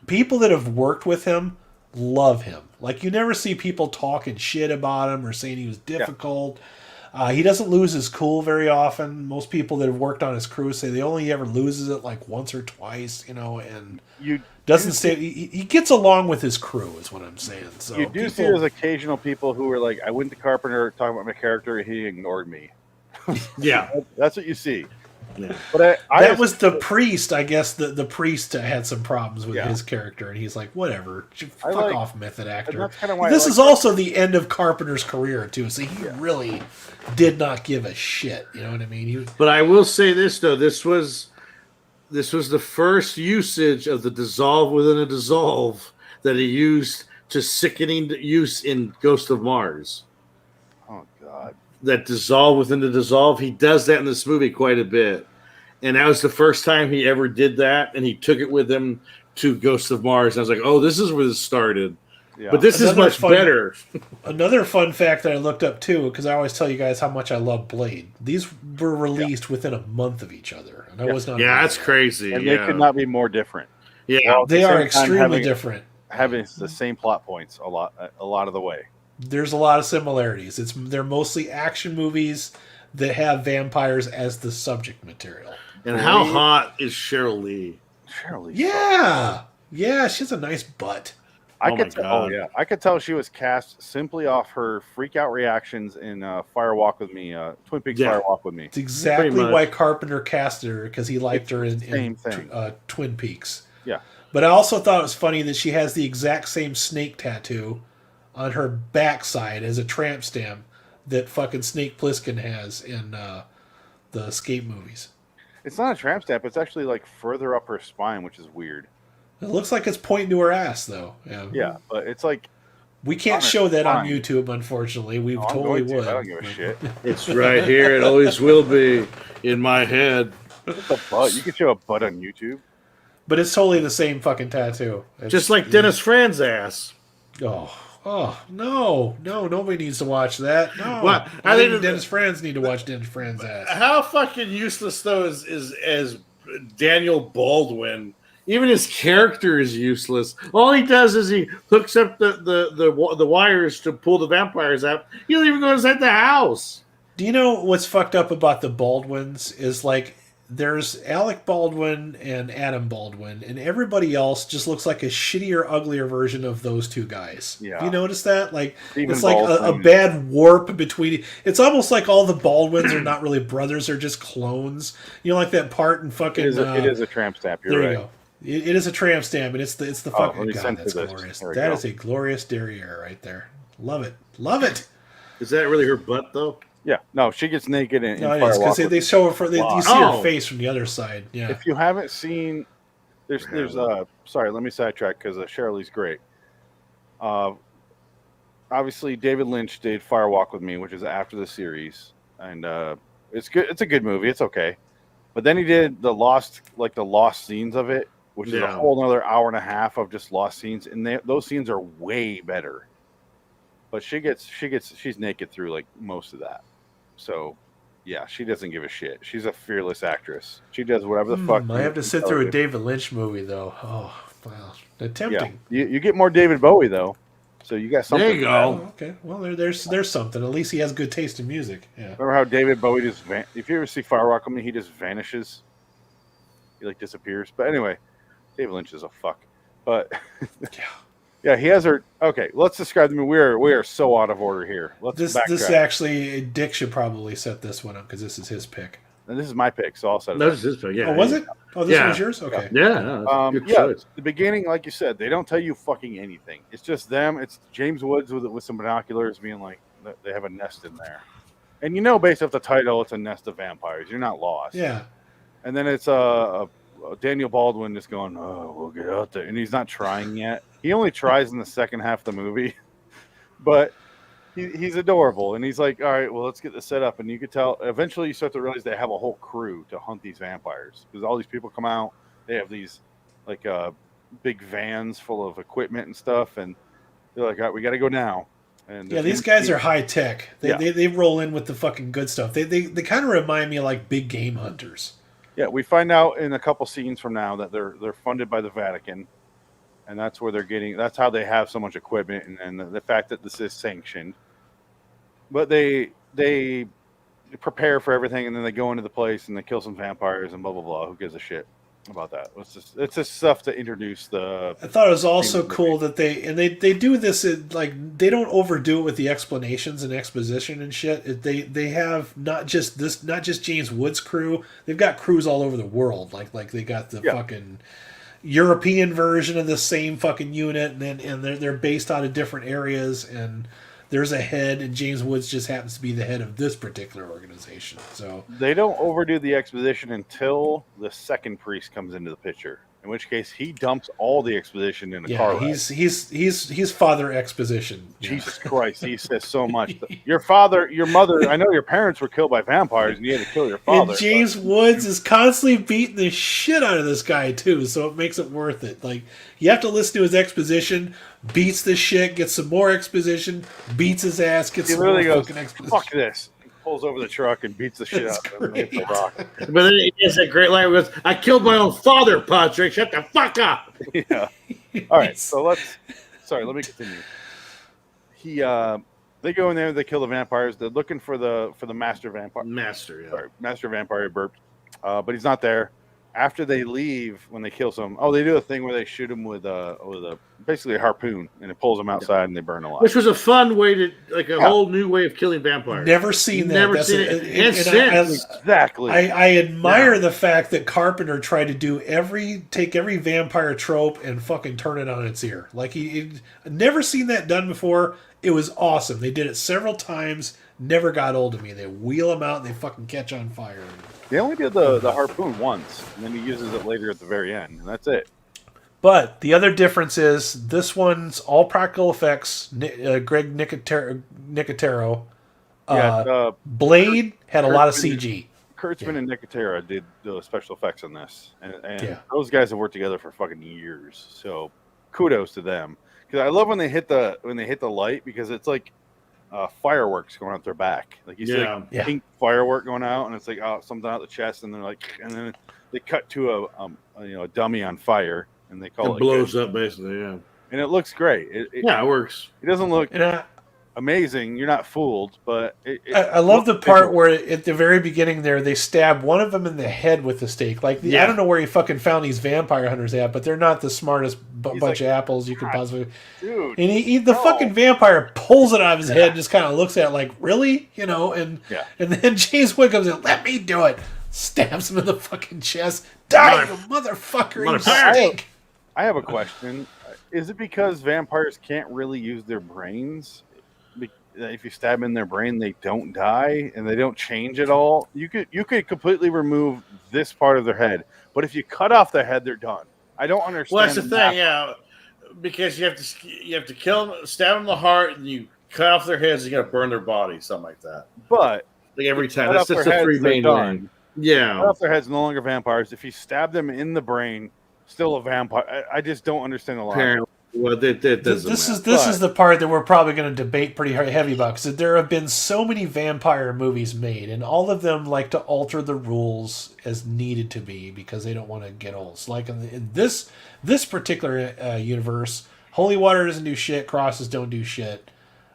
B: people that have worked with him love him. Like you never see people talking shit about him or saying he was difficult. He doesn't lose his cool very often. Most people that have worked on his crew say they only ever loses it like once or twice, and
C: You
B: doesn't stay. He gets along with his crew, is what I'm saying. So
C: you do see those occasional people who are like, I went to Carpenter talking about my character, and he ignored me.
A: Yeah.
C: That's what you see. But
B: that was the priest. I guess the priest had some problems with his character, and he's like, whatever, fuck off, method actor.
C: That's kind of why
B: this is also the end of Carpenter's career too, so he really did not give a shit. You know what I mean?
A: But I will say this though, this was the first usage of the dissolve within a dissolve that he used to sickening use in Ghost of Mars.
C: Oh God.
A: That dissolve within the dissolve, he does that in this movie quite a bit. And that was the first time he ever did that, and he took it with him to Ghost of Mars. And I was like, oh, this is where this started. Yeah. But this is much better.
B: Another fun fact that I looked up too, because I always tell you guys how much I love Blade. These were released within a month of each other. And I was not.
A: Yeah, that's crazy.
C: And they could not be more different.
A: Yeah,
B: well, they are extremely different.
C: Having the same plot points a lot of the way.
B: There's a lot of similarities. They're mostly action movies that have vampires as the subject material.
A: And how hot is Cheryl Lee?
C: Cheryl Lee.
B: Yeah, she has a nice butt.
C: I could tell she was cast simply off her freak out reactions in Fire Walk with Me, Twin Peaks Fire Walk with Me.
B: It's exactly why Carpenter casted her, because he liked her in Twin Peaks.
C: Yeah.
B: But I also thought it was funny that she has the exact same snake tattoo on her backside as a tramp stamp that fucking Snake Plissken has in the Escape movies.
C: It's not a tramp stamp. It's actually like further up her spine, which is weird.
B: It looks like it's pointing to her ass, though.
C: Yeah, but it's like...
B: We can't show that on YouTube, unfortunately. We totally would.
C: I don't give a shit.
A: It's right here. It always will be in my head.
C: It's a butt. You can show a butt on YouTube.
B: But it's totally the same fucking tattoo.
A: Just like Dennis Franz's ass.
B: Oh, no, nobody needs to watch that. No,
A: well,
B: I think Dennis Franz need to watch Dennis Franz's ass.
A: How fucking useless though is Daniel Baldwin? Even his character is useless. All he does is he hooks up the wires to pull the vampires out. He doesn't even go inside the house.
B: Do you know what's fucked up about the Baldwins is like there's Alec Baldwin and Adam Baldwin, and everybody else just looks like a shittier, uglier version of those two guys. Yeah. Do you notice that? Like it's like a bad warp between. It's almost like all the Baldwins are not really brothers; they're just clones. You know, like that part in fucking.
C: It is a tramp stamp. You're right.
B: You go. It is a tramp stamp, and it's the fucking. God, that's glorious. That is a glorious derriere right there. Love it.
A: Is that really her butt though?
C: Yeah, no, she gets naked in
B: Fire Walk. Because they show her you see her face from the other side. Yeah.
C: If you haven't seen, there's sorry, let me sidetrack because Cheryl Lee's great. Obviously, David Lynch did Fire Walk with Me, which is after the series, and it's good. It's a good movie. It's okay, but then he did the lost scenes of it, which is a whole another hour and a half of just lost scenes, and those scenes are way better. But she's naked through like most of that. So, yeah, she doesn't give a shit. She's a fearless actress. She does whatever the fuck.
B: I have to sit through a David Lynch movie, though. Oh, wow. Tempting.
C: Yeah. You get more David Bowie, though. So you got something.
A: There you go.
B: Oh, okay. Well, there's something. At least he has good taste in music. Yeah.
C: Remember how David Bowie just... if you ever see Fire Walk with Me, he just vanishes. He, like, disappears. But anyway, David Lynch is a fuck. But... yeah. Yeah, he has her. Okay, let's describe them. We are so out of order here. Let's backtrack.
B: This actually, Dick should probably set this one up because this is his pick.
C: And this is my pick, so I'll set it.
A: No, this is his pick. Yeah.
B: Oh, was it? Oh, this was yours. Okay.
A: Yeah. Good choice.
C: The beginning, like you said, they don't tell you fucking anything. It's just them. It's James Woods with some binoculars, being like they have a nest in there, and based off the title, it's a nest of vampires. You're not lost.
B: Yeah.
C: And then it's Daniel Baldwin just going, "Oh, we'll get out there," and he's not trying yet. He only tries in the second half of the movie, but he's adorable. And he's like, all right, well, let's get this set up. And you could tell, eventually you start to realize they have a whole crew to hunt these vampires. Because all these people come out, they have these like big vans full of equipment and stuff. And they're like, all right, we got to go now. And
B: yeah, these guys are high tech. They roll in with the fucking good stuff. They kind of remind me of like big game hunters.
C: Yeah, we find out in a couple scenes from now that they're funded by the Vatican. And that's where that's how they have so much equipment, and the fact that this is sanctioned. But they prepare for everything, and then they go into the place and they kill some vampires and blah blah blah. Who gives a shit? about that. It's just stuff to introduce the.
B: I thought it was also cool that they do this in, like, they don't overdo it with the explanations and exposition and shit. They have not just James Woods' crew. They've got crews all over the world. Like they got the fucking European version of the same fucking unit, and they're based out of different areas, and there's a head, and James Woods just happens to be the head of this particular organization. So
C: they don't overdo the exposition until the second priest comes into the picture. In which case, he dumps all the exposition in a car ride.
B: He's Father Exposition.
C: Jesus Christ, he says so much. Your father, your mother, I know your parents were killed by vampires, and you had to kill your father.
B: And James Woods is constantly beating the shit out of this guy too, so it makes it worth it. Like, you have to listen to his exposition, beats the shit, gets some more exposition, beats his ass, gets some more fucking exposition.
C: Fuck this. Pulls over the truck and beats the shit out of him.
A: But then he has that great line where he goes, "I killed my own father, Patrick. Shut the fuck up."
C: Yeah. All right. So let me continue. They go in there. They kill the vampires. They're looking for the master vampire. Master vampire burped, but he's not there. After they leave, when they kill some, they do a thing where they shoot him with basically a harpoon, and it pulls them outside, and they burn alive.
A: Which was a fun way to, like, a whole new way of killing vampires.
B: Never seen that.
A: Never seen it.
C: Exactly.
B: I admire the fact that Carpenter tried to take every vampire trope and fucking turn it on its ear. Like, never seen that done before. It was awesome. They did it several times. Never got old to me. They wheel them out and they fucking catch on fire.
C: They only did the harpoon once, and then he uses it later at the very end, and that's it.
B: But the other difference is this one's all practical effects. Greg Nicotero. Blade had a lot of CG.
C: Kurtzman and Nicotero did the special effects on this, and those guys have worked together for fucking years. So kudos to them. Because I love when they hit the light, because it's like fireworks going out their back. Like you see like pink firework going out, and it's like something out the chest, and they're like, and then they cut to a dummy on fire, and they call it
A: blows up basically, and
C: it looks great. It
A: works.
C: It doesn't look amazing. You're not fooled, but
B: I love the part where at the very beginning there they stab one of them in the head with the stake. Like, I don't know where he fucking found these vampire hunters at, but they're not the smartest bunch of apples you could possibly.
C: Dude,
B: and the fucking vampire pulls it out of his head and just kind of looks at it like, really, and then James Wood comes in, let me do it, stabs him in the fucking chest. Die, you motherfucker! You stink.
C: I have a question. Is it because vampires can't really use their brains? If you stab them in their brain, they don't die and they don't change at all. You could completely remove this part of their head, but if you cut off their head, they're done. I don't understand.
A: Well, that's the thing, because you have to kill them, stab them in the heart, and you cut off their heads. You got to burn their body, something like that.
C: But
A: like every time, that's the three main ones. Yeah,
C: cut off their heads, no longer vampires. If you stab them in the brain, still a vampire. I just don't understand the logic.
A: Well, this
B: is the part that we're probably going to debate pretty heavy about, because there have been so many vampire movies made, and all of them like to alter the rules as needed to be because they don't want to get old. So like in this particular universe, holy water doesn't do shit, crosses don't do shit,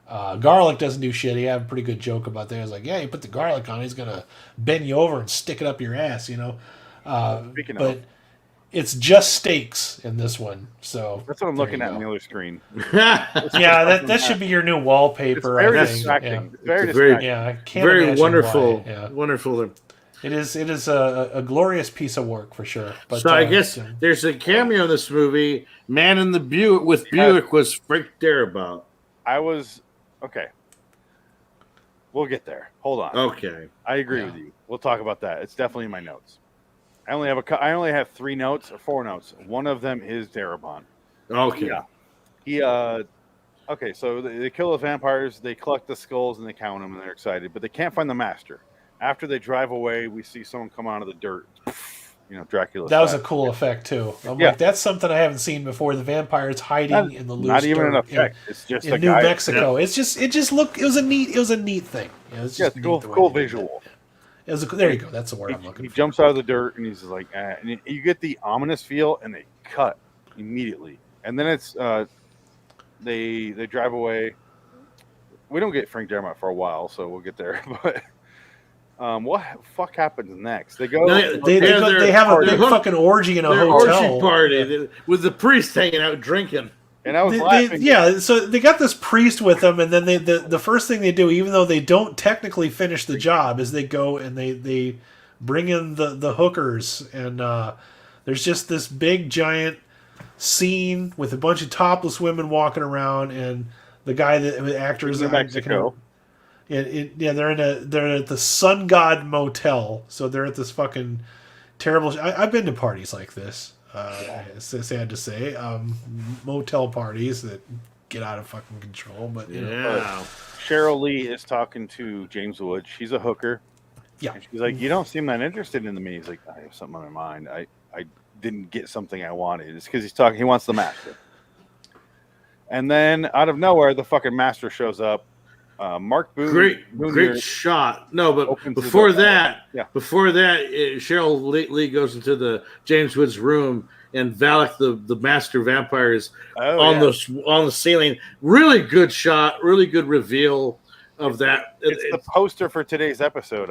B: garlic doesn't do shit. He had a pretty good joke about that. He was like, yeah, you put the garlic on, he's going to bend you over and stick it up your ass, It's just steaks in this one, so
C: that's what I'm looking at on the other screen.
B: that should be your new wallpaper.
C: It's very distracting.
B: Very
A: wonderful. Wonderful.
B: It is a glorious piece of work for sure. But,
A: so I guess there's a cameo in this movie. Man in the Buick with Buick was freaked there about.
C: I was okay. We'll get there. Hold on.
A: Okay,
C: I agree with you. We'll talk about that. It's definitely in my notes. I only have 3 notes or 4 notes. One of them is Darabont.
A: Okay.
C: Yeah. Okay, so they kill the vampires, they collect the skulls, and they count them, and they're excited. But they can't find the master. After they drive away, we see someone come out of the dirt. Dracula.
B: That was a cool effect, too. I'm like, that's something I haven't seen before. The vampires hiding in the loose
C: not even
B: dirt
C: an effect. It's just
B: in New Mexico. Yeah. It was a neat thing.
C: It's a cool visual.
B: There you go. That's the word I'm looking for.
C: He jumps out of the dirt, and he's like, and you get the ominous feel, and they cut immediately. And then it's they drive away. We don't get Frank Darabont for a while, so we'll get there. But What the fuck happens next? They go.
A: No,
B: They have a
A: their
B: big
A: hook-
B: fucking orgy in a
A: their
B: hotel.
A: orgy party
B: Yeah.
A: with the priest hanging out drinking.
C: And I was laughing.
B: So they got this priest with them, and then the first thing they do, even though they don't technically finish the job, is they go and they bring in the hookers, and there's just this big giant scene with a bunch of topless women walking around, and the guy the actors
C: in Mexico.
B: They're at the Sun God Motel, so they're at this fucking terrible. I've been to parties like this. It's sad to say, motel parties that get out of fucking control. But you know.
C: Cheryl Lee is talking to James Woods. She's a hooker.
B: Yeah,
C: and she's like, "You don't seem that interested in me." He's like, "I have something on my mind. I didn't get something I wanted." It's because he's talking. He wants the master. And then out of nowhere, the fucking master shows up. Mark Boone.
A: Great shot. No, but before that, Cheryl Lee goes into the James Woods room, and Valak, the master vampire, is on the ceiling. Really good shot. Really good reveal of that.
C: It's the poster for today's episode.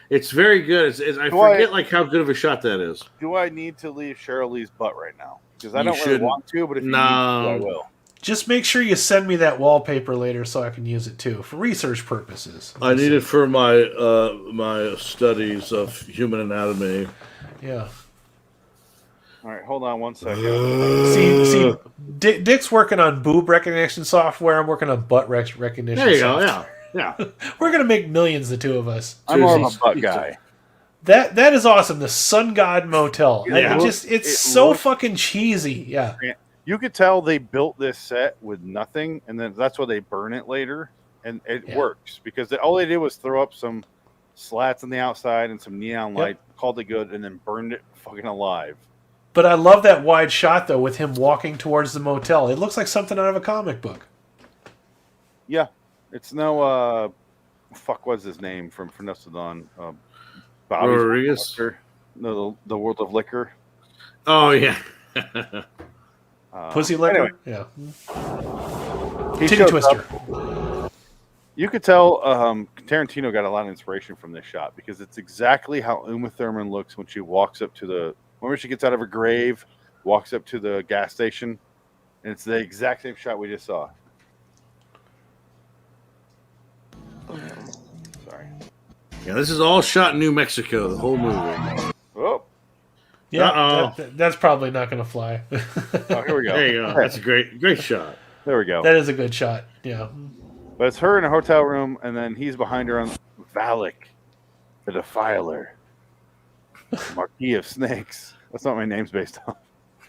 A: It's very good. I forget like how good of a shot that is.
C: Do I need to leave Cheryl Lee's butt right now? Because I don't really want to, but if you need to, I will.
B: Just make sure you send me that wallpaper later so I can use it too for research purposes.
A: I need it for my my studies of human anatomy.
B: Yeah.
C: All right, hold on one second.
B: See, Dick's working on boob recognition software. I'm working on butt recognition.
A: There you
B: software.
A: go. Yeah.
B: We're gonna make millions, the two of us.
C: I'm more of a butt guy.
B: That is awesome. The Sun God Motel.
C: Yeah.
B: It's so fucking cheesy. Yeah.
C: You could tell they built this set with nothing, and then that's why they burn it later, and it works because all they did was throw up some slats on the outside and some neon light, called it good, and then burned it fucking alive.
B: But I love that wide shot though, with him walking towards the motel. It looks like something out of a comic book.
C: Yeah, it's no what's his name from Dawn? Bobby
A: Rodriguez.
C: No, the World of Liquor.
A: Oh yeah.
B: Pussy liquor?
C: Anyway.
B: Yeah.
C: Titty
B: Twister.
C: You could tell Tarantino got a lot of inspiration from this shot because it's exactly how Uma Thurman looks when she walks up to the... Remember she gets out of her grave, walks up to the gas station, and it's the exact same shot we just saw. Sorry.
A: Yeah, this is all shot in New Mexico, the whole movie.
C: Oh.
B: Yeah, that's probably not going to fly.
C: Oh, here we go.
A: There you go. That's a great shot.
C: There we go.
B: That is a good shot. Yeah.
C: But it's her in a hotel room, and then he's behind her on Valak, the Defiler, Marquis of Snakes. That's not what my name's based on.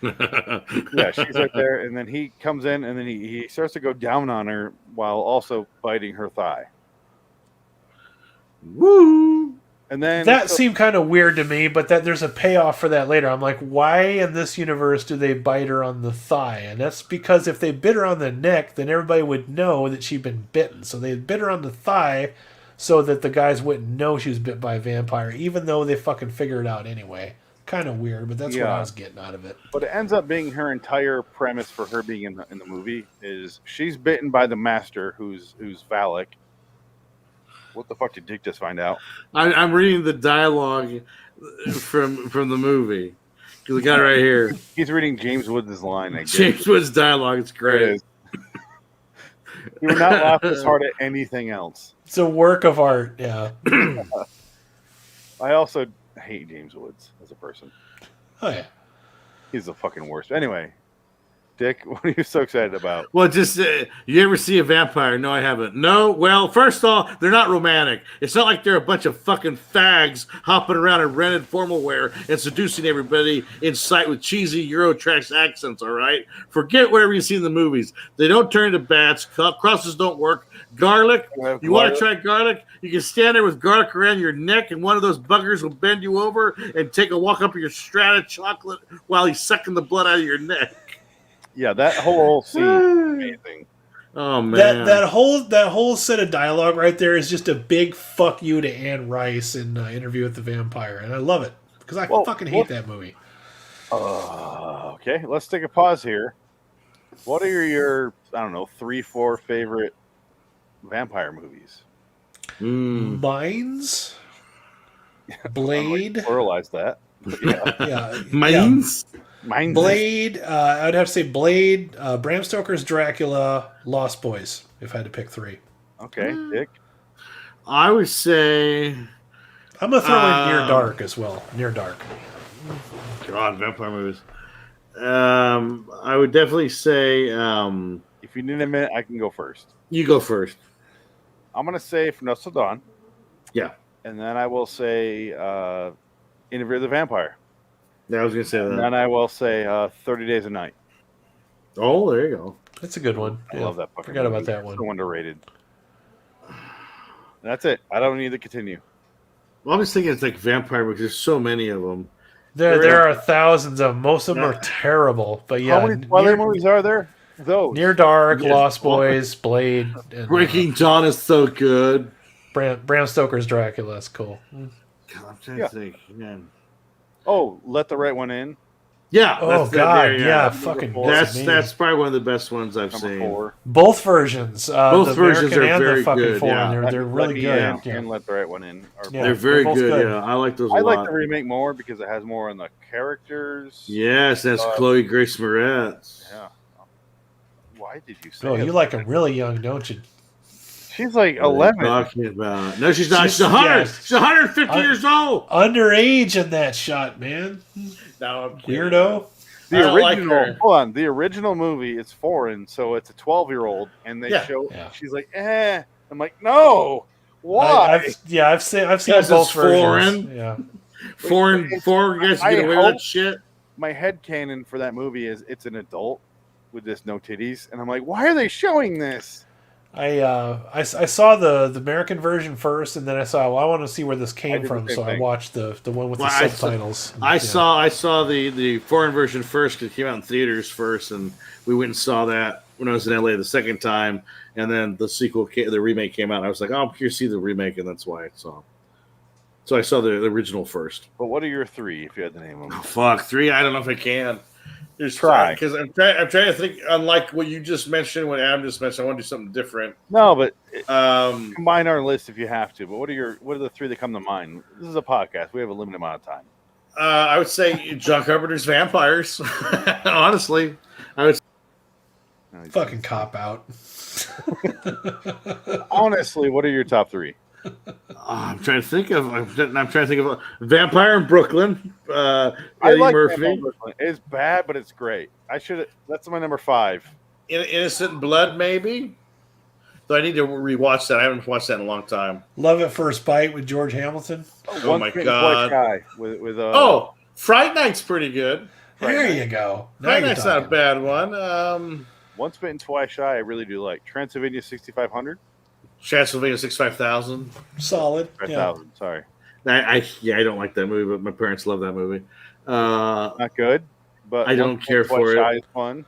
C: Yeah, she's right there, and then he comes in, and then he starts to go down on her while also biting her thigh.
A: Woo!
C: And then
B: that seemed kind of weird to me, but that there's a payoff for that later. I'm like, why in this universe do they bite her on the thigh? And that's because if they bit her on the neck, then everybody would know that she'd been bitten. So they bit her on the thigh so that the guys wouldn't know she was bit by a vampire, even though they fucking figured it out anyway. Kind of weird, but that's what I was getting out of it.
C: But it ends up being her entire premise for her being in the movie is she's bitten by the master, who's Valak. What the fuck did Dick just find out?
A: I'm reading the dialogue from the movie. We got it right here.
C: He's reading James Woods' line.
A: James Woods' dialogue. It's great.
C: He would not laugh as hard at anything else.
B: It's a work of art, yeah.
C: I also hate James Woods as a person.
B: Oh, yeah.
C: He's the fucking worst. Anyway, Dick, what are you so excited about?
A: Well, just you ever see a vampire? No, I haven't. No? Well, first off, they're not romantic. It's not like they're a bunch of fucking fags hopping around in rented formal wear and seducing everybody in sight with cheesy Eurotrash accents, all right? Forget whatever you see in the movies. They don't turn into bats. Crosses don't work. Garlic. You want to try garlic? You can stand there with garlic around your neck, and one of those buggers will bend you over and take a walk up your strata chocolate while he's sucking the blood out of your neck.
C: Yeah, that whole scene is amazing.
A: Oh man,
B: that whole set of dialogue right there is just a big fuck you to Anne Rice in Interview with the Vampire, and I love it because I fucking hate that movie.
C: Okay, let's take a pause here. What are your 3-4 favorite vampire movies?
B: Mines, Blade,
C: Pluralize that.
B: yeah,
A: Mines?
C: Mine's
B: Blade. I'd have to say Blade, Bram Stoker's Dracula, Lost Boys. If I had to pick three,
C: okay, Dick.
A: I would say,
B: I'm gonna throw in Near Dark as well. Near Dark.
A: God, vampire movies. I would definitely say,
C: If you need a minute, I can go first.
A: you go first.
C: I'm gonna say From Dusk Till Dawn,
A: Yeah.
C: and then I will say Interview with the Vampire,
A: Yeah, I was going to say
C: and
A: that.
C: then I will say 30 Days a Night.
A: Oh, there you go.
B: That's a good one.
C: I love that fucking
B: Forgot
C: movie.
B: about that one.
C: So underrated. That's it. I don't need to continue.
A: Well, I'm just thinking it's like vampire movies. There's so many of them.
B: There are thousands of them. Most of them are terrible. But yeah,
C: How many Twilight movies are there? Those.
B: Near Dark,
A: Yes.
B: Lost Boys, Blade, and
A: Breaking Dawn is so good.
B: Bram Stoker's Dracula. That's cool.
A: God, I'm trying
C: Yeah.
A: to think. Man.
C: Oh, Let the Right One In.
A: Yeah.
B: Oh
A: that's-
B: God,
A: there,
B: yeah, fucking.
A: That's
B: amazing.
A: probably one of the best ones I've
C: Number
A: seen.
C: 4.
B: Both versions.
A: Both
B: the
A: versions
B: American
A: are
B: and
A: very
B: the fucking
A: good,
B: foreign.
A: yeah.
B: They're really good.
C: And,
B: Yeah.
C: and Let the Right One In. Are
B: Yeah.
A: They're very
B: both
A: good.
B: good.
A: Yeah, I like those a
C: I like
A: lot.
C: the remake more because it has more on the characters.
A: Yes, that's Chloe Grace Moretz.
C: Yeah. Why did you say
B: Oh,
C: it?
B: you like them really young, don't you?
C: She's like
A: What are you
C: 11.
A: talking about? No, she's not.
B: She's-
A: She's 100.
B: yeah.
A: She's 150 years old.
B: Underage in that shot, man.
A: No, I'm kidding.
B: Weirdo.
A: I
C: The
A: don't like
C: original,
A: her.
C: hold on. The original movie is foreign, so it's a 12-year-old, and they
A: Yeah.
C: show.
B: Yeah.
C: She's like, eh. I'm like, no. Why?
B: I've seen
A: Because
B: both
A: it's
B: versions.
A: foreign.
B: Yeah.
A: Foreign guys
C: I
A: get away with
C: hope-
A: that shit.
C: My headcanon for that movie is it's an adult with just no titties, and I'm like, why are they showing this?
B: I saw the American version first, and then I saw. Well, I want to see where this
C: I
B: came
C: did the
B: from,
C: same
B: so I
C: thing.
B: watched the one with
A: Well,
B: the
A: I
B: subtitles.
A: I
B: Yeah.
A: saw the foreign version first because it came out in theaters first, and we went and saw that when I was in LA the second time, and then the remake came out. And I was like, oh, I'm curious to see the remake, and that's why I saw. So I saw the original first.
C: But what are your 3 if you had to name them?
A: Oh, fuck, 3. I don't know if I can. Just
C: Try.
A: because I'm trying to think. Unlike what you just mentioned, what Adam just mentioned, I want to do something different.
C: No, but
A: Um,
C: combine our list if you have to. But what are the 3 that come to mind? This is a podcast. We have a limited amount of time.
A: I would say John Carpenter's Vampires. Honestly, I would.
B: Fucking cop out.
C: Honestly, what are your top 3?
A: I'm trying to think of. I'm trying to think of Vampire in Brooklyn.
C: I
A: Eddie
C: like
A: Murphy.
C: Vampire Brooklyn. It's bad, but it's great. That's my number 5.
A: Innocent Blood, maybe. So I need to rewatch that. I haven't watched that in a long time.
B: Love at First Bite with George Hamilton.
A: Oh my God.
C: With
A: Oh, Fright Night's pretty good.
B: There you go. Now
A: Fright
B: you're
A: Night's not a
B: talking.
A: bad one.
C: Once Bitten, Twice Shy, I really do like. Transylvania 6500?
A: Transylvania 65,000.
B: Solid. Yeah.
C: 5,000, sorry.
A: I don't like that movie, but my parents love that movie.
C: Not good, but
A: I don't
C: Once
A: care
C: Bitten, Twice
A: for it.
C: Shy is fun.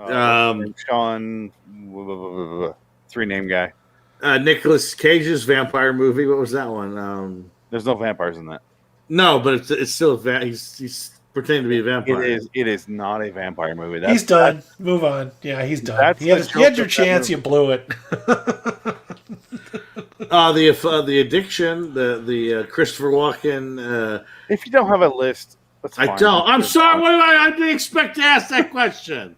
A: Um,
C: Sean, 3-name guy.
A: Nicolas Cage's vampire movie. What was that one?
C: There's no vampires in that.
A: No, but it's still he's pretending to be a vampire.
C: It is not a vampire movie.
B: He's done. Move on. Yeah, he's done.
C: That's
B: You
C: the
B: had
C: joke
B: your
C: of that
B: chance.
C: movie.
B: You blew it.
A: The Addiction, the Christopher Walken.
C: If you don't have a list, that's fine.
A: I don't. I'm sorry. I didn't expect to ask that question.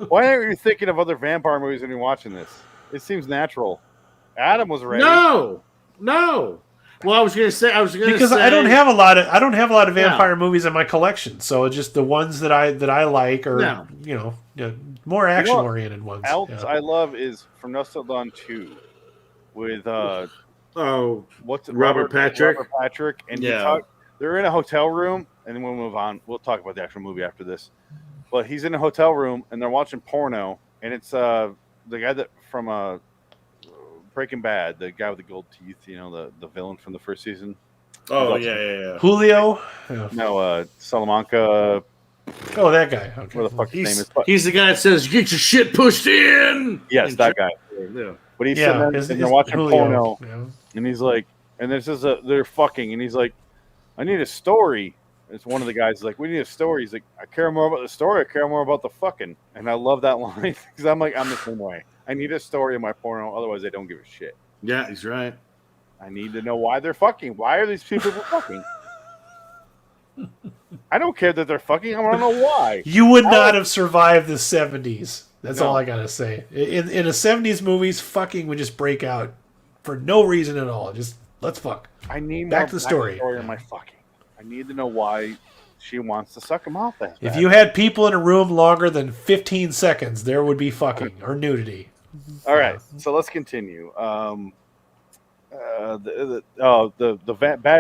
C: Why aren't you thinking of other vampire movies when you're watching this? It seems natural. Adam was ready.
A: No. Well, I was going to say
B: Because I don't have a lot of
A: Yeah.
B: vampire movies in my collection. So it's just the ones that I like are
A: Yeah.
B: more action oriented ones.
C: Else
B: Yeah.
C: I love is From Dusk Till Dawn 2 with what's it,
A: Robert Patrick.
C: Robert Patrick, and
A: Yeah.
C: they're in a hotel room, and then we'll move on. We'll talk about the actual movie after this. But he's in a hotel room, and they're watching porno, and it's the guy that from Breaking Bad, the guy with the gold teeth, the villain from the first season.
A: Oh yeah.
B: Julio. Yeah.
C: No, Salamanca,
B: Oh, that guy. Okay.
C: where the fuck his name is. But,
A: He's the guy that says, "Get your shit pushed in."
C: yes, that guy.
A: Yeah.
C: But he's sitting there, and they're watching porno.
B: Yeah.
C: And he's like, and this is they're fucking, and he's like, I need a story. It's one of the guys is like, we need a story. He's like, I care more about the story. I care more about the fucking. And I love that line because I'm like, I'm the same way. I need a story in my porno, otherwise I don't give a shit.
A: Yeah, he's right.
C: I need to know why they're fucking. Why are these two people fucking? I don't care that they're fucking. I want to know why.
B: You would not have survived the 70s. That's
C: No.
B: all I gotta say. In the 70s movies, fucking would just break out for no reason at all. Just let's fuck.
C: I need
B: Back
C: more
B: to the story.
C: on my fucking. I need to know why she wants to suck him off. That
B: If
C: bad.
B: you had people in a room longer than 15 seconds, there would be fucking or nudity.
C: All right, so let's continue. Bad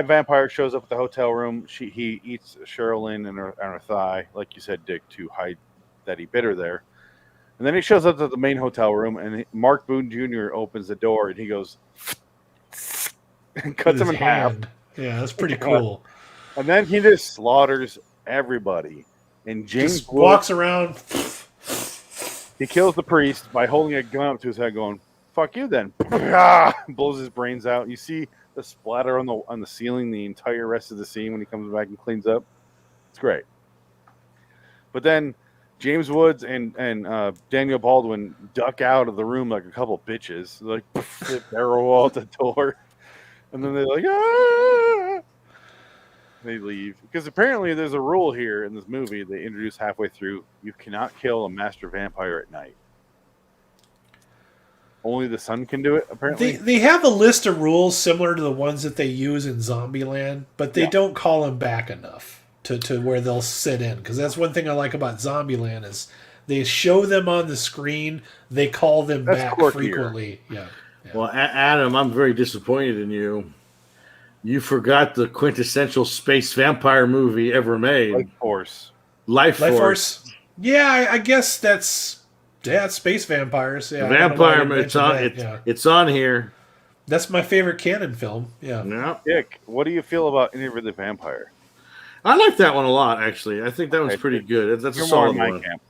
C: vampire shows up at the hotel room. He eats Sherilyn and her thigh, like you said, Dick, to hide that he bit her there. And then he shows up at the main hotel room, and Mark Boone Jr. opens the door, and he goes and cuts him in half.
B: Yeah, that's pretty cool.
C: And then he just slaughters everybody. And James
B: Just walks around.
C: he kills the priest by holding a gun up to his head, going, "Fuck you, then." Blows his brains out. You see the splatter on the ceiling the entire rest of the scene when he comes back and cleans up. It's great. But then James Woods and Daniel Baldwin duck out of the room like a couple bitches. Like they barrel out the door, and then they're like, "Ah!" They leave because apparently there's a rule here in this movie they introduced halfway through: you cannot kill a master vampire at night. Only the sun can do it, apparently.
B: They have a list of rules similar to the ones that they use in Zombieland, but they don't call them back enough to where they'll sit in. Because that's one thing I like about Zombieland is they show them on the screen, they call them back frequently. Yeah.
A: Well, Adam, I'm very disappointed in you. You forgot the quintessential space vampire movie ever made.
C: Life Force.
A: Life Force.
B: Yeah, I guess that's space vampires. Yeah,
A: Vampire. It's on here.
B: That's my favorite canon film. Yeah.
A: Yeah.
C: Dick, what do you feel about Interview with the Vampire?
A: I like that one a lot, actually. I think that one's pretty good. That's a solid one.
C: Camp.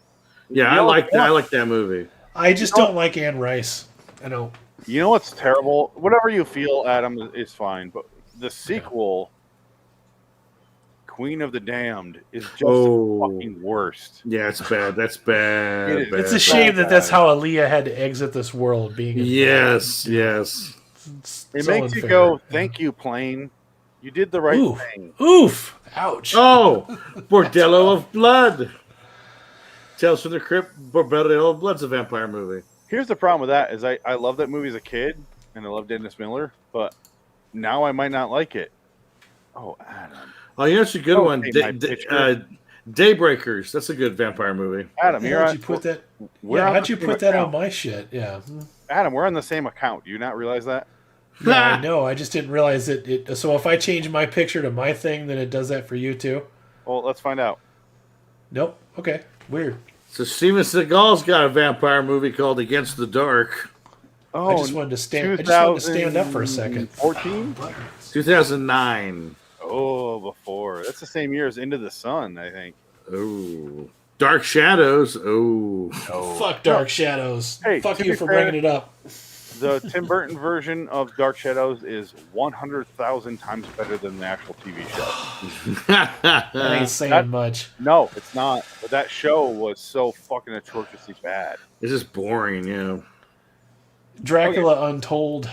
A: Yeah, I like that movie.
B: I just don't like Anne Rice. I know.
C: You know what's terrible? Whatever you feel, Adam, is fine. But the sequel, Queen of the Damned, is just the fucking worst.
A: Yeah, it's bad. That's bad.
B: It's a shame that's how Aaliyah had to exit this world. Being
A: yes.
C: It makes you go, "Thank you, plane. You did the right thing."
B: Oof! Ouch!
A: Oh, Bordello of Blood. Tales from the Crypt. Bordello of Blood's a vampire movie.
C: Here's the problem with that is I love that movie as a kid, and I love Dennis Miller, but now I might not like it. Oh, Adam.
A: Oh, yeah, that's a good one. Daybreakers. That's a good vampire movie.
C: Adam,
B: how'd you put that? How'd you put that on my shit? Yeah.
C: Adam, we're on the same account. Do you not realize that?
B: Yeah, I know. I just didn't realize it. So if I change my picture to my thing, then it does that for you too?
C: Well, let's find out.
B: Nope. Okay. Weird.
A: So Steven Seagal's got a vampire movie called Against the Dark.
B: Oh, I just wanted to stand up for a second.
C: 14?
A: 2009.
C: Oh, before. That's the same year as Into the Sun, I think.
A: Oh. Dark Shadows. Oh.
B: Fuck Dark Shadows.
C: Hey,
B: fuck you for bringing it up.
C: The Tim Burton version of Dark Shadows is 100,000 times better than the actual TV show.
B: That ain't saying much.
C: No, it's not. But that show was so fucking atrociously bad.
A: It's just boring, yeah.
B: Dracula Untold.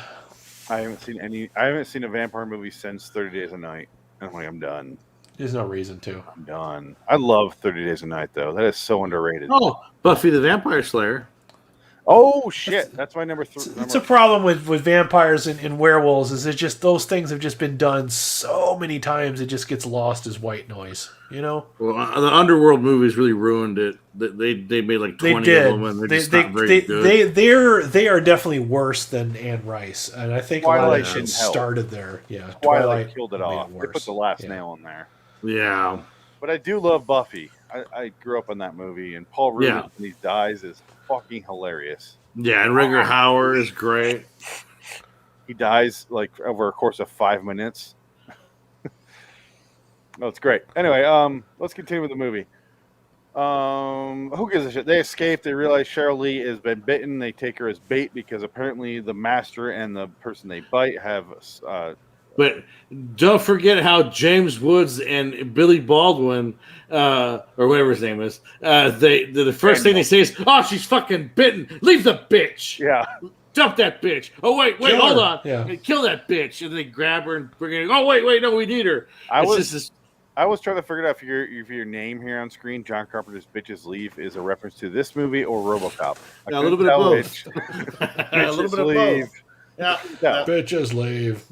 C: I haven't seen a vampire movie since 30 Days a Night. I'm like, I'm done.
B: There's no reason to.
C: I'm done. I love 30 Days a Night, though. That is so underrated.
A: Oh, Buffy the Vampire Slayer.
C: Oh, shit. That's my number 3.
B: It's a problem with vampires and werewolves is it just those things have just been done so many times it just gets lost as white noise, you know?
A: Well, the Underworld movies really ruined it. They made like 20 of them, and they're just not very good.
B: They are definitely worse than Anne Rice, and I think
C: Twilight
B: a lot of that shit started there. Yeah,
C: Twilight killed it off. They put the last nail in there.
A: Yeah.
C: But I do love Buffy. I grew up on that movie, and Paul Rubens when he dies is fucking hilarious.
A: Yeah, and Rutger Hauer is great.
C: He dies like over a course of 5 minutes. No, it's great. Anyway, let's continue with the movie. Who gives a shit? They escape. They realize Cheryl Lee has been bitten. They take her as bait because apparently the master and the person they bite have.
A: But don't forget how James Woods and Billy Baldwin, or whatever his name is, the first thing they say is, "Oh, she's fucking bitten. Leave the bitch."
C: Yeah.
A: Dump that bitch. Oh, wait,
B: Kill
A: hold
B: her.
A: on.
B: Yeah.
A: Kill that bitch. And they grab her and bring her. Oh, wait, no, we need her.
C: I
A: It's
C: was
A: just this,
C: I was trying to figure out if your name here on screen, John Carpenter's "Bitches Leave," is a reference to this movie or RoboCop.
A: a little bit of both. A little
C: Bitches
A: bit of
C: leave.
A: both. Yeah.
C: No,
B: Bitches leave.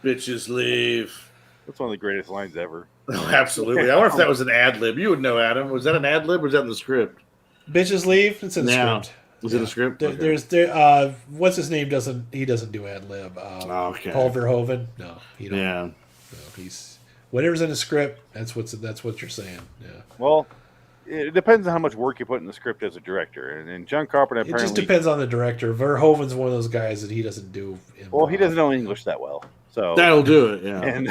A: Bitches leave.
C: that's one of the greatest lines ever.
A: Oh, absolutely. I wonder if that was an ad lib. You would know, Adam. Was that an ad lib or was that in the script?
B: Bitches leave. It's in the
A: Now,
B: script.
A: was it in the script?
B: There,
A: Okay.
B: There's what's his name doesn't do ad lib.
A: Okay.
B: Paul Verhoeven. No, he don't.
A: Yeah.
B: No, he's whatever's in the script. That's what you're saying. Yeah.
C: Well, it depends on how much work you put in the script as a director, and John Carpenter
B: It
C: apparently.
B: just depends on the director. Verhoeven's one of those guys that he doesn't do.
C: Well, he doesn't know English that well, so
A: That'll do it. Yeah.
C: and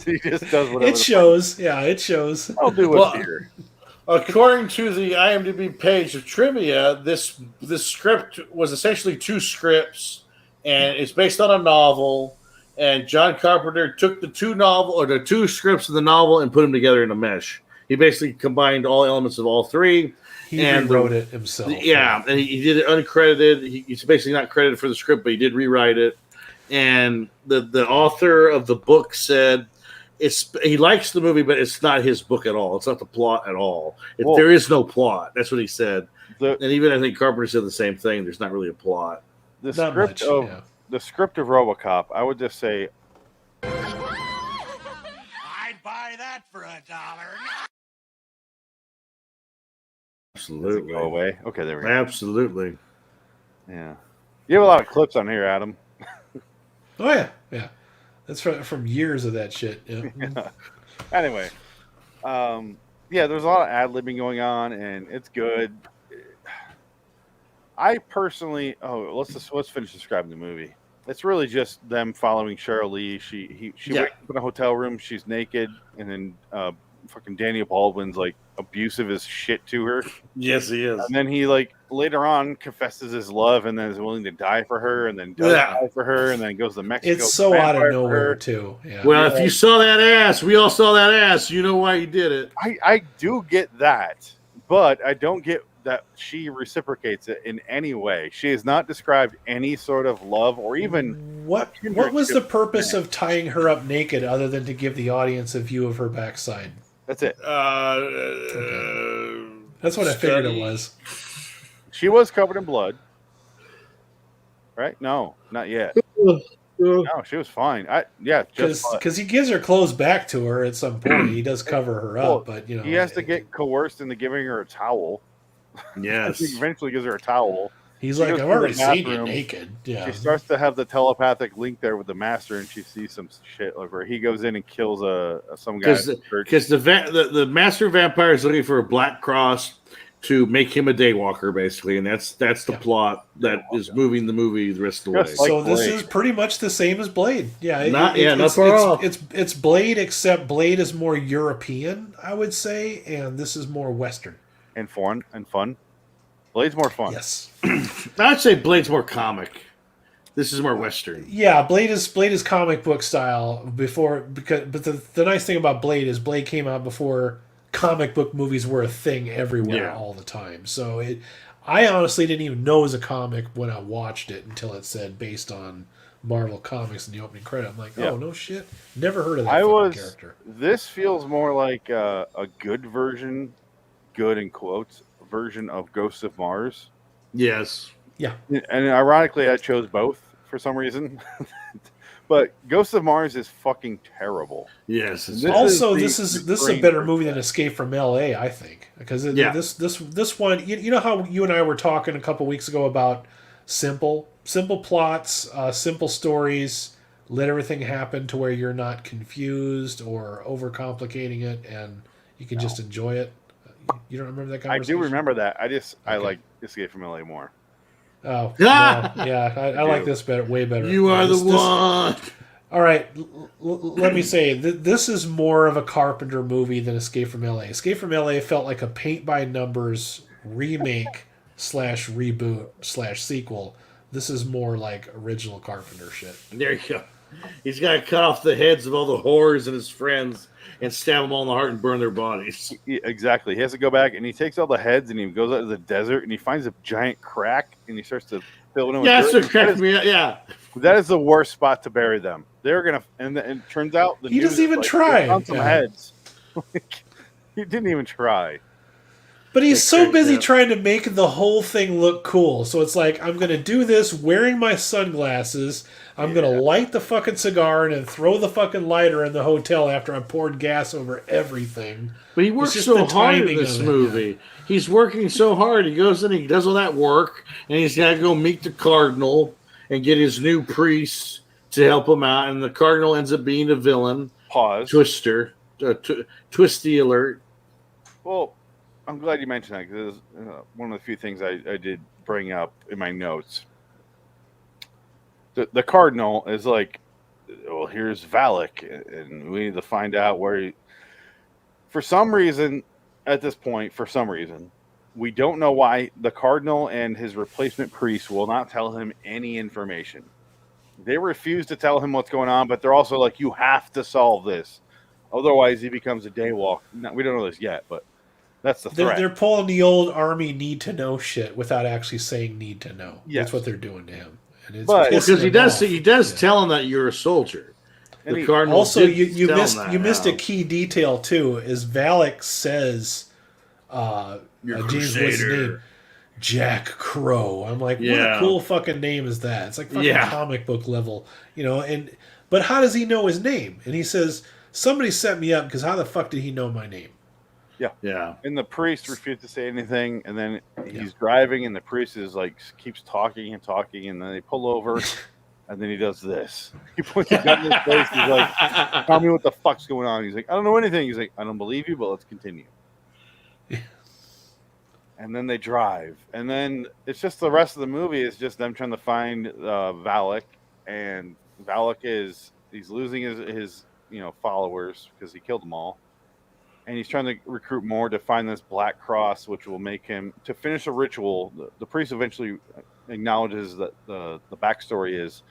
C: he just does whatever.
B: It shows. Yeah, it shows.
C: I'll do what's here.
A: According to the IMDb page of trivia, this script was essentially two scripts, and it's based on a novel. And John Carpenter took the two scripts of the novel and put them together in a mesh. He basically combined all elements of all three.
B: He
A: And
B: rewrote it himself.
A: Yeah, and he did it uncredited. He's basically not credited for the script, but he did rewrite it. And the author of the book said he likes the movie, but it's not his book at all. It's not the plot at all. There is no plot. That's what he said. And even I think Carpenter said the same thing. There's not really a plot.
C: The
B: Not
C: script
B: much,
C: of
B: yeah.
C: the script of RoboCop, I would just say
D: I'd buy that for $1.
A: Absolutely.
C: go away. Okay, there we go.
A: Absolutely.
C: Yeah, you have a lot of clips on here, Adam.
B: Oh yeah. That's from years of that shit. Yeah.
C: Anyway, there's a lot of ad libbing going on, and it's good. I personally, let's finish describing the movie. It's really just them following Cheryl Lee. She wakes up in a hotel room. She's naked, and then fucking Daniel Baldwin's like abusive as shit to her.
A: Yes, he is.
C: And then he like later on confesses his love, and then is willing to die for her, and then does die for her, and then goes to Mexico.
B: It's so out of nowhere too. Yeah.
A: Well, if you saw that ass, we all saw that ass. You know why he did it.
C: I do get that, but I don't get that she reciprocates it in any way. She has not described any sort of love or even
B: what was the purpose of tying her up naked other than to give the audience a view of her backside?
C: That's it.
B: That's what I figured it was.
C: She was covered in blood, right? No, not yet. No, she was fine.
B: Because he gives her clothes back to her at some point. He does cover her up, but
C: he has to get coerced into giving her a towel.
A: Yes.
C: He eventually gives her a towel.
B: He's
C: She
B: like,
C: goes
B: I've
C: to the
B: already seen you
C: bathroom.
B: naked. Yeah.
C: She starts to have the telepathic link there with the master, and she sees some shit over. He goes in and kills some guy.
A: Because the master vampire is looking for a black cross to make him a daywalker, basically, and that's the plot that is moving the movie the rest of the way.
C: Just like
B: So this
C: Blade.
B: is pretty much the same as Blade. Yeah,
A: Not far off.
B: It's Blade, except Blade is more European, I would say, and this is more Western.
C: and fun. Blade's more fun.
B: Yes.
A: I'd say Blade's more comic. This is more Western.
B: Yeah, Blade is comic book style but the nice thing about Blade is Blade came out before comic book movies were a thing everywhere all the time. So I honestly didn't even know it was a comic when I watched it until it said based on Marvel Comics in the opening credit. I'm like, oh no shit, never heard of that character.
C: This feels more like a good version, good in quotes, version of Ghosts of Mars.
A: Yes.
B: Yeah.
C: And ironically, I chose both for some reason. But Ghosts of Mars is fucking terrible.
A: Yes.
C: This
B: is a better movie than Escape from L.A. I think, because this one, you know how you and I were talking a couple weeks ago about simple plots, simple stories, let everything happen to where you're not confused or overcomplicating it, and you can just enjoy it. You don't remember that conversation?
C: I do remember that. I like Escape from LA more.
B: Oh, well, yeah. I like this way better.
A: You are the one.
B: All right, let me say, this is more of a Carpenter movie than Escape from LA. Escape from LA felt like a paint-by-numbers remake / reboot / sequel. This is more like original Carpenter shit.
A: There you go. He's got to cut off the heads of all the whores and his friends and stab them all in the heart and burn their bodies.
C: Exactly. He has to go back, and he takes all the heads, and he goes out to the desert, and he finds a giant crack, and he starts to filling in.
A: Yeah,
C: with
A: that's what
C: dirt.
A: cracked me up. Yeah.
C: That is the worst spot to bury them. They're gonna, and it turns out
B: He doesn't even try.
C: on some
B: Yeah.
C: heads. He didn't even try.
B: But he's so busy
A: up.
B: trying to make the whole thing look cool. So it's like, I'm going to do this wearing my sunglasses. I'm going to light the fucking cigar and then throw the fucking lighter in the hotel after I poured gas over everything.
A: But he works
B: just
A: so
B: the
A: hard in
B: timing
A: this
B: of it,
A: movie. He's working so hard. He goes in, he does all that work, and he's got to go meet the cardinal and get his new priest to help him out. And the cardinal ends up being a villain.
C: Pause.
A: Twister. Twisty alert.
C: Well, I'm glad you mentioned that because one of the few things I did bring up in my notes. The cardinal is like, well, here's Valak, and we need to find out where he... For some reason, at this point, we don't know why the cardinal and his replacement priest will not tell him any information. They refuse to tell him what's going on, but they're also like, you have to solve this. Otherwise, he becomes a daywalk. No, we don't know this yet, but that's the threat.
B: They're pulling the old army need to know shit without actually saying need to know.
C: Yes.
B: That's what they're doing to him. And it's
A: Because
B: pissing
A: he
B: him
A: does
B: off.
A: tell him that you're a soldier.
C: And
A: The
C: he-
A: cardinal
B: Also,
A: did
B: you
A: tell
B: missed
A: him that,
B: you missed
A: yeah.
B: a key detail too. Is Valak says
A: You're a
B: James Woods'
A: crusader.
B: name, Jack Crow. I'm like, what
A: Yeah.
B: a cool fucking name is that? It's like fucking
A: Yeah.
B: comic book level, you know. But how does he know his name? And he says somebody set me up because how the fuck did he know my name?
A: Yeah.
C: And the priest refused to say anything, and then he's driving, and the priest is like keeps talking and talking, and then they pull over, and then he does this. He puts a gun in his face. He's like, "Tell me what the fuck's going on." He's like, "I don't know anything." He's like, "I don't believe you, but let's continue." And then they drive, and then it's just the rest of the movie is just them trying to find Valak, and Valak he's losing his followers because he killed them all. And he's trying to recruit more to find this Black Cross, which will make him to finish a ritual. The priest eventually acknowledges that the backstory is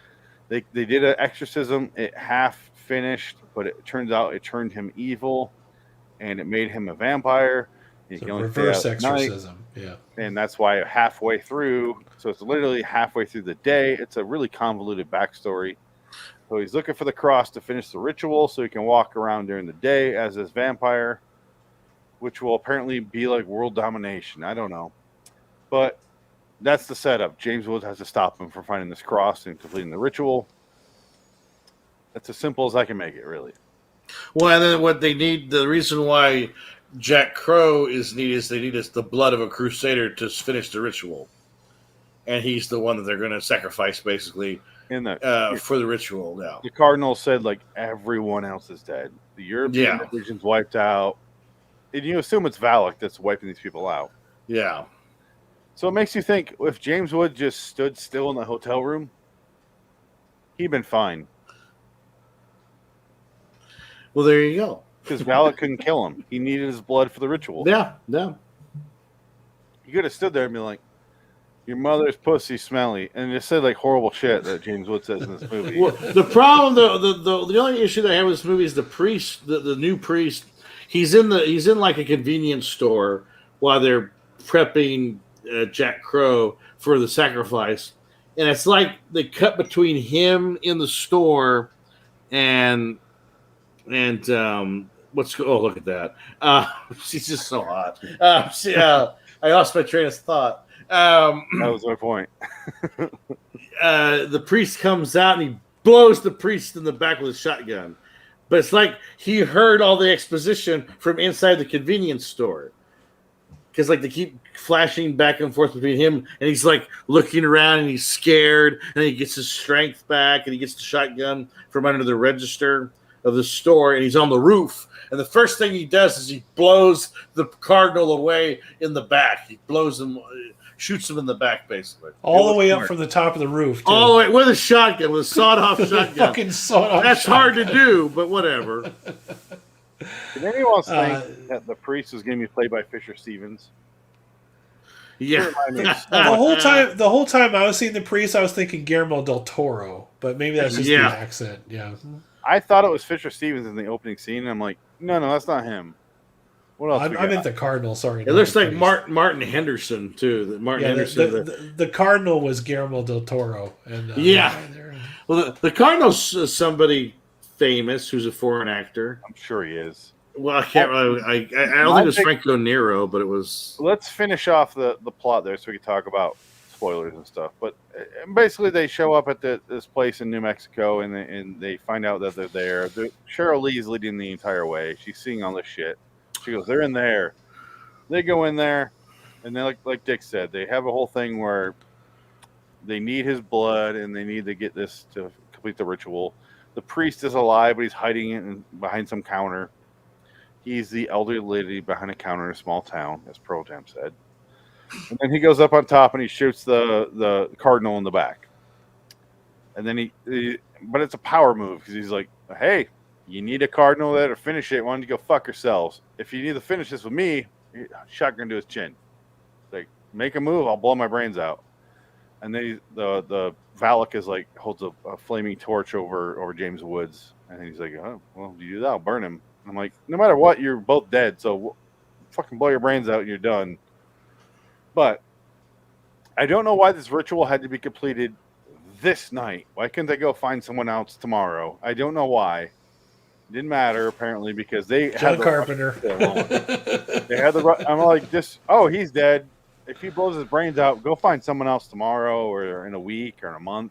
C: they did an exorcism. It half finished, but it turns out it turned him evil, and it made him a vampire. He can only
B: Reverse
C: stay out at night,
B: exorcism. Yeah.
C: and that's why halfway through. So it's literally halfway through the day. It's a really convoluted backstory. So he's looking for the cross to finish the ritual, so he can walk around during the day as this vampire, which will apparently be like world domination. I don't know. But that's the setup. James Woods has to stop him from finding this cross and completing the ritual. That's as simple as I can make it, really.
A: Well, and then what they need, the reason why Jack Crow is needed is they need the blood of a crusader to finish the ritual. And he's the one that they're going to sacrifice, basically,
C: In the
A: for the ritual now.
C: the Cardinal said, like, everyone else is dead. The European legion's wiped out. And you assume it's Valak that's wiping these people out.
A: Yeah.
C: So it makes you think, if James Wood just stood still in the hotel room, he'd been fine.
A: Well, there you go.
C: Because Valak couldn't kill him. He needed his blood for the ritual.
A: Yeah, yeah.
C: He could have stood there and been like, your mother's pussy smelly. And just said like horrible shit that James Wood says in this movie.
A: Well, the problem, the only issue that I have with this movie is the priest, the new priest. He's in like a convenience store while they're prepping Jack Crow for the sacrifice, and it's like they cut between him in the store and look at that. She's just so hot. I lost my train of thought.
C: That was my point.
A: The priest comes out and he blows the priest in the back with a shotgun. But it's like he heard all the exposition from inside the convenience store. Because like they keep flashing back and forth between him, and he's like looking around and he's scared, and he gets his strength back, and he gets the shotgun from under the register of the store, and he's on the roof. And the first thing he does is he blows the cardinal away in the back. He blows him, shoots him in the back, basically.
B: All the way up from the top of the roof. Too.
A: All the way with a shotgun, with a sawed-off shotgun.
B: Fucking sawed-off
A: That's
B: shotgun.
A: hard to do, but whatever.
C: Did anyone think that the priest was going to be played by Fisher Stevens?
A: Yeah.
B: The whole time I was seeing the priest, I was thinking Guillermo del Toro, but maybe that's just the accent. Yeah.
C: I thought it was Fisher Stevens in the opening scene, and I'm like, no, that's not him. What else? we
B: I'm
C: got?
B: at the Cardinal. Sorry,
A: It looks like
B: Priest.
A: Martin Henderson too. Martin
B: Yeah,
A: Henderson.
B: the Cardinal was Guillermo del Toro, and
A: Yeah.
B: there.
A: Well, the Cardinal's somebody famous who's a foreign actor.
C: I'm sure he is.
A: Well, I can't really. I don't think it was Franco Nero, but it was.
C: Let's finish off the plot there so we can talk about spoilers and stuff. But basically, they show up at this place in New Mexico, and they find out that they're there. Cheryl Lee's leading the entire way. She's seeing all this shit. She goes, "They're in there." They go in there, and then, like Dick said, they have a whole thing where they need his blood, and they need to get this to complete the ritual. The priest is alive, but he's hiding it behind some counter. He's the elderly lady behind a counter in a small town, as Protam said. And then he goes up on top and he shoots the cardinal in the back. And then but it's a power move because he's like, "Hey, you need a cardinal there to finish it. Why don't you go fuck yourselves? If you need to finish this with me, shotgun to his chin. Like, make a move, I'll blow my brains out." And then the Valak is like holds a flaming torch over James Woods, and he's like, "Oh, well, if you do that, I'll burn him." I'm like, no matter what, you're both dead, so fucking blow your brains out and you're done. But I don't know why this ritual had to be completed this night. Why couldn't they go find someone else tomorrow? I don't know why. It didn't matter, apparently, because they
B: John Carpenter.
C: They had the. I'm like, he's dead. If he blows his brains out, go find someone else tomorrow or in a week or in a month.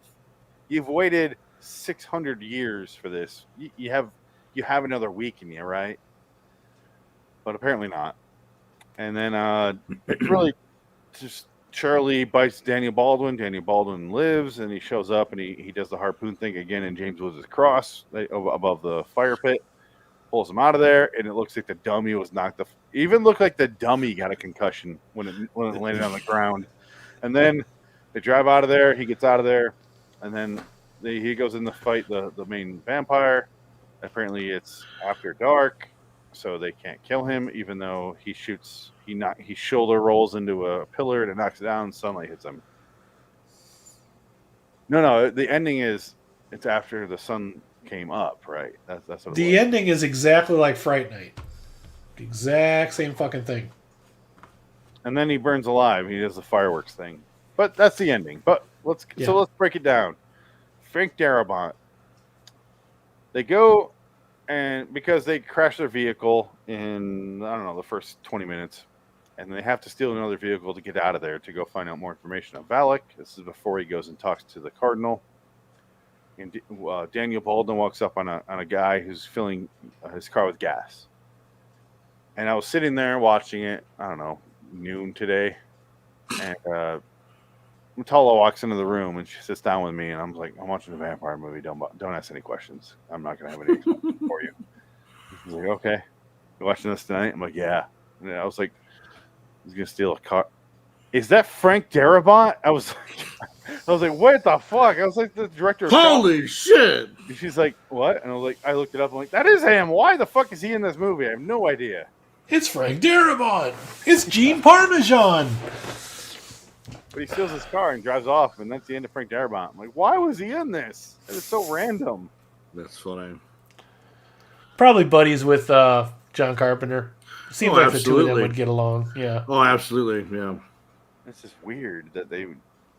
C: You've waited 600 years for this. You have another week in you, right? But apparently not. And then it's really just Charlie bites Daniel Baldwin. Daniel Baldwin lives, and he shows up, and he does the harpoon thing again in James Woods' cross above the fire pit. Pulls him out of there, and it looks like the dummy was knocked off. Even looked like the dummy got a concussion when it landed on the ground. And then they drive out of there. He gets out of there, and then he goes in to fight the main vampire. Apparently, it's after dark, so they can't kill him. Even though he shoulder rolls into a pillar and it knocks it down. Sunlight hits him. No. The ending is it's after the sun came up, right? That's what
B: The ending is exactly like Fright Night. The exact same fucking thing.
C: And then he burns alive. He does the fireworks thing. But that's the ending. But let's break it down. Frank Darabont. They go, and because they crash their vehicle in, I don't know, the first 20 minutes, and they have to steal another vehicle to get out of there to go find out more information on Valak. This is before he goes and talks to the Cardinal. And Daniel Baldwin walks up on a guy who's filling his car with gas. And I was sitting there watching it, I don't know, noon today. And Matala walks into the room and she sits down with me, and I'm like, "I'm watching a vampire movie. Don't ask any questions. I'm not going to have any for you." He's like, "Okay. You watching this tonight?" I'm like, "Yeah." And I was like, "He's going to steal a car." Is that Frank Darabont? I was like, "What the fuck?" I was like, "The director of
A: Holy shit!"
C: And she's like, "What?" And I was like, I looked it up. I'm like, "That is him. Why the fuck is he in this movie?" I have no idea.
B: It's Frank Darabont. It's Gene Parmesan.
C: But he steals his car and drives off, and that's the end of Frank Darabont. I'm like, why was he in this? It was so random.
A: That's funny.
B: Probably buddies with John Carpenter. Seems like
A: absolutely.
B: the two of them would get along. Yeah.
A: Oh, absolutely. Yeah.
C: It's just weird that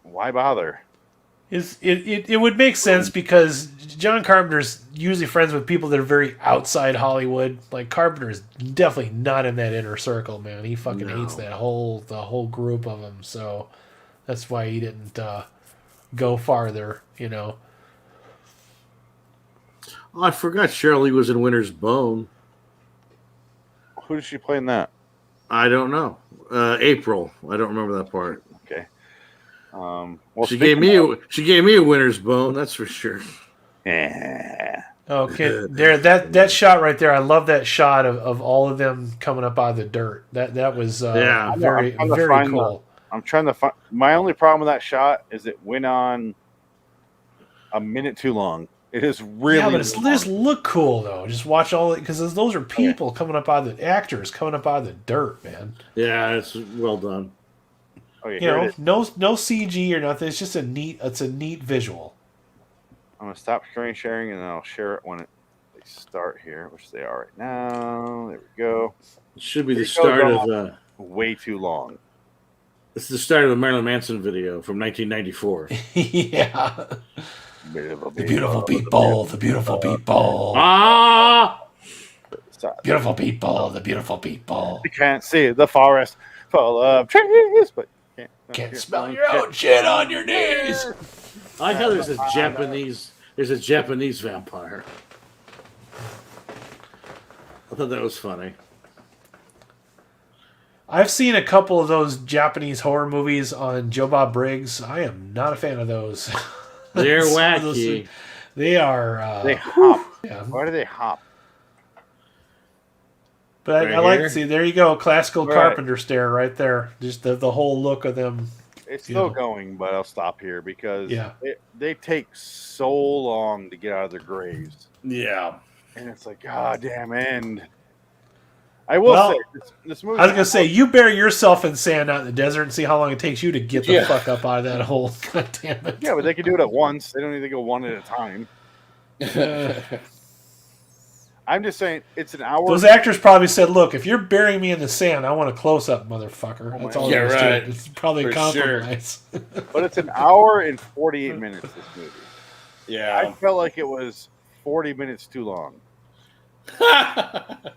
C: why bother?
B: It would make sense because John Carpenter's usually friends with people that are very outside Hollywood. Like, Carpenter's definitely not in that inner circle, man. He fucking hates the whole group of them. So that's why he didn't go farther, you know.
A: Oh, I forgot Shirley was in Winter's Bone.
C: Who does she play in that?
A: I don't know. April. I don't remember that part.
C: Okay. Well,
A: she gave me a Winter's Bone. That's for sure.
C: Yeah.
B: Okay, there that shot right there. I love that shot of all of them coming up out of the dirt. That was very cool.
C: I'm trying to find. My only problem with that shot is it went on a minute too long. It is really.
B: Yeah, but it just look cool though. Just watch all it because those are people coming up out of the actors coming up out of the dirt, man.
A: Yeah, it's well done.
C: Okay,
B: you know, no CG or nothing. It's just a neat visual.
C: I'm gonna stop screen sharing and then I'll share it when they start here, which they are right now. There we go.
A: Should be the
C: It goes
A: start
C: on.
A: of.
C: Way too long.
A: It's the start of a Marilyn Manson video from 1994.
B: Yeah.
C: Beautiful
B: The beautiful people, the beautiful people.
A: Ah!
B: Beautiful people, the beautiful people.
C: You can't see the forest full of trees, but
B: Can't smell your own shit on your knees.
A: I like how there's a Japanese vampire. I thought that was funny.
B: I've seen a couple of those Japanese horror movies on Joe Bob Briggs. I am not a fan of those.
A: They're
B: Some of
A: wacky.
B: those- they are.
C: they hop.
B: Yeah.
C: Why do they hop?
B: But
A: Right
B: I like
A: here?
B: to see. There you go, classical
C: Right.
B: Carpenter stare right there. Just the whole look of them.
C: It's still
B: Yeah.
C: going, but I'll stop here because
B: Yeah.
C: they take so long to get out of their graves.
A: Yeah.
C: And it's like, God damn end. I will
B: Well,
C: say, this movie.
B: I was gonna say, you bury yourself in sand out in the desert and see how long it takes you to get the fuck up out of that hole. God damn it.
C: Yeah, but they can do it at once. They don't need to go one at a time. I'm just saying, it's an hour.
B: Those actors probably said, "Look, if you're burying me in the sand, I want a close up, motherfucker." That's all
A: Yeah,
B: there is to
A: right.
B: it. It's probably a
A: For sure.
B: compromise.
C: But it's an hour and 48 minutes, this movie. I
A: Yeah.
C: felt like it was 40 minutes too long.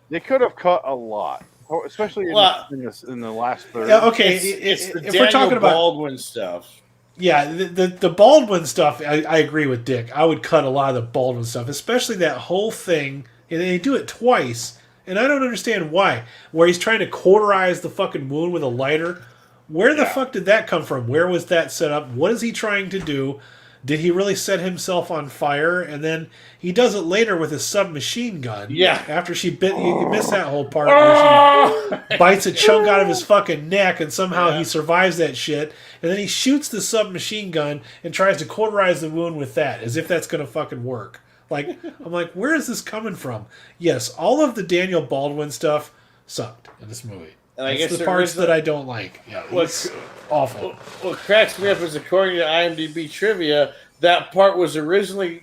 C: They could have cut a lot, especially in,
A: Well,
C: in the last third.
B: Yeah, okay,
A: It's the
B: if
A: Daniel
B: we're talking about
A: Baldwin stuff.
B: yeah, the Baldwin stuff, I agree with Dick. I would cut a lot of the Baldwin stuff, especially that whole thing. And they do it twice, and I don't understand why. Where he's trying to cauterize the fucking wound with a lighter. Where the fuck did that come from? Where was that set up? What is he trying to do? Did he really set himself on fire? And then he does it later with his submachine gun.
A: Yeah.
B: After she bit, you missed that whole part where she bites a chunk out of his fucking neck, and somehow he survives that shit. And then he shoots the submachine gun and tries to cauterize the wound with that, as if that's gonna fucking work. Like, I'm like, where is this coming from? Yes, all of the Daniel Baldwin stuff sucked in this movie.
A: And I
B: That's
A: guess
B: the
A: there
B: parts
A: is
B: that I don't like. Yeah, it's awful.
A: What cracks me up is, according to IMDb trivia, that part was originally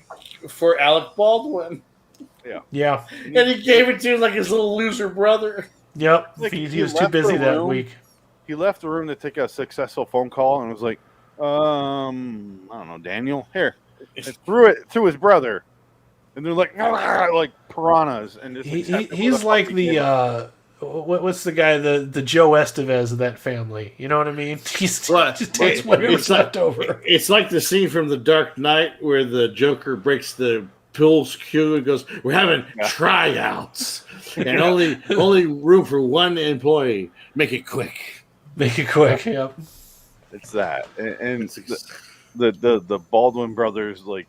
A: for Alec Baldwin,
B: Yeah.
A: and he gave it to him like his little loser brother.
B: Yep.
C: Like,
B: He
C: he
B: was too
C: left the
B: busy that
C: room.
B: week.
C: He left the room to take a successful phone call and was like, I don't know, Daniel, here. And threw it to his brother. And they're like piranhas. And just
B: He's like the what's the guy, the Joe Estevez of that family. You know what I mean? He's
A: What?
B: just takes whatever's left over.
A: It's like the scene from The Dark Knight where the Joker breaks the Pill's queue and goes, "We're having tryouts, and only room for one employee. Make it quick."
B: Make it quick. Yep.
C: It's that. And the Baldwin brothers, like,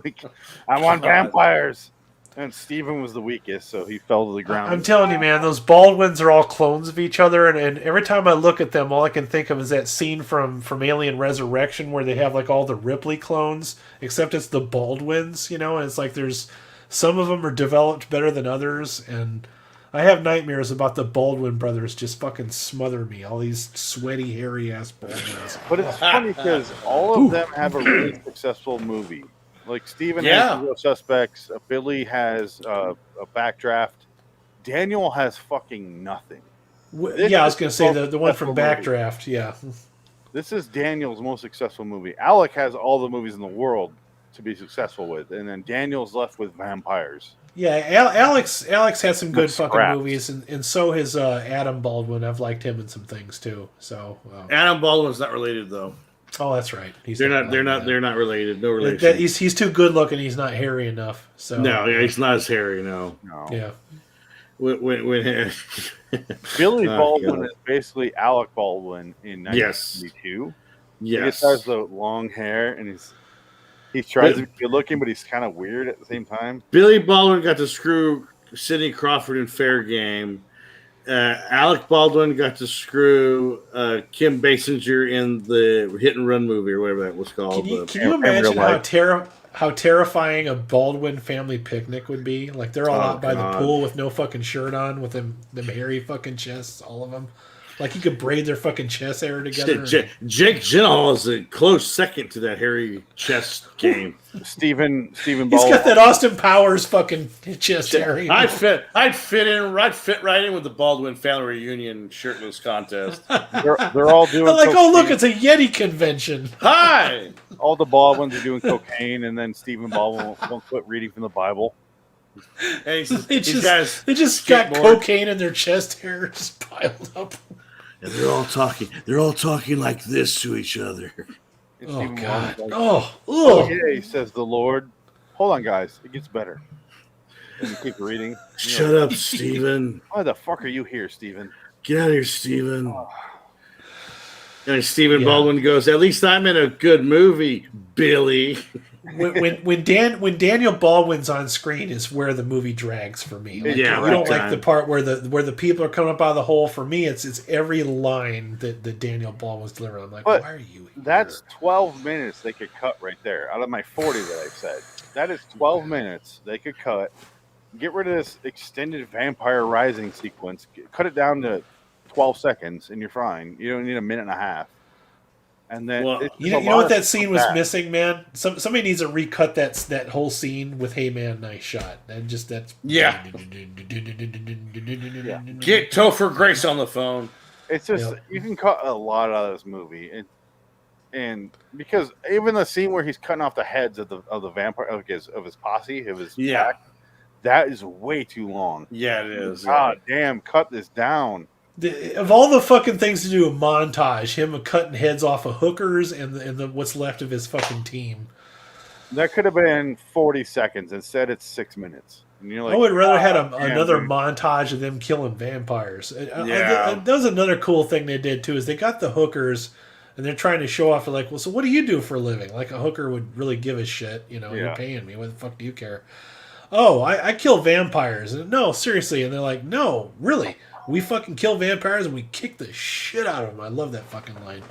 C: like, I want vampires. And Steven was the weakest, so he fell to the ground.
B: I'm telling you, man, those Baldwins are all clones of each other, and every time I look at them, all I can think of is that scene from Alien Resurrection where they have like all the Ripley clones, except it's the Baldwins, you know, and it's like there's some of them are developed better than others, and I have nightmares about the Baldwin brothers just fucking smother me, all these sweaty, hairy ass Baldwins.
C: But it's funny because all of them have a really successful movie. Like, Steven has Real Suspects, Billy has a Backdraft, Daniel has fucking nothing.
B: Yeah, I was going to say the one from
C: successful
B: Backdraft, yeah.
C: This is Daniel's most successful movie. Alec has all the movies in the world to be successful with, and then Daniel's left with vampires.
B: Yeah, Alex has some good fucking
C: Scraps.
B: movies, and so has Adam Baldwin. I've liked him in some things too. So,
A: Adam Baldwin's not related though.
B: oh, that's right.
A: They're not related. No relation.
B: He's too good looking. He's not hairy enough. So
A: No, yeah, he's not as hairy. No.
B: yeah.
A: When
C: Billy Baldwin
A: God.
C: is basically Alec Baldwin in
A: Yes.
C: 1992.
A: yes,
C: He just has the long hair, and he tries to be good looking, but he's kind of weird at the same time.
A: Billy Baldwin got to screw Sidney Crawford in Fair Game. Alec Baldwin got to screw Kim Basinger in the Hit and Run movie or whatever that was called.
B: Can you imagine how terrifying a Baldwin family picnic would be? Like they're all out by the pool with no fucking shirt on, with them hairy fucking chests, all of them. Like he could braid their fucking chest hair together.
A: Jake Gyllenhaal is a close second to that hairy chest game.
C: Stephen
B: He's
C: Ball.
B: got that Austin Powers fucking chest hair.
A: I'd fit right in with the Baldwin family reunion shirtless contest.
C: They're all doing.
B: I'm like,
C: cocaine.
B: oh look, it's a Yeti convention.
A: Hi.
C: All the Baldwins are doing cocaine, and then Stephen Baldwin won't quit reading from the Bible.
A: Hey,
B: They just got
A: skateboard.
B: cocaine in their chest hair just piled up.
A: And they're all talking like this to each other.
C: And
B: Oh
C: Stephen
B: God!
C: Baldwin's like,
B: Oh,
C: oh,
B: ugh.
C: yay, says the Lord. Hold on, guys. It gets better. And you keep reading.
A: Shut up, Steven.
C: Why the fuck are you here, Stephen?
A: Get out of here, Steven. And Stephen
B: Yeah.
A: Baldwin goes, at least I'm in a good movie, Billy.
B: When Daniel Baldwin's on screen is where the movie drags for me. Like,
A: Yeah,
B: you don't
A: big
B: like
A: time.
B: the part where the people are coming up out of the hole. For me, it's every line that Daniel Baldwin's delivering. I'm like,
C: But
B: why are you here?
C: That's 12 minutes they could cut right there out of my 40 that I said. That is 12 minutes they could cut. Get rid of this extended vampire rising sequence. Cut it down to 12 seconds and you're fine. You don't need a minute and a half. And then
A: Well,
C: it's
B: You
C: just a
B: know
C: lot
B: what
C: of
B: that scene was
C: that.
B: missing, man? Somebody needs to recut that whole scene with "Hey man, nice shot." And just that's
A: Yeah. Get Topher Grace on the phone.
C: It's just
B: Yep.
C: you can cut a lot out of this movie, and because even the scene where he's cutting off the heads of the vampire of his posse, of his pack, that is way too long.
A: Yeah, it is.
C: God damn, cut this down.
B: Of all the fucking things to do, a montage, him cutting heads off of hookers and the what's left of his fucking team.
C: That could have been 40 seconds. Instead, it's 6 minutes. And you're like,
B: I would rather had
C: "God damn,
B: another
C: dude."
B: montage of them killing vampires.
A: Yeah.
B: That was another cool thing they did too. Is they got the hookers and they're trying to show off. Like, well, so what do you do for a living? Like a hooker would really give a shit. You know,
C: Yeah.
B: you're paying me. What the fuck do you care? Oh, I kill vampires. And, no, seriously. And they're like, no, really. We fucking kill vampires and we kick the shit out of them. I love that fucking line.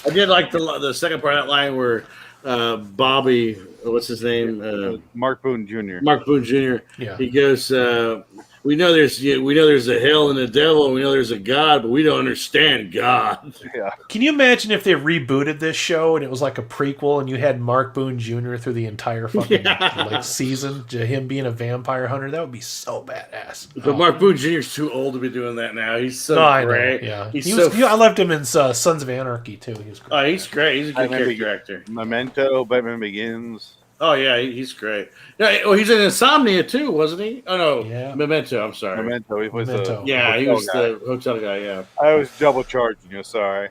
A: I did like the second part of that line where Bobby, what's his name?
C: Mark Boone Jr.
A: Mark Boone Jr.
B: Yeah.
A: He goes, we know there's a hell and a devil, and we know there's a God, but we don't understand God.
C: Yeah.
B: Can you imagine if they rebooted this show and it was like a prequel and you had Mark Boone Jr. through the entire fucking like season, to him being a vampire hunter? That would be so badass.
A: But Mark Boone Jr. is too old to be doing that now. He's so
B: I know,
A: great.
B: yeah.
A: He's
B: I loved him in Sons of Anarchy too. He was great.
A: Oh, he's great. He's a good
C: Batman
A: character actor.
C: Memento, Batman Begins.
A: Oh yeah, he's great. Yeah, well, he's in Insomnia too, wasn't he? Oh no,
B: Yeah.
A: Memento. I'm sorry.
C: Memento. He was
B: Memento.
A: Yeah, he
C: hotel
A: was
C: guy.
A: the hotel guy. Yeah,
C: I was double charging you. Sorry.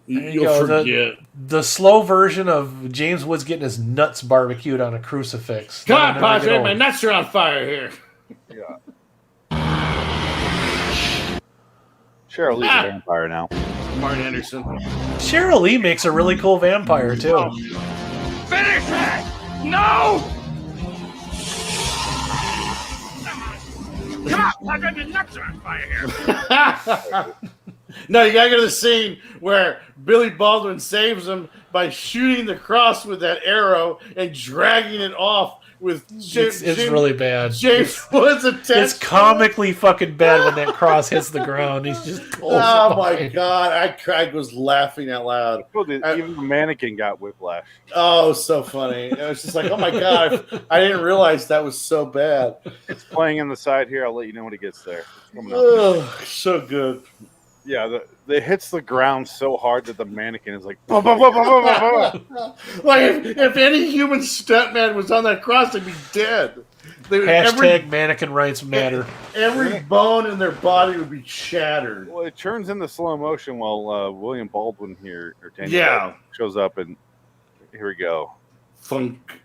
B: There you
A: you'll
B: go.
A: forget.
B: The slow version of James Woods getting his nuts barbecued on a crucifix.
A: Come
B: That'll
A: on,
B: never get
A: Padre,
B: old.
A: my nuts are on fire here.
C: Yeah. Cheryl Lee's a vampire now.
A: Martin Anderson.
B: Cheryl Lee makes a really cool vampire too.
D: Finish it! No! Come on, Padre, the nuts are on fire here.
A: No, you gotta go to the scene where Billy Baldwin saves him by shooting the cross with that arrow and dragging it off with
B: It's really bad.
A: James Woods attached.
B: It's comically fucking bad when that cross hits the ground. He's just pulls it
A: Oh my
B: behind.
A: god! I was laughing out loud.
C: Even the mannequin got whiplash.
A: Oh, so funny! It was just like, oh my god! I didn't realize that was so bad.
C: It's playing on the side here. I'll let you know when it gets there. It's coming up.
A: Oh, so good.
C: Yeah, it hits the ground so hard that the mannequin is like, "Bah, bah, bah, bah, bah, bah, bah."
A: Like if any human stuntman was on that cross, they'd be dead.
B: Hashtag mannequin rights matter.
A: Every bone in their body would be shattered.
C: Well, it turns into slow motion while William Baldwin here, or Daniel
A: Yeah.
C: Baldwin shows up, and here we go.
A: Funk.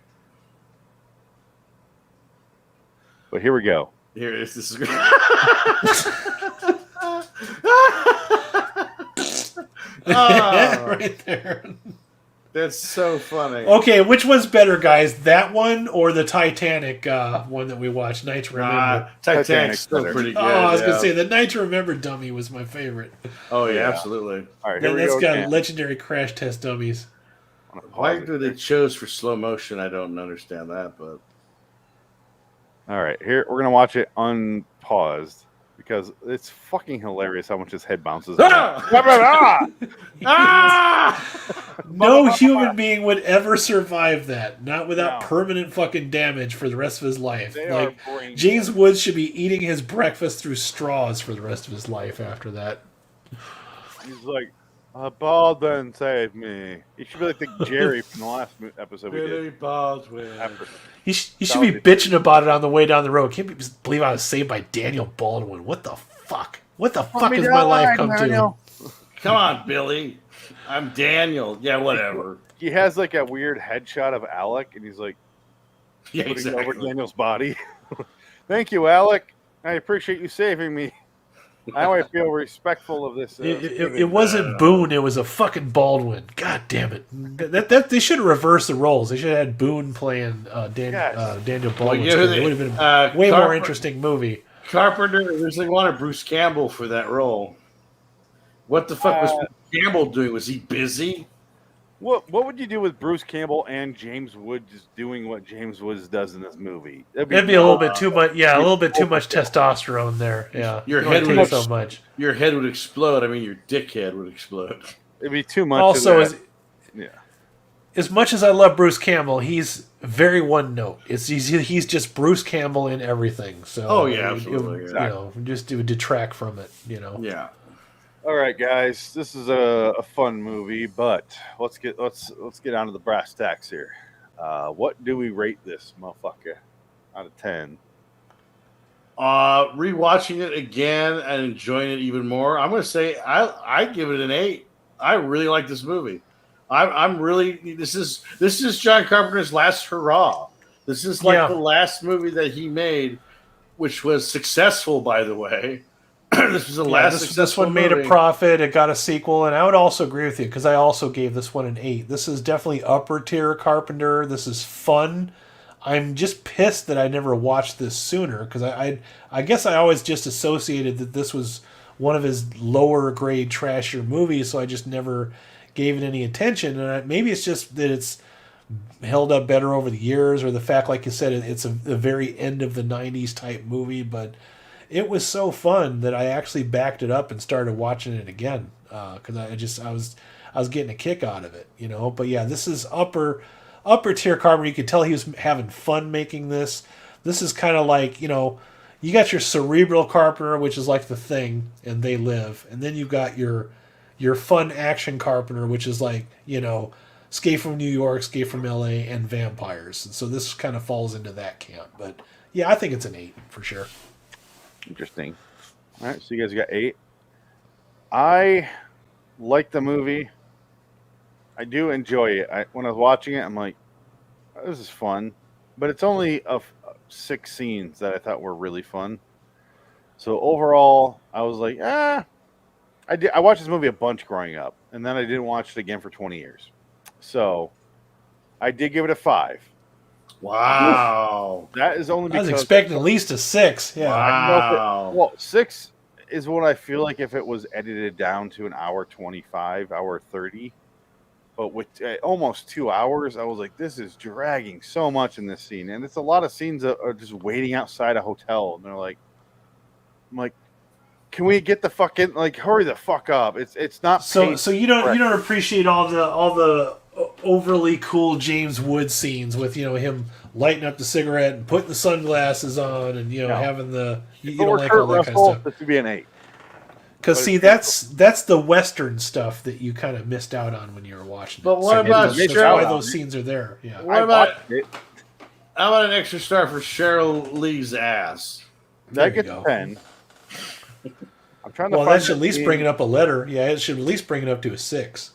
C: But here we go.
A: Here it is. This is Oh,
B: Right there.
A: that's so funny.
B: Okay, which one's better, guys? That one or the Titanic one that we watched, Night to Remember?
A: Titanic's
C: Titanic's
A: still
C: better.
A: pretty good.
B: Oh, I was
A: yeah.
B: gonna say the Night to Remember dummy was my favorite.
A: Oh yeah,
C: Yeah.
A: absolutely.
C: All right, here we
B: That's
C: go.
B: got
C: again.
B: legendary crash test dummies.
C: I'm gonna
A: Why
C: pause it.
A: do they chose for slow motion? I don't understand that, but
C: All right, here we're gonna watch it unpaused because it's fucking hilarious how much his head bounces.
A: Ah! Ah!
B: No human being would ever survive that, not without
C: No.
B: permanent fucking damage for the rest of his life.
C: They are
B: Like
C: brain
B: James
C: dead.
B: Woods should be eating his breakfast through straws for the rest of his life after that.
C: He's like, Baldwin saved me. He should be like the Jerry from the last episode we
A: Billy
C: did.
A: Baldwin.
C: After.
B: He should be bitching about it on the way down the road. Can't believe I was saved by Daniel Baldwin. What the fuck? What the fuck has my life come to?
A: Come on, Billy. I'm Daniel. Yeah, whatever.
C: He has like a weird headshot of Alec, and he's like
A: Yeah,
C: putting it over
A: exactly.
C: Daniel's body. Thank you, Alec. I appreciate you saving me. Now I feel respectful of this.
B: It wasn't Boone. It was a fucking Baldwin. God damn it! That they should have reversed the roles. They should have had Boone playing Daniel Baldwin.
A: you know who
B: It
A: they-
B: would have been a way more interesting movie.
A: Carpenter originally wanted Bruce Campbell for that role. What the fuck was Bruce Campbell doing? Was he busy?
C: What would you do with Bruce Campbell and James Woods doing what James Woods does in this movie?
B: It'd be a little bit too much. Yeah, a little bit too much testosterone there. Yeah,
A: Your
B: You don't
A: head
B: take
A: would
B: so much.
A: Your head would explode. I mean, your dickhead would explode.
C: It'd be too much.
B: Also,
C: of that.
B: as much as I love Bruce Campbell, he's very one note. He's just Bruce Campbell in everything. So
A: Oh, yeah, absolutely,
B: you know, just it would detract from it. You know.
A: Yeah.
C: All right, guys, this is a fun movie, but let's get on to the brass tacks here. What do we rate this motherfucker out of 10?
A: Rewatching it again and enjoying it even more, I'm going to say I give it an 8. I really like this movie. I'm really this is John Carpenter's last hurrah. This is like the last movie that he made, which was successful, by the way. This was the last
B: This
A: successful
B: one made
A: movie.
B: a profit. It got a sequel, and I would also agree with you because I also gave this one an 8. This is definitely upper tier Carpenter. This is fun. I'm just pissed that I never watched this sooner because I guess I always just associated that this was one of his lower grade trashier movies, so I just never gave it any attention. And maybe it's just that it's held up better over the years, or the fact, like you said, it's a very end of the 90s type movie, but it was so fun that I actually backed it up and started watching it again because I was getting a kick out of it, you know. But yeah, this is upper tier Carpenter. You could tell he was having fun making this. This is kind of like, you know, you got your cerebral Carpenter, which is like The Thing and They Live, and then you've got your fun action Carpenter, which is like, you know, Escape from New York, Escape from LA, and Vampires. And so this kind of falls into that camp. But yeah, I think it's an 8 for sure.
C: Interesting. All right, so you guys got 8. I like the movie. I do enjoy it. When I was watching it, I'm like, oh, this is fun. But it's only 6 scenes that I thought were really fun. So overall, I was like, I watched this movie a bunch growing up, and then I didn't watch it again for 20 years. So I did give it a 5.
A: Wow.
C: That is only
B: I was
C: because
B: expecting at least a 6. Yeah.
A: Wow.
C: well, 6 is what I feel like if it was edited down to an hour 25, hour 30. But with almost 2 hours, I was like, this is dragging so much in this scene. And it's a lot of scenes that are just waiting outside a hotel. And they're like, I'm like, can we get the fucking, like, hurry the fuck up. It's not
B: So you don't appreciate all the overly cool James Woods scenes with, you know, him lighting up the cigarette and putting the sunglasses on and, you know, having the you don't like all that kind of stuff.
C: This would be an 8.
B: Because see, that's the Western stuff that you kind of missed out on when you were watching.
A: But
B: it.
A: what about
B: that's
A: Cheryl?
B: why those scenes are there? Yeah.
A: What about how about an extra star for Cheryl Lee's ass?
C: That
B: There you
C: gets
B: go.
C: 10. I'm trying to
B: Well,
C: find
B: that should at least bring it up a letter. Yeah, it should at least bring it up to a 6.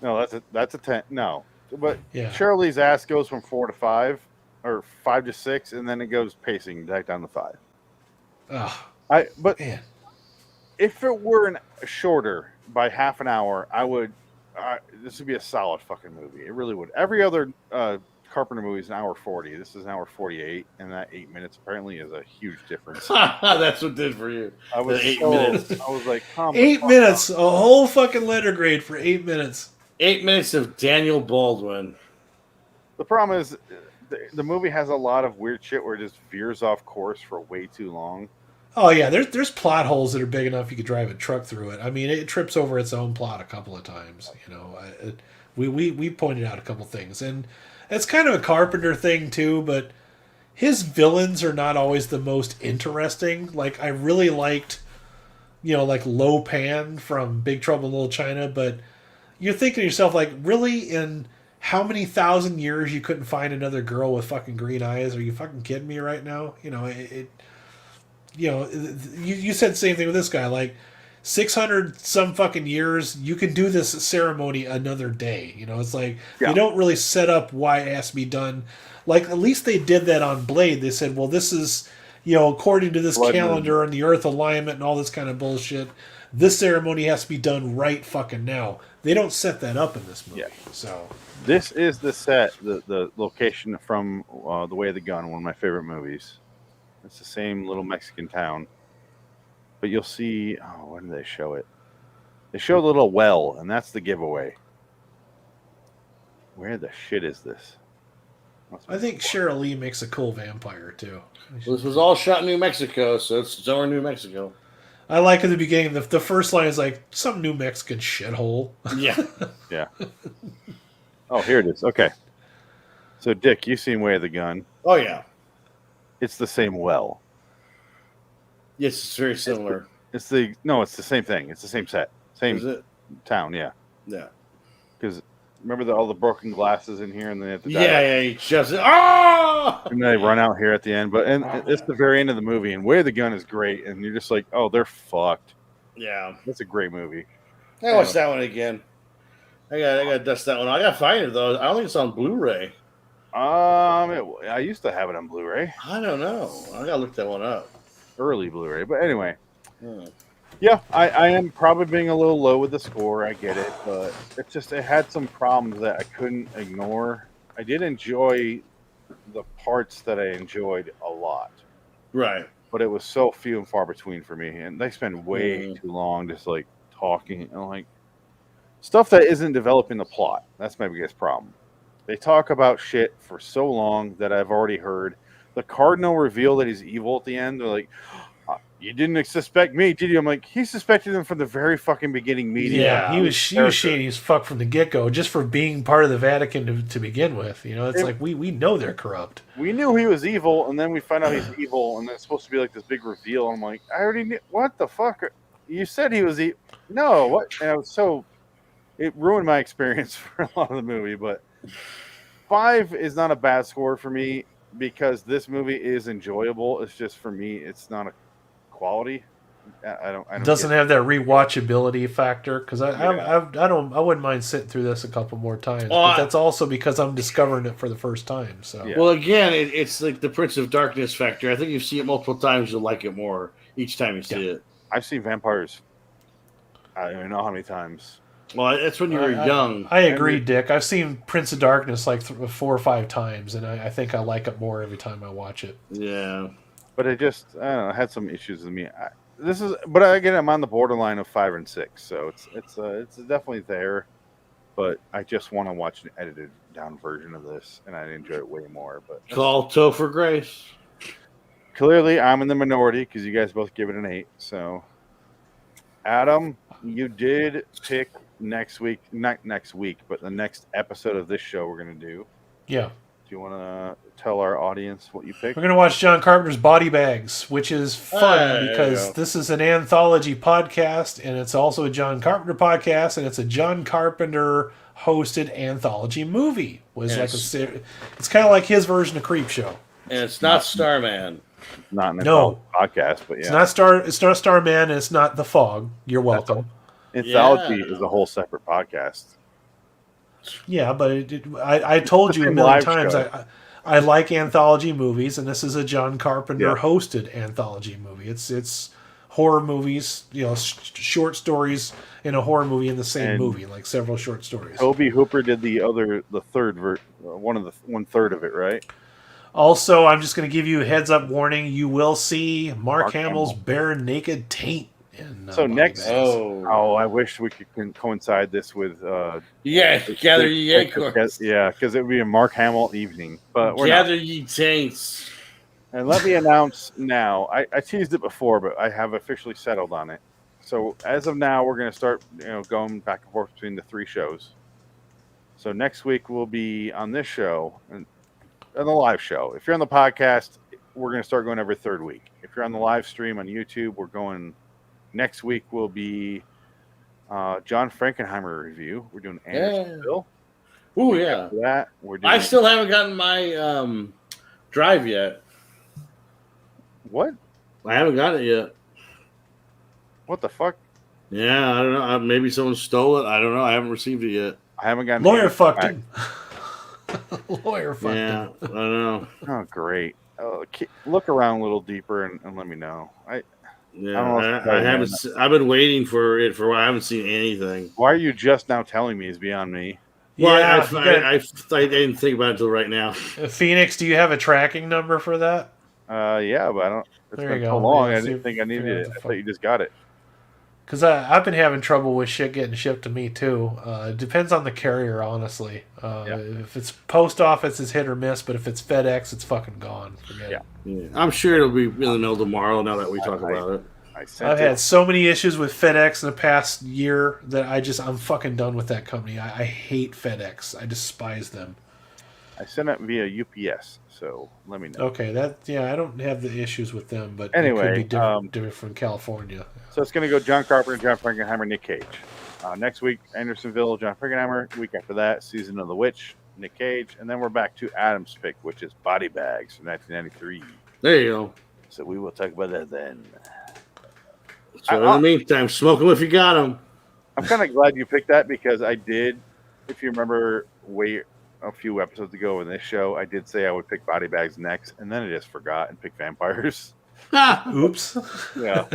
C: No, that's a 10. No. But
B: Yeah.
C: Cheryl Lee's ass goes from 4 to 5 or 5 to 6, and then it goes pacing back down to 5.
B: Oh,
C: But
B: man.
C: if it were shorter by half an hour, I would. This would be a solid fucking movie. It really would. Every other Carpenter movie is an hour 40. This is an hour 48, and that 8 minutes apparently is a huge difference.
A: That's what did for you.
C: I was
A: The 8
C: so-
A: minutes.
C: I was like, come
B: 8
C: on.
B: minutes, a whole fucking letter grade for 8 minutes.
A: 8 minutes of Daniel Baldwin.
C: The problem is, the movie has a lot of weird shit where it just veers off course for way too long.
B: Oh yeah, there's plot holes that are big enough you could drive a truck through it. I mean, it trips over its own plot a couple of times. You know, we pointed out a couple things, and it's kind of a Carpenter thing too. But his villains are not always the most interesting. Like I really liked, like Lo Pan from Big Trouble in Little China, but you're thinking to yourself, like, really, in how many thousand years you couldn't find another girl with fucking green eyes? Are you fucking kidding me right now? You said the same thing with this guy. Like, 600 some fucking years, you can do this ceremony another day. It's like, They don't really set up why it has to be done. Like, at least they did that on Blade. They said, well, this is, according to this calendar and the Earth alignment and all this kind of bullshit, this ceremony has to be done right fucking now. They don't set that up in this movie. Yeah. So
C: this is the set, the location from The Way of the Gun, one of my favorite movies. It's the same little Mexican town. But you'll see, when did they show it? They show a little well, and that's the giveaway. Where the shit is this?
B: I think Cheryl Lee makes a cool vampire, too.
A: Well, this was all shot in New Mexico, so it's somewhere in New Mexico.
B: I like at the beginning, the first line is like, some New Mexican shithole.
A: Yeah.
C: Yeah. Oh, here it is. Okay. So, Dick, you've seen Way of the Gun.
A: Oh, yeah.
C: It's the same well.
A: Yes, it's very similar.
C: It's the same thing. It's the same set. Same
A: Is it?
C: town, yeah.
A: Yeah.
C: Because remember all the broken glasses in here and then they have to die?
A: Yeah, he shoves it. Oh!
C: And they run out here at the end. But it's the very end of the movie, and Way of the Gun is great, and you're just like, oh, they're fucked.
A: Yeah.
C: That's a great movie.
A: I watched that one again. I got to dust that one. I got to find it, though. I don't think it's on Blu-ray.
C: I used to have it on Blu-ray.
A: I don't know. I got to look that one up.
C: Early Blu-ray. But anyway. Yeah, I am probably being a little low with the score. I get it. But it had some problems that I couldn't ignore. I did enjoy the parts that I enjoyed a lot.
A: Right.
C: But it was so few and far between for me. And they spend way too long just like talking and like stuff that isn't developing the plot. That's my biggest problem. They talk about shit for so long that I've already heard. The Cardinal reveal that he's evil at the end. They're like, you didn't suspect me, did you? I'm like, he suspected him from the very fucking beginning meeting.
B: Yeah, he was shady as fuck from the get-go, just for being part of the Vatican to begin with. It's like, we know they're corrupt. We
C: knew he was evil, and then we find out he's evil, and it's supposed to be like this big reveal. I'm like, I already knew. What the fuck? You said he was evil. No, what? And I was so... It ruined my experience for a lot of the movie, but 5 is not a bad score for me because this movie is enjoyable. It's just, for me, it's not a quality. I don't
B: doesn't have that rewatchability factor because I wouldn't mind sitting through this a couple more times, but that's also because I'm discovering it for the first time. So
A: Well, again, it's like the Prince of Darkness factor. I think you see it multiple times, you'll like it more each time you see it.
C: I've seen vampires I don't know how many times.
A: Well, that's when you were young.
B: I agree, Dick. I've seen Prince of Darkness like 4 or 5 times, and I think I like it more every time I watch it.
A: Yeah.
C: But it just, I don't know, it had some issues with me. But again, I'm on the borderline of 5 and 6, so it's definitely there. But I just want to watch an edited down version of this, and I'd enjoy it way more. But
A: call Topher Grace.
C: Clearly, I'm in the minority because you guys both give it an 8. So, Adam, you did pick next week, not next week, but the next episode of this show we're going to do.
B: Yeah.
C: Do you want to tell our audience what you picked?
B: We're going to watch John Carpenter's Body Bags, which is fun because this is an anthology podcast, and it's also a John Carpenter podcast, and it's a John Carpenter hosted anthology movie. It's kind of like his version of Creepshow.
A: And it's not Starman.
C: Not an podcast, but yeah.
B: It's not Starman, and it's not The Fog. You're welcome.
C: Anthology is a whole separate podcast.
B: Yeah, but I told you a million times I like anthology movies, and this is a John Carpenter hosted anthology movie. It's horror movies, short stories in a horror movie in the same movie, like several short stories.
C: Tobe Hooper did one third of it, right?
B: Also, I'm just going to give you a heads up warning: you will see Mark Hamill's bare naked taint.
C: I wish we could coincide this with
A: gather ye acorns.
C: Yeah, because it would be a Mark Hamill evening. But
A: gather ye taints.
C: And let me announce now. I teased it before, but I have officially settled on it. So as of now, we're going to start, going back and forth between the 3 shows. So next week we'll be on this show and on the live show. If you're on the podcast, we're going to start going every 3rd week. If you're on the live stream on YouTube, we're going next week. Will be John Frankenheimer review. We're doing Andersonville.
A: Oh yeah.
C: After that we're doing.
A: I still haven't gotten my drive yet.
C: What?
A: I haven't got it yet.
C: What the fuck?
A: Yeah, I don't know. Maybe someone stole it. I don't know. I haven't received it yet.
C: I haven't gotten.
B: Lawyer fucked him. Lawyer fucked him.
A: Yeah, I don't know.
C: Oh, great. Look around a little deeper and let me know. I
A: haven't. I've been waiting for it for a while. I haven't seen anything.
C: Why are you just now telling me is beyond me?
A: Well,
B: Yeah,
A: I didn't think about it until right now.
B: Phoenix, do you have a tracking number for that?
C: Yeah, but I don't. It's
B: There
C: been
B: you
C: so
B: go.
C: long.
B: Yeah,
C: I didn't think I needed it. I thought you just got it.
B: Because I've been having trouble with shit getting shipped to me too. It depends on the carrier, honestly. If it's post office, it's hit or miss. But if it's FedEx, it's fucking gone. Forget it.
A: Yeah. I'm sure it'll be in the mail tomorrow. Now that we talk about it,
B: I've had so many issues with FedEx in the past year that I'm fucking done with that company. I hate FedEx. I despise them.
C: I sent it via UPS, so let me know.
B: Okay, I don't have the issues with them, but
C: Anyway,
B: it could be different from California.
C: So it's going to go John Carpenter, John Frankenheimer, Nick Cage. Next week, Andersonville, John Frankenheimer. Week after that, Season of the Witch, Nick Cage. And then we're back to Adam's pick, which is Body Bags from 1993.
A: there you go.
C: So we will talk about that then.
A: So in the meantime, smoke them if you got them.
C: I'm kind of glad you picked that because I did, if you remember, a few episodes ago in this show, I did say I would pick Body Bags next, and then I just forgot and picked vampires.
B: Oops.
C: Yeah.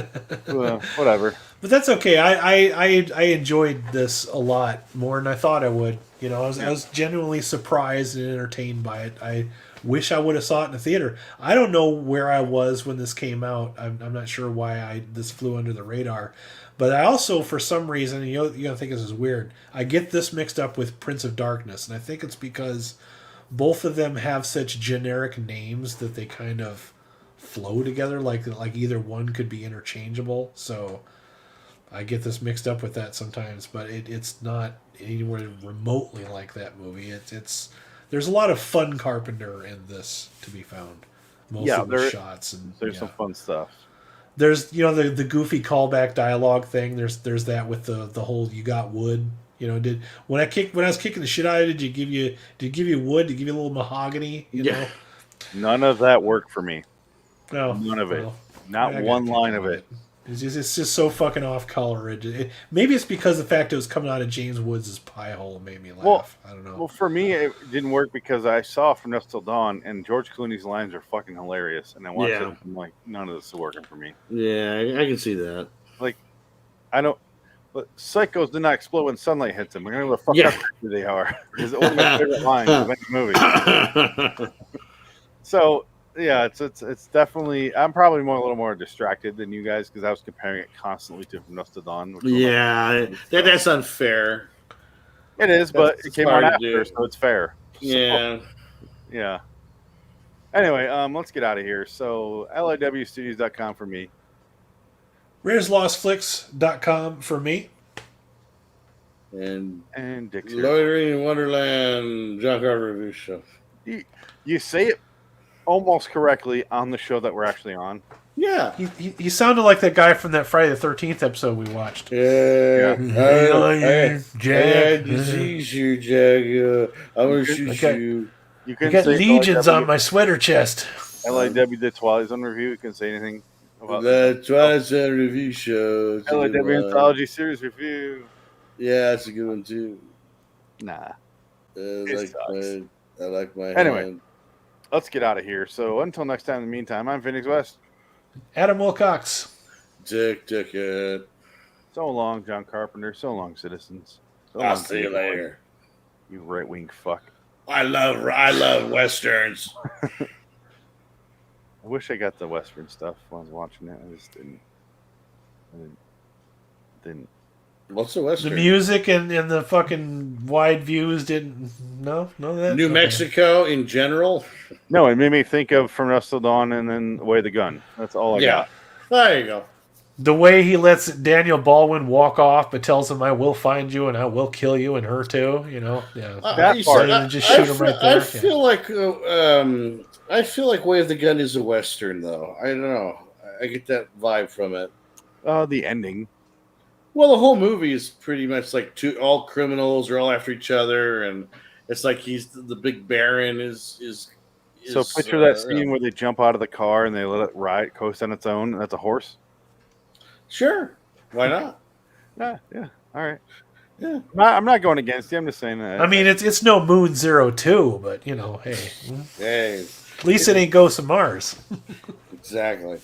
C: Well, whatever.
B: But that's okay. I enjoyed this a lot more than I thought I would. I was genuinely surprised and entertained by it. I wish I would have saw it in the theater. I don't know where I was when this came out. I'm not sure why this flew under the radar. But I also, for some reason, you're going to think this is weird, I get this mixed up with Prince of Darkness. And I think it's because both of them have such generic names that they kind of flow together. Like either one could be interchangeable. So I get this mixed up with that sometimes. But it's not anywhere remotely like that movie. There's a lot of fun Carpenter in this to be found. Mostly with shots. And
C: there's some fun stuff.
B: There's the goofy callback dialogue thing. There's that with the whole "you got wood." When I was kicking the shit out of you, did it give you wood? Did it give you a little mahogany? You know?
C: None of that worked for me.
B: No,
C: none of it. Not one line of it.
B: It's just so fucking off color. Maybe it's because the fact it was coming out of James Woods' pie hole made me laugh.
C: Well,
B: I don't know.
C: Well, for me, it didn't work because I saw From Dusk Till Dawn, and George Clooney's lines are fucking hilarious. And I watched it, I'm like, none of this is working for me.
A: Yeah, I can see that.
C: Like, I don't. But psychos do not explode when sunlight hits them. I don't know what the fuck they are. It's one of my favorite lines of any movie. So. Yeah, it's definitely. I'm probably a little more distracted than you guys because I was comparing it constantly to From Dusk Till Dawn.
A: Yeah, that's unfair.
C: It is, but it came out after, so it's fair.
A: Yeah,
C: yeah. Anyway, let's get out of here. So LIWstudios.com for me.
B: Rare'sLostFlix.com for me.
A: And
C: Dick's
A: Loitering in Wonderland, John Carpenter review show.
C: You say it almost correctly on the show that we're actually on.
A: Yeah.
B: He sounded like that guy from that Friday the 13th episode we watched.
A: Yeah.
B: Jack.
A: Disease you, Jack. I'm going to shoot you.
C: You
B: I got legions on my sweater chest.
C: LIW did Twilight Zone review. You can say anything about
A: the Twilight Zone review show.
C: LIW Anthology series review.
A: Yeah, that's a good one, too.
C: Nah.
A: I like my
C: Anyway.
A: hand.
C: Let's get out of here. So until next time, in the meantime, I'm Phoenix West.
B: Adam Wilcox.
A: Ticket.
C: So long, John Carpenter. So long, citizens. So
A: I'll
C: long,
A: see you later.
C: You right-wing fuck.
A: I love westerns.
C: I wish I got the Western stuff when I was watching it. I just didn't.
A: What's the Western?
B: The music and the fucking wide views didn't. No, that.
A: New Mexico in general.
C: No, it made me think of From Dusk Till Dawn and then Way of the Gun. That's all I
A: Yeah,
C: got.
A: there you go.
B: The way he lets Daniel Baldwin walk off, but tells him, "I will find you and I will kill you and her too." You know, yeah.
C: That
A: You
C: part.
A: see,
B: And just shoot him right there.
A: I feel like Way of the Gun is a western, though. I don't know. I get that vibe from it.
C: The ending.
A: Well, the whole movie is pretty much like all criminals are all after each other, and it's like he's the big baron is.
C: So picture that scene where they jump out of the car and they let it ride, coast on its own. That's a horse.
A: Sure, why not?
C: Yeah. All right.
A: Yeah.
C: I'm not going against you. I'm just saying that.
B: I mean, it's no Moon 02, but you know, hey,
A: Hey,
B: at least it ain't Ghost of Mars.
A: exactly.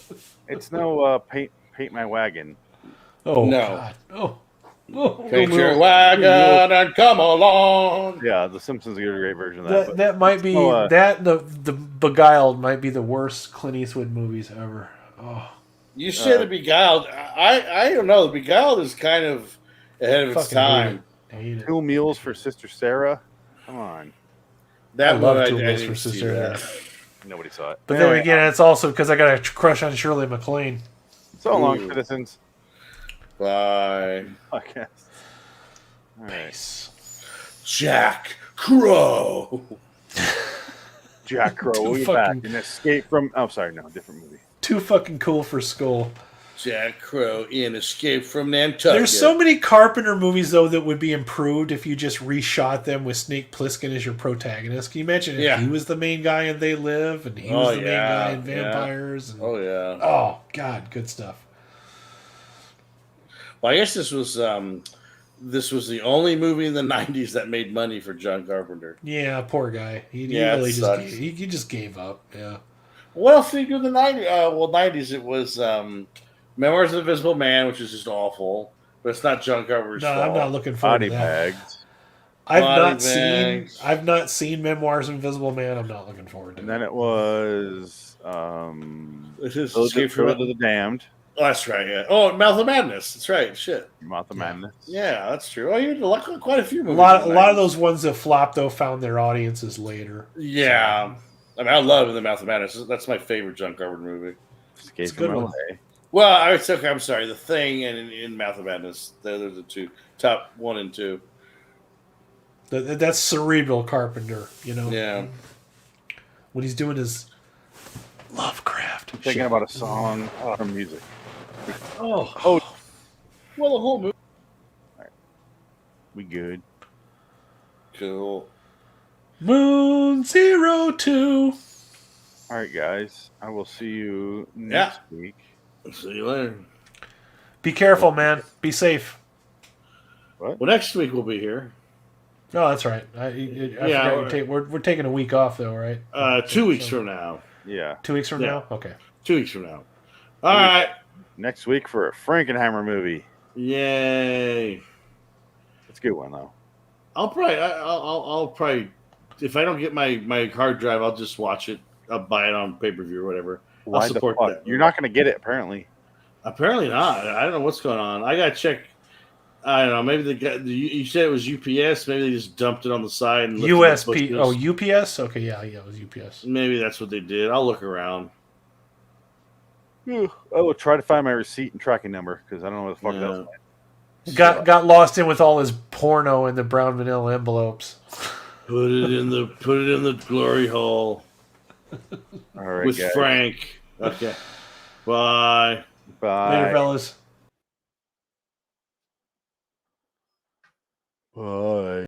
C: it's no paint my wagon.
B: Oh
A: No.
B: God. Oh.
A: Paint your wagon and come along.
C: Yeah, The Simpsons get a great version of that.
B: That might be the Beguiled might be the worst Clint Eastwood movies ever. Oh,
A: You said it Beguiled. I don't know. Beguiled is kind of ahead of its
B: fucking
A: time.
B: hate it.
C: Two Meals for Sister Sarah. Come on,
A: That
B: I love
A: one,
B: Two Meals
A: didn't
B: for
A: see
B: Sister
A: that.
C: nobody saw it.
B: But
C: Anyway,
B: then again, it's also because I got a crush on Shirley MacLaine.
C: so long,
A: Ooh.
C: citizens.
A: Bye.
C: Podcast. All right.
B: Peace.
A: Jack Crow.
C: Jack Crow, we'll be
B: Fucking-
C: back and Escape from. Oh, sorry, no, different movie.
B: Too fucking cool for school.
A: Jack Crow in Escape from Nantucket.
B: There's so many Carpenter movies though that would be improved if you just reshot them with Snake Plissken as your protagonist. Can you imagine if he was the main guy in They Live and he was the main guy in Vampires? And,
A: Oh
B: God, good stuff.
A: Well, I guess this was the only movie in the '90s that made money for John Carpenter.
B: Yeah, poor guy. He
A: Yeah,
B: really
A: it
B: just
A: sucks.
B: he just gave up. Yeah.
A: What else did he do in the '90s? '90s it was Memoirs of the Invisible Man, which is just awful, but it's not John Carpenter's
B: No,
A: fault.
B: I'm not looking forward
C: Body
B: to that.
C: Bags.
B: I've not seen Memoirs of Invisible Man. I'm not looking forward to
C: And
B: it.
C: then it was
A: This is
C: Road
A: Escape
C: to
A: from
C: the Damned.
A: Oh, that's right. Yeah. Oh, Mouth of Madness. That's right. Shit.
C: Mouth of Madness.
A: Yeah, that's true. Oh, you did quite a few
B: A
A: movies.
B: lot
A: in the
B: of
A: 90s.
B: those ones that flopped though found their audiences later.
A: Yeah. I mean, I love The Mouth of Madness. That's my favorite John Carpenter movie.
C: Escape
B: It's a good
C: from
B: one.
C: LA.
A: Well, I'm sorry. The Thing and in Mouth of Madness. They're the two. Top 1 and 2.
B: That's cerebral Carpenter, you know.
A: Yeah.
B: When he's doing his Lovecraft.
C: I'm thinking
B: shit.
C: about a song from music.
A: Oh. Well, the whole movie.
C: We good.
A: Cool.
B: Moon 02.
C: All right, guys. I will see you next week.
A: See you later.
B: Be careful, man. Be safe.
A: Well, next week we'll be here.
B: Oh, that's right. I forgot we're taking a week off though, right?
A: 2 weeks from now.
C: Yeah.
B: 2 weeks from
A: Yeah.
B: now? Okay.
A: 2 weeks from now. All right.
C: Next week for a Frankenheimer movie.
A: Yay.
C: It's a good one though.
A: I'll probably, if I don't get my hard drive, I'll just watch it. I'll buy it on pay-per-view or whatever.
C: Why
A: I'll
C: the
A: support
C: fuck?
A: that.
C: You're not going to get it apparently.
A: Apparently not. I don't know what's going on. I gotta check. I don't know. Maybe you said it was UPS. Maybe they just dumped it on the side. And
B: USP. Oh, UPS. Okay, yeah, it was UPS.
A: Maybe that's what they did. I'll look around.
C: I will try to find my receipt and tracking number because I don't know what the fuck that was.
B: Got lost in with all his porno in the brown vanilla envelopes.
A: Put it in the glory hole.
C: All right,
A: with
C: guys.
A: Frank. Okay. Bye.
C: Bye.
B: Later, fellas.
C: Bye.